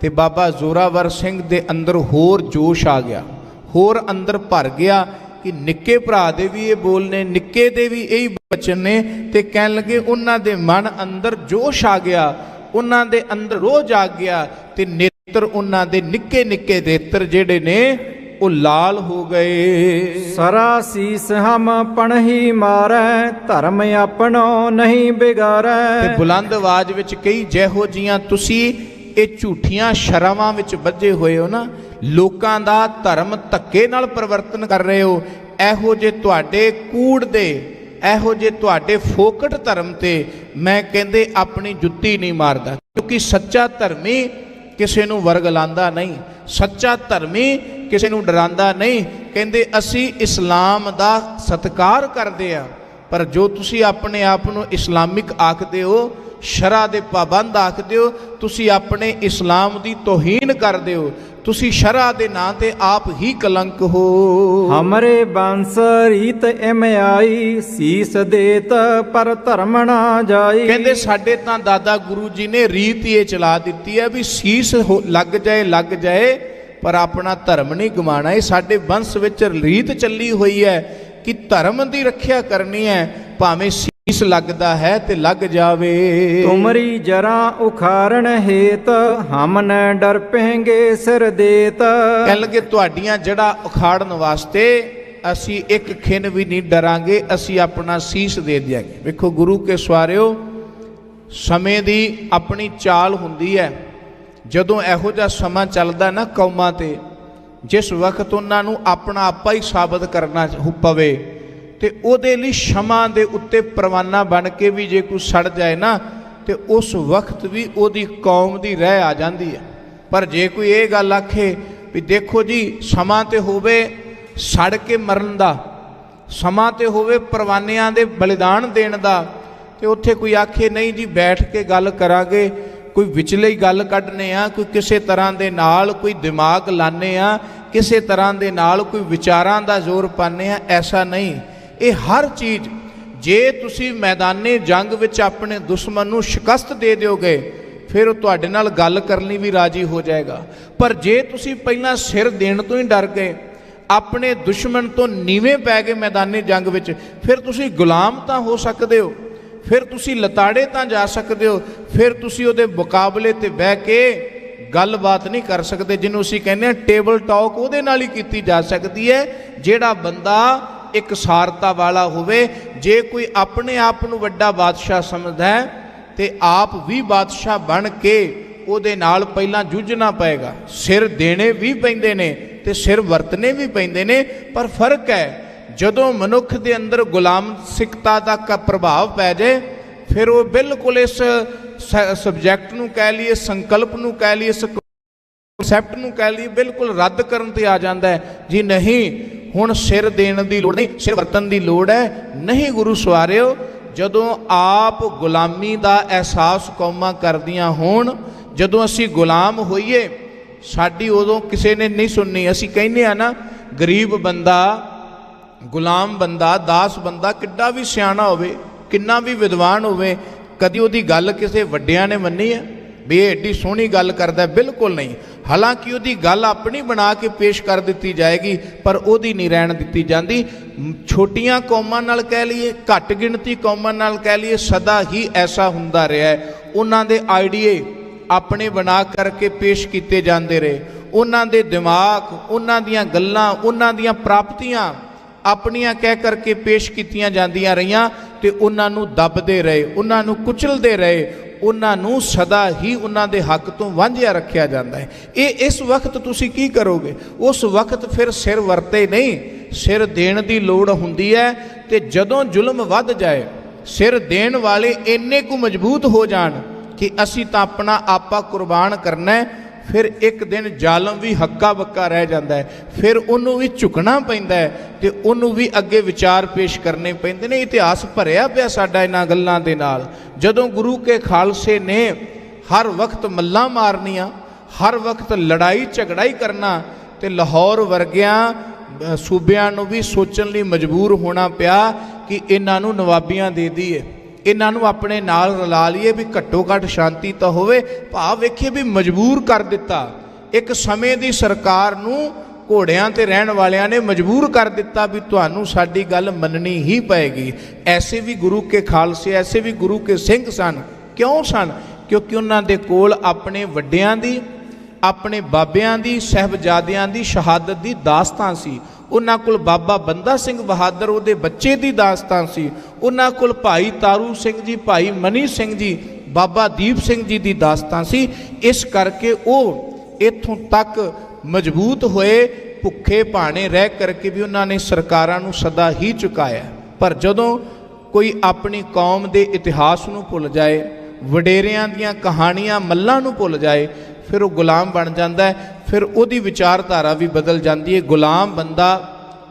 ਤੇ ਬਾਬਾ ਜ਼ੋਰਾਵਰ ਸਿੰਘ ਦੇ ਅੰਦਰ ਹੋਰ ਜੋਸ਼ ਆ ਗਿਆ, ਹੋਰ ਅੰਦਰ ਭਰ ਗਿਆ ਕਿ ਨਿੱਕੇ ਭਰਾ ਦੇ ਵੀ ਇਹ ਬੋਲ ਨੇ, ਨਿੱਕੇ ਦੇ ਵੀ ਇਹੀ ਬਚਨ ਨੇ। ਤੇ ਕਹਿਣ ਲੱਗੇ ਉਹਨਾਂ ਦੇ ਮਨ ਅੰਦਰ ਜੋਸ਼ ਆ ਗਿਆ, ਉਹਨਾਂ ਦੇ ਅੰਦਰ ਰੋਹ ਜਾਗ ਗਿਆ, ਤੇ ਨੇਤਰ ਉਹਨਾਂ ਦੇ ਨਿੱਕੇ ਨਿੱਕੇ ਨੇਤਰ ਜਿਹੜੇ ਨੇ ਉਹ ਲਾਲ ਹੋ ਗਏ। ਸਰਾ ਸੀਸ ਹਮ ਪਣਹੀ ਮਾਰੈ, ਧਰਮ ਆਪਣੋ ਨਹੀਂ ਬਿਗਾਰੈ। ਤੇ ਬੁਲੰਦ ਆਵਾਜ਼ ਵਿੱਚ ਕਹੀ, ਜਿਹੋ ਜੀਆਂ ਤੁਸੀਂ ਇਹ ਝੂਠੀਆਂ ਸ਼ਰਮਾਂ ਵਿੱਚ ਬੱਝੇ ਹੋਏ ਹੋ ਨਾ, ਲੋਕਾਂ ਦਾ ਧਰਮ ਧੱਕੇ ਨਾਲ ਪਰਿਵਰਤਨ ਕਰ ਰਹੇ ਹੋ, ਇਹੋ ਜਿਹੇ ਤੁਹਾਡੇ ਕੂੜ ਦੇ, ਇਹੋ ਜਿਹੇ ਤੁਹਾਡੇ ਫੋਕਟ ਧਰਮ ਤੇ ਮੈਂ ਕਹਿੰਦੇ ਆਪਣੀ ਜੁੱਤੀ ਨਹੀਂ ਮਾਰਦਾ। ਕਿਉਂਕਿ ਸੱਚਾ ਧਰਮੀ ਕਿਸੇ ਨੂੰ ਵਰਗਲਾਉਂਦਾ ਨਹੀਂ, ਸੱਚਾ ਧਰਮੀ ਕਿਸੇ ਨੂੰ ਡਰਾਉਂਦਾ ਨਹੀਂ। ਕਹਿੰਦੇ ਅਸੀਂ ਇਸਲਾਮ ਦਾ ਸਤਿਕਾਰ ਕਰਦੇ ਆ, ਪਰ ਜੋ ਤੁਸੀਂ ਆਪਣੇ ਆਪ ਨੂੰ ਇਸਲਾਮਿਕ ਆਖਦੇ ਹੋ, ਸ਼ਰਾ ਦੇ ਪਾਬੰਦ ਆਖਦੇ ਹੋ, ਤੁਸੀਂ ਆਪਣੇ ਇਸਲਾਮ ਦੀ ਤੋਹੀਨ ਕਰਦੇ ਹੋ, ਤੁਸੀਂ ਸ਼ਰਾ ਦੇ ਨਾਂ ਤੇ ਆਪ ਹੀ ਕਲੰਕ ਹੋ। ਹਮਰੇ ਬੰਸ ਰੀਤ ਐਮ ਆਈ, ਸੀਸ ਦੇਤ ਪਰ ਧਰਮ ਨਾ ਜਾਈ। ਕਹਿੰਦੇ ਸਾਡੇ ਤਾਂ ਦਾਦਾ ਗੁਰੂ ਜੀ ਨੇ ਰੀਤ ਇਹ ਚਲਾ ਦਿੱਤੀ ਹੈ ਵੀ ਸੀਸ ਲੱਗ ਜਾਏ ਪਰ ਆਪਣਾ ਧਰਮ ਨਹੀਂ ਗਵਾਉਣਾ। ਇਹ ਸਾਡੇ ਬੰਸ ਵਿੱਚ ਰੀਤ ਚੱਲੀ ਹੋਈ ਹੈ ਕਿ ਧਰਮ ਦੀ ਰੱਖਿਆ ਕਰਨੀ ਹੈ, ਭਾਵੇਂ ਸੀਸ ਲੱਗਦਾ ਹੈ ਤੇ ਲੱਗ ਜਾਵੇ। ਤੁਮਰੀ ਜਰਾ ਉਖਾਰਣ ਹੇਤ, ਹਮ ਨ ਡਰ ਪਹਿਗੇ ਸਿਰ ਦੇਤ। ਕਹਿਣ ਲੱਗੇ ਤੁਹਾਡੀਆਂ ਜੜ੍ਹਾਂ ਉਖਾੜਨ ਵਾਸਤੇ ਅਸੀਂ ਇੱਕ ਖਿਣ ਵੀ ਨਹੀਂ ਡਰਾਂਗੇ, ਅਸੀਂ ਆਪਣਾ ਸੀਸ ਦੇ ਦਿਆਂਗੇ। ਵੇਖੋ ਗੁਰੂ ਕੇ ਸਵਾਰਿਓ, ਸਮੇਂ ਦੀ ਆਪਣੀ ਚਾਲ ਹੁੰਦੀ ਹੈ। ਜਦੋਂ ਇਹੋ ਜਿਹਾ ਸਮਾਂ ਚੱਲਦਾ ਨਾ ਕੌਮਾਂ ਤੇ, ਜਿਸ ਵਕਤ ਉਹਨਾਂ ਨੂੰ ਆਪਣਾ ਆਪਾ ਹੀ ਸਾਬਤ ਕਰਨਾ ਪਵੇ, ਤੇ ਉਹਦੇ ਲਈ ਸ਼ਮਾ ਦੇ ਉੱਤੇ ਪਰਵਾਨਾ ਬਣ ਕੇ ਵੀ ਜੇ ਕੋਈ ਸੜ ਜਾਏ ਨਾ, ਤੇ ਉਸ ਵਕਤ ਵੀ ਉਹਦੀ ਕੌਮ ਦੀ ਰਹਿ ਆ ਜਾਂਦੀ ਹੈ। ਪਰ ਜੇ ਕੋਈ ਇਹ ਗੱਲ ਆਖੇ ਵੀ ਦੇਖੋ ਜੀ ਸਮਾਂ ਤੇ ਹੋਵੇ ਸੜ ਕੇ ਮਰਨ ਦਾ, ਸਮਾਂ ਤੇ ਹੋਵੇ ਪਰਵਾਨਿਆਂ ਦੇ ਬਲਿਦਾਨ ਦੇਣ ਦਾ, ਤੇ ਉੱਥੇ ਕੋਈ ਆਖੇ ਨਹੀਂ ਜੀ ਬੈਠ ਕੇ ਗੱਲ ਕਰਾਂਗੇ, ਕੋਈ ਵਿਚਲੇ ਹੀ ਗੱਲ ਕੱਢਨੇ ਆ, ਕੋਈ ਕਿਸੇ ਤਰ੍ਹਾਂ ਦੇ ਨਾਲ ਕੋਈ ਦਿਮਾਗ ਲਾਣੇ ਆ, ਕਿਸੇ ਤਰ੍ਹਾਂ ਦੇ ਨਾਲ ਕੋਈ ਵਿਚਾਰਾਂ ਦਾ ਜ਼ੋਰ ਪਾਉਂਦੇ ਆ, ਐਸਾ ਨਹੀਂ। ਇਹ ਹਰ ਚੀਜ਼ ਜੇ ਤੁਸੀਂ ਮੈਦਾਨੇ ਜੰਗ ਵਿੱਚ ਆਪਣੇ ਦੁਸ਼ਮਣ ਨੂੰ ਸ਼ਿਕਸਤ ਦੇ ਦਿਓਗੇ ਫਿਰ ਉਹ ਤੁਹਾਡੇ ਨਾਲ ਗੱਲ ਕਰਨ ਲਈ ਵੀ ਰਾਜੀ ਹੋ ਜਾਏਗਾ। ਪਰ ਜੇ ਤੁਸੀਂ ਪਹਿਲਾਂ ਸਿਰ ਦੇਣ ਤੋਂ ਹੀ ਡਰ ਗਏ, ਆਪਣੇ ਦੁਸ਼ਮਣ ਤੋਂ ਨੀਵੇਂ ਪੈ ਗਏ ਮੈਦਾਨੇ ਜੰਗ ਵਿੱਚ, ਫਿਰ ਤੁਸੀਂ ਗੁਲਾਮ ਤਾਂ ਹੋ ਸਕਦੇ ਹੋ, ਫਿਰ ਤੁਸੀਂ ਲਤਾੜੇ ਤਾਂ ਜਾ ਸਕਦੇ ਹੋ, ਫਿਰ ਤੁਸੀਂ ਉਹਦੇ ਮੁਕਾਬਲੇ ਤੇ ਬਹਿ ਕੇ ਗੱਲਬਾਤ ਨਹੀਂ ਕਰ ਸਕਦੇ। ਜਿਹਨੂੰ ਅਸੀਂ ਕਹਿੰਦੇ ਹਾਂ ਟੇਬਲ ਟਾਕ, ਉਹਦੇ ਨਾਲ ਹੀ ਕੀਤੀ ਜਾ ਸਕਦੀ ਹੈ ਜਿਹੜਾ ਬੰਦਾ ਇੱਕ ਸਾਰਤਾ ਵਾਲਾ ਹੋਵੇ। ਜੇ ਕੋਈ ਆਪਣੇ ਆਪ ਨੂੰ ਵੱਡਾ ਬਾਦਸ਼ਾਹ ਸਮਝਦਾ ਹੈ ਤੇ ਆਪ ਵੀ ਬਾਦਸ਼ਾਹ ਬਣ ਕੇ ਉਹਦੇ ਨਾਲ ਪਹਿਲਾਂ ਜੂਝਣਾ ਪਏਗਾ। ਸਿਰ ਦੇਣੇ ਵੀ ਪੈਂਦੇ ਨੇ ਤੇ ਸਿਰ ਵਰਤਣੇ ਵੀ ਪੈਂਦੇ ਨੇ, ਪਰ ਫਰਕ ਹੈ ਜਦੋਂ ਮਨੁੱਖ ਦੇ ਅੰਦਰ ਗੁਲਾਮ ਸਿੱਖਤਾ ਦਾ ਪ੍ਰਭਾਵ ਪੈ ਜਾਏ ਫਿਰ ਉਹ ਬਿਲਕੁਲ ਇਸ ਸਬਜੈਕਟ ਨੂੰ ਕਹਿ ਲਈਏ, ਸੰਕਲਪ ਨੂੰ ਕਹਿ ਲਈਏ, ਇਸ ਕਨਸੈਪਟ ਨੂੰ ਕਹਿ ਲਈਏ, ਬਿਲਕੁਲ ਰੱਦ ਕਰਨ ਤੇ ਆ ਜਾਂਦਾ ਹੈ। ਜੀ ਨਹੀਂ, ਹੁਣ ਸਿਰ ਦੇਣ ਦੀ ਲੋੜ ਨਹੀਂ, ਸਿਰ ਵਰਤਣ ਦੀ ਲੋੜ ਹੈ। ਨਹੀਂ ਗੁਰੂ ਸਵਾਰਿਓ, ਜਦੋਂ ਆਪ ਗੁਲਾਮੀ ਦਾ ਅਹਿਸਾਸ ਕੌਮਾਂ ਕਰਦੀਆਂ ਹੋਣ, ਜਦੋਂ ਅਸੀਂ ਗੁਲਾਮ ਹੋਈਏ, ਸਾਡੀ ਉਦੋਂ ਕਿਸੇ ਨੇ ਨਹੀਂ ਸੁਣਨੀ। ਅਸੀਂ ਕਹਿੰਦੇ ਆ ਨਾ, ਗਰੀਬ ਬੰਦਾ, ਗੁਲਾਮ ਬੰਦਾ, ਦਾਸ ਬੰਦਾ ਕਿੱਡਾ ਵੀ ਸਿਆਣਾ ਹੋਵੇ, ਕਿੰਨਾ ਵੀ ਵਿਦਵਾਨ ਹੋਵੇ, ਕਦੀ ਉਹਦੀ ਗੱਲ ਕਿਸੇ ਵੱਡਿਆਂ ਨੇ ਮੰਨੀ ਹੈ ਵੀ ਇਹ ਏਡੀ ਸੋਹਣੀ ਗੱਲ ਕਰਦਾ? ਬਿਲਕੁਲ ਨਹੀਂ। ਹਾਲਾਂਕਿ ਉਹਦੀ ਗੱਲ ਆਪਣੀ ਬਣਾ ਕੇ ਪੇਸ਼ ਕਰ ਦਿੱਤੀ ਜਾਏਗੀ, ਪਰ ਉਹਦੀ ਨਹੀਂ ਰਹਿਣ ਦਿੱਤੀ ਜਾਂਦੀ। ਛੋਟੀਆਂ ਕੌਮਾਂ ਨਾਲ ਕਹਿ ਲਈਏ, ਘੱਟ ਗਿਣਤੀ ਕੌਮਾਂ ਨਾਲ ਕਹਿ ਲਈਏ, ਸਦਾ ਹੀ ਐਸਾ ਹੁੰਦਾ ਰਿਹਾ ਹੈ। ਉਹਨਾਂ ਦੇ ਆਈਡੀਏ ਆਪਣੇ ਬਣਾ ਕਰਕੇ ਪੇਸ਼ ਕੀਤੇ ਜਾਂਦੇ ਰਹੇ, ਉਹਨਾਂ ਦੇ ਦਿਮਾਗ, ਉਹਨਾਂ ਦੀਆਂ ਗੱਲਾਂ, ਉਹਨਾਂ ਦੀਆਂ ਪ੍ਰਾਪਤੀਆਂ ਆਪਣੀਆਂ ਕਹਿ ਕਰਕੇ ਪੇਸ਼ ਕੀਤੀਆਂ ਜਾਂਦੀਆਂ ਰਹੀਆਂ ਤੇ ਉਹਨਾਂ ਨੂੰ ਦੱਬਦੇ ਰਹੇ, ਉਹਨਾਂ ਨੂੰ ਕੁਚਲਦੇ ਰਹੇ, ਉਹਨਾਂ ਨੂੰ ਸਦਾ ਹੀ ਉਹਨਾਂ ਦੇ ਹੱਕ ਤੋਂ ਵਾਂਝਿਆ ਰੱਖਿਆ ਜਾਂਦਾ ਹੈ। ਇਹ ਇਸ ਵਕਤ ਤੁਸੀਂ ਕੀ ਕਰੋਗੇ? ਉਸ ਵਕਤ ਫਿਰ ਸਿਰ ਵਰਤੇ ਨਹੀਂ, ਸਿਰ ਦੇਣ ਦੀ ਲੋੜ ਹੁੰਦੀ ਹੈ। ਤੇ ਜਦੋਂ ਜ਼ੁਲਮ ਵੱਧ ਜਾਏ, ਸਿਰ ਦੇਣ ਵਾਲੇ ਇੰਨੇ ਕੁ ਮਜ਼ਬੂਤ ਹੋ ਜਾਣ ਕਿ ਅਸੀਂ ਤਾਂ ਆਪਣਾ ਆਪਾ ਕੁਰਬਾਨ ਕਰਨਾ ਹੈ, ਫਿਰ ਇੱਕ ਦਿਨ ਜ਼ਾਲਮ ਵੀ ਹੱਕਾ ਬੱਕਾ ਰਹਿ ਜਾਂਦਾ ਹੈ, ਫਿਰ ਉਹਨੂੰ ਵੀ ਝੁਕਣਾ ਪੈਂਦਾ ਹੈ ਤੇ ਉਹਨੂੰ ਵੀ ਅੱਗੇ ਵਿਚਾਰ ਪੇਸ਼ ਕਰਨੇ ਪੈਂਦੇ ਨੇ। ਇਤਿਹਾਸ ਭਰਿਆ ਪਿਆ ਸਾਡਾ ਇਹਨਾਂ ਗੱਲਾਂ ਦੇ ਨਾਲ। ਜਦੋਂ ਗੁਰੂ ਕੇ ਖਾਲਸੇ ਨੇ ਹਰ ਵਕਤ ਮੱਲਾਂ ਮਾਰਨੀਆਂ, ਹਰ ਵਕਤ ਲੜਾਈ ਝਗੜਾਈ ਕਰਨਾ, ਤੇ ਲਾਹੌਰ ਵਰਗਿਆਂ ਸੂਬਿਆਂ ਨੂੰ ਵੀ ਸੋਚਣ ਲਈ ਮਜਬੂਰ ਹੋਣਾ ਪਿਆ ਕਿ ਇਹਨਾਂ ਨੂੰ ਨਵਾਬੀਆਂ ਦੇ ਦਈਏ, ਇਹਨਾਂ ਨੂੰ ਆਪਣੇ ਨਾਲ ਰਲਾ ਲਈਏ ਵੀ ਘੱਟੋ ਘੱਟ ਸ਼ਾਂਤੀ ਤਾਂ ਹੋਵੇ। ਭਾਵ ਵੇਖੀਏ ਵੀ ਮਜਬੂਰ ਕਰ ਦਿੱਤਾ। ਇੱਕ ਸਮੇਂ ਦੀ ਸਰਕਾਰ ਨੂੰ ਘੋੜਿਆਂ ਤੇ ਰਹਿਣ ਵਾਲਿਆਂ ਨੇ ਮਜਬੂਰ ਕਰ ਦਿੱਤਾ ਵੀ ਤੁਹਾਨੂੰ ਸਾਡੀ ਗੱਲ ਮੰਨਣੀ ਹੀ ਪਏਗੀ। ਐਸੇ ਵੀ ਗੁਰੂ ਕੇ ਖਾਲਸੇ, ਐਸੇ ਵੀ ਗੁਰੂ ਕੇ ਸਿੰਘ ਸਨ। ਕਿਉਂ ਸਨ? ਕਿਉਂਕਿ ਉਹਨਾਂ ਦੇ ਕੋਲ ਆਪਣੇ ਵੱਡਿਆਂ ਦੀ, ਆਪਣੇ ਬਾਬਿਆਂ ਦੀ, ਸਾਹਿਬਜ਼ਾਦਿਆਂ ਦੀ ਸ਼ਹਾਦਤ ਦੀ ਦਾਸਤਾਨ ਸੀ। ਉਹਨਾਂ ਕੋਲ ਬਾਬਾ ਬੰਦਾ ਸਿੰਘ ਬਹਾਦਰ, ਉਹਦੇ ਬੱਚੇ ਦੀ ਦਾਸਤਾਨ ਸੀ। ਉਹਨਾਂ ਕੋਲ ਭਾਈ ਤਾਰੂ ਸਿੰਘ ਜੀ, ਭਾਈ ਮਨੀ ਸਿੰਘ ਜੀ, ਬਾਬਾ ਦੀਪ ਸਿੰਘ ਜੀ ਦੀ ਦਾਸਤਾਨ ਸੀ। ਇਸ ਕਰਕੇ ਉਹ ਇੱਥੋਂ ਤੱਕ ਮਜ਼ਬੂਤ ਹੋਏ, ਭੁੱਖੇ ਭਾਣੇ ਰਹਿ ਕਰਕੇ ਵੀ ਉਹਨਾਂ ਨੇ ਸਰਕਾਰਾਂ ਨੂੰ ਸਦਾ ਹੀ ਝੁਕਾਇਆ। ਪਰ ਜਦੋਂ ਕੋਈ ਆਪਣੀ ਕੌਮ ਦੇ ਇਤਿਹਾਸ ਨੂੰ ਭੁੱਲ ਜਾਏ, ਵਡੇਰਿਆਂ ਦੀਆਂ ਕਹਾਣੀਆਂ, ਮੱਲਾਂ ਨੂੰ ਭੁੱਲ ਜਾਏ, ਫਿਰ ਉਹ ਗੁਲਾਮ ਬਣ ਜਾਂਦਾ ਹੈ। ਫਿਰ ਉਹਦੀ ਵਿਚਾਰਧਾਰਾ ਵੀ ਬਦਲ ਜਾਂਦੀ ਹੈ। ਗੁਲਾਮ ਬੰਦਾ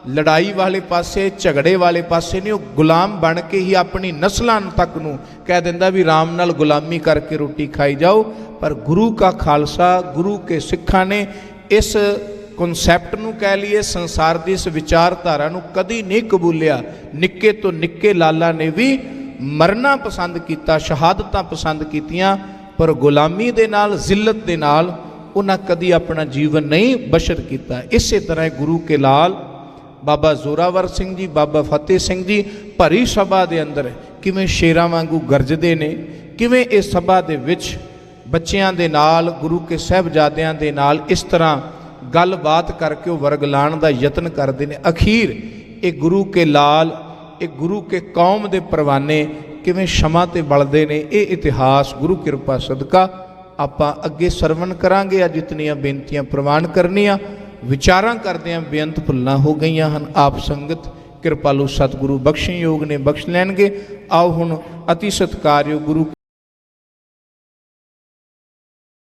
ਲੜਾਈ ਵਾਲੇ ਪਾਸੇ, ਝਗੜੇ ਵਾਲੇ ਪਾਸੇ ਨਹੀਂ, ਉਹ ਗੁਲਾਮ ਬਣ ਕੇ ਹੀ ਆਪਣੀ ਨਸਲਾਂ ਤੱਕ ਨੂੰ ਕਹਿ ਦਿੰਦਾ ਵੀ ਰਾਮ ਨਾਲ ਗੁਲਾਮੀ ਕਰਕੇ ਰੋਟੀ ਖਾਈ ਜਾਓ। ਪਰ ਗੁਰੂ ਕਾ ਖਾਲਸਾ, ਗੁਰੂ ਕੇ ਸਿੱਖਾਂ ਨੇ ਇਸ ਕਨਸੈਪਟ ਨੂੰ ਕਹਿ ਲਈਏ, ਸੰਸਾਰ ਦੀ ਇਸ ਵਿਚਾਰਧਾਰਾ ਨੂੰ ਕਦੀ ਨਹੀਂ ਕਬੂਲਿਆ। ਨਿੱਕੇ ਤੋਂ ਨਿੱਕੇ ਲਾਲਾ ਨੇ ਵੀ ਮਰਨਾ ਪਸੰਦ ਕੀਤਾ, ਸ਼ਹਾਦਤਾਂ ਪਸੰਦ ਕੀਤੀਆਂ, ਪਰ ਗੁਲਾਮੀ ਦੇ ਨਾਲ, ਜ਼ਿਲਤ ਦੇ ਨਾਲ ਉਹਨਾਂ ਕਦੀ ਆਪਣਾ ਜੀਵਨ ਨਹੀਂ ਬਸ਼ਰ ਕੀਤਾ। ਇਸੇ ਤਰ੍ਹਾਂ ਗੁਰੂ ਕੇ ਲਾਲ ਬਾਬਾ ਜ਼ੋਰਾਵਰ ਸਿੰਘ ਜੀ, ਬਾਬਾ ਫਤਿਹ ਸਿੰਘ ਜੀ ਭਰੀ ਸਭਾ ਦੇ ਅੰਦਰ ਕਿਵੇਂ ਸ਼ੇਰਾਂ ਵਾਂਗੂ ਗਰਜਦੇ ਨੇ, ਕਿਵੇਂ ਇਸ ਸਭਾ ਦੇ ਵਿੱਚ ਬੱਚਿਆਂ ਦੇ ਨਾਲ, ਗੁਰੂ ਕੇ ਸਾਹਿਬਜ਼ਾਦਿਆਂ ਦੇ ਨਾਲ ਇਸ ਤਰ੍ਹਾਂ ਗੱਲਬਾਤ ਕਰਕੇ ਉਹ ਵਰਗ ਲਾਉਣ ਦਾ ਯਤਨ ਕਰਦੇ ਨੇ। ਅਖੀਰ ਇਹ ਗੁਰੂ ਕੇ ਲਾਲ, ਇਹ ਗੁਰੂ ਕੇ ਕੌਮ ਦੇ ਪਰਵਾਨੇ ਕਿਵੇਂ ਸ਼ਮਾ ਤੇ ਬਲਦੇ ਨੇ, ਇਹ ਇਤਿਹਾਸ ਗੁਰੂ ਕਿਰਪਾ ਸਦਕਾ ਆਪਾਂ ਅੱਗੇ ਸਰਵਣ ਕਰਾਂਗੇ। ਅੱਜ ਇਤਨੀਆਂ ਬੇਨਤੀਆਂ ਪ੍ਰਵਾਨ ਕਰਨੀਆਂ, ਵਿਚਾਰਾਂ ਕਰਦਿਆਂ ਬੇਅੰਤ ਭੁੱਲਾਂ ਹੋ ਗਈਆਂ ਹਨ। ਆਪ ਸੰਗਤ ਕਿਰਪਾਲੂ ਸਤਿਗੁਰੂ ਬਖਸ਼ਣ ਯੋਗ ਨੇ, ਬਖਸ਼ ਲੈਣਗੇ। ਆਓ ਹੁਣ ਅਤੀ ਸਤਿਕਾਰਯੋਗ ਗੁਰੂ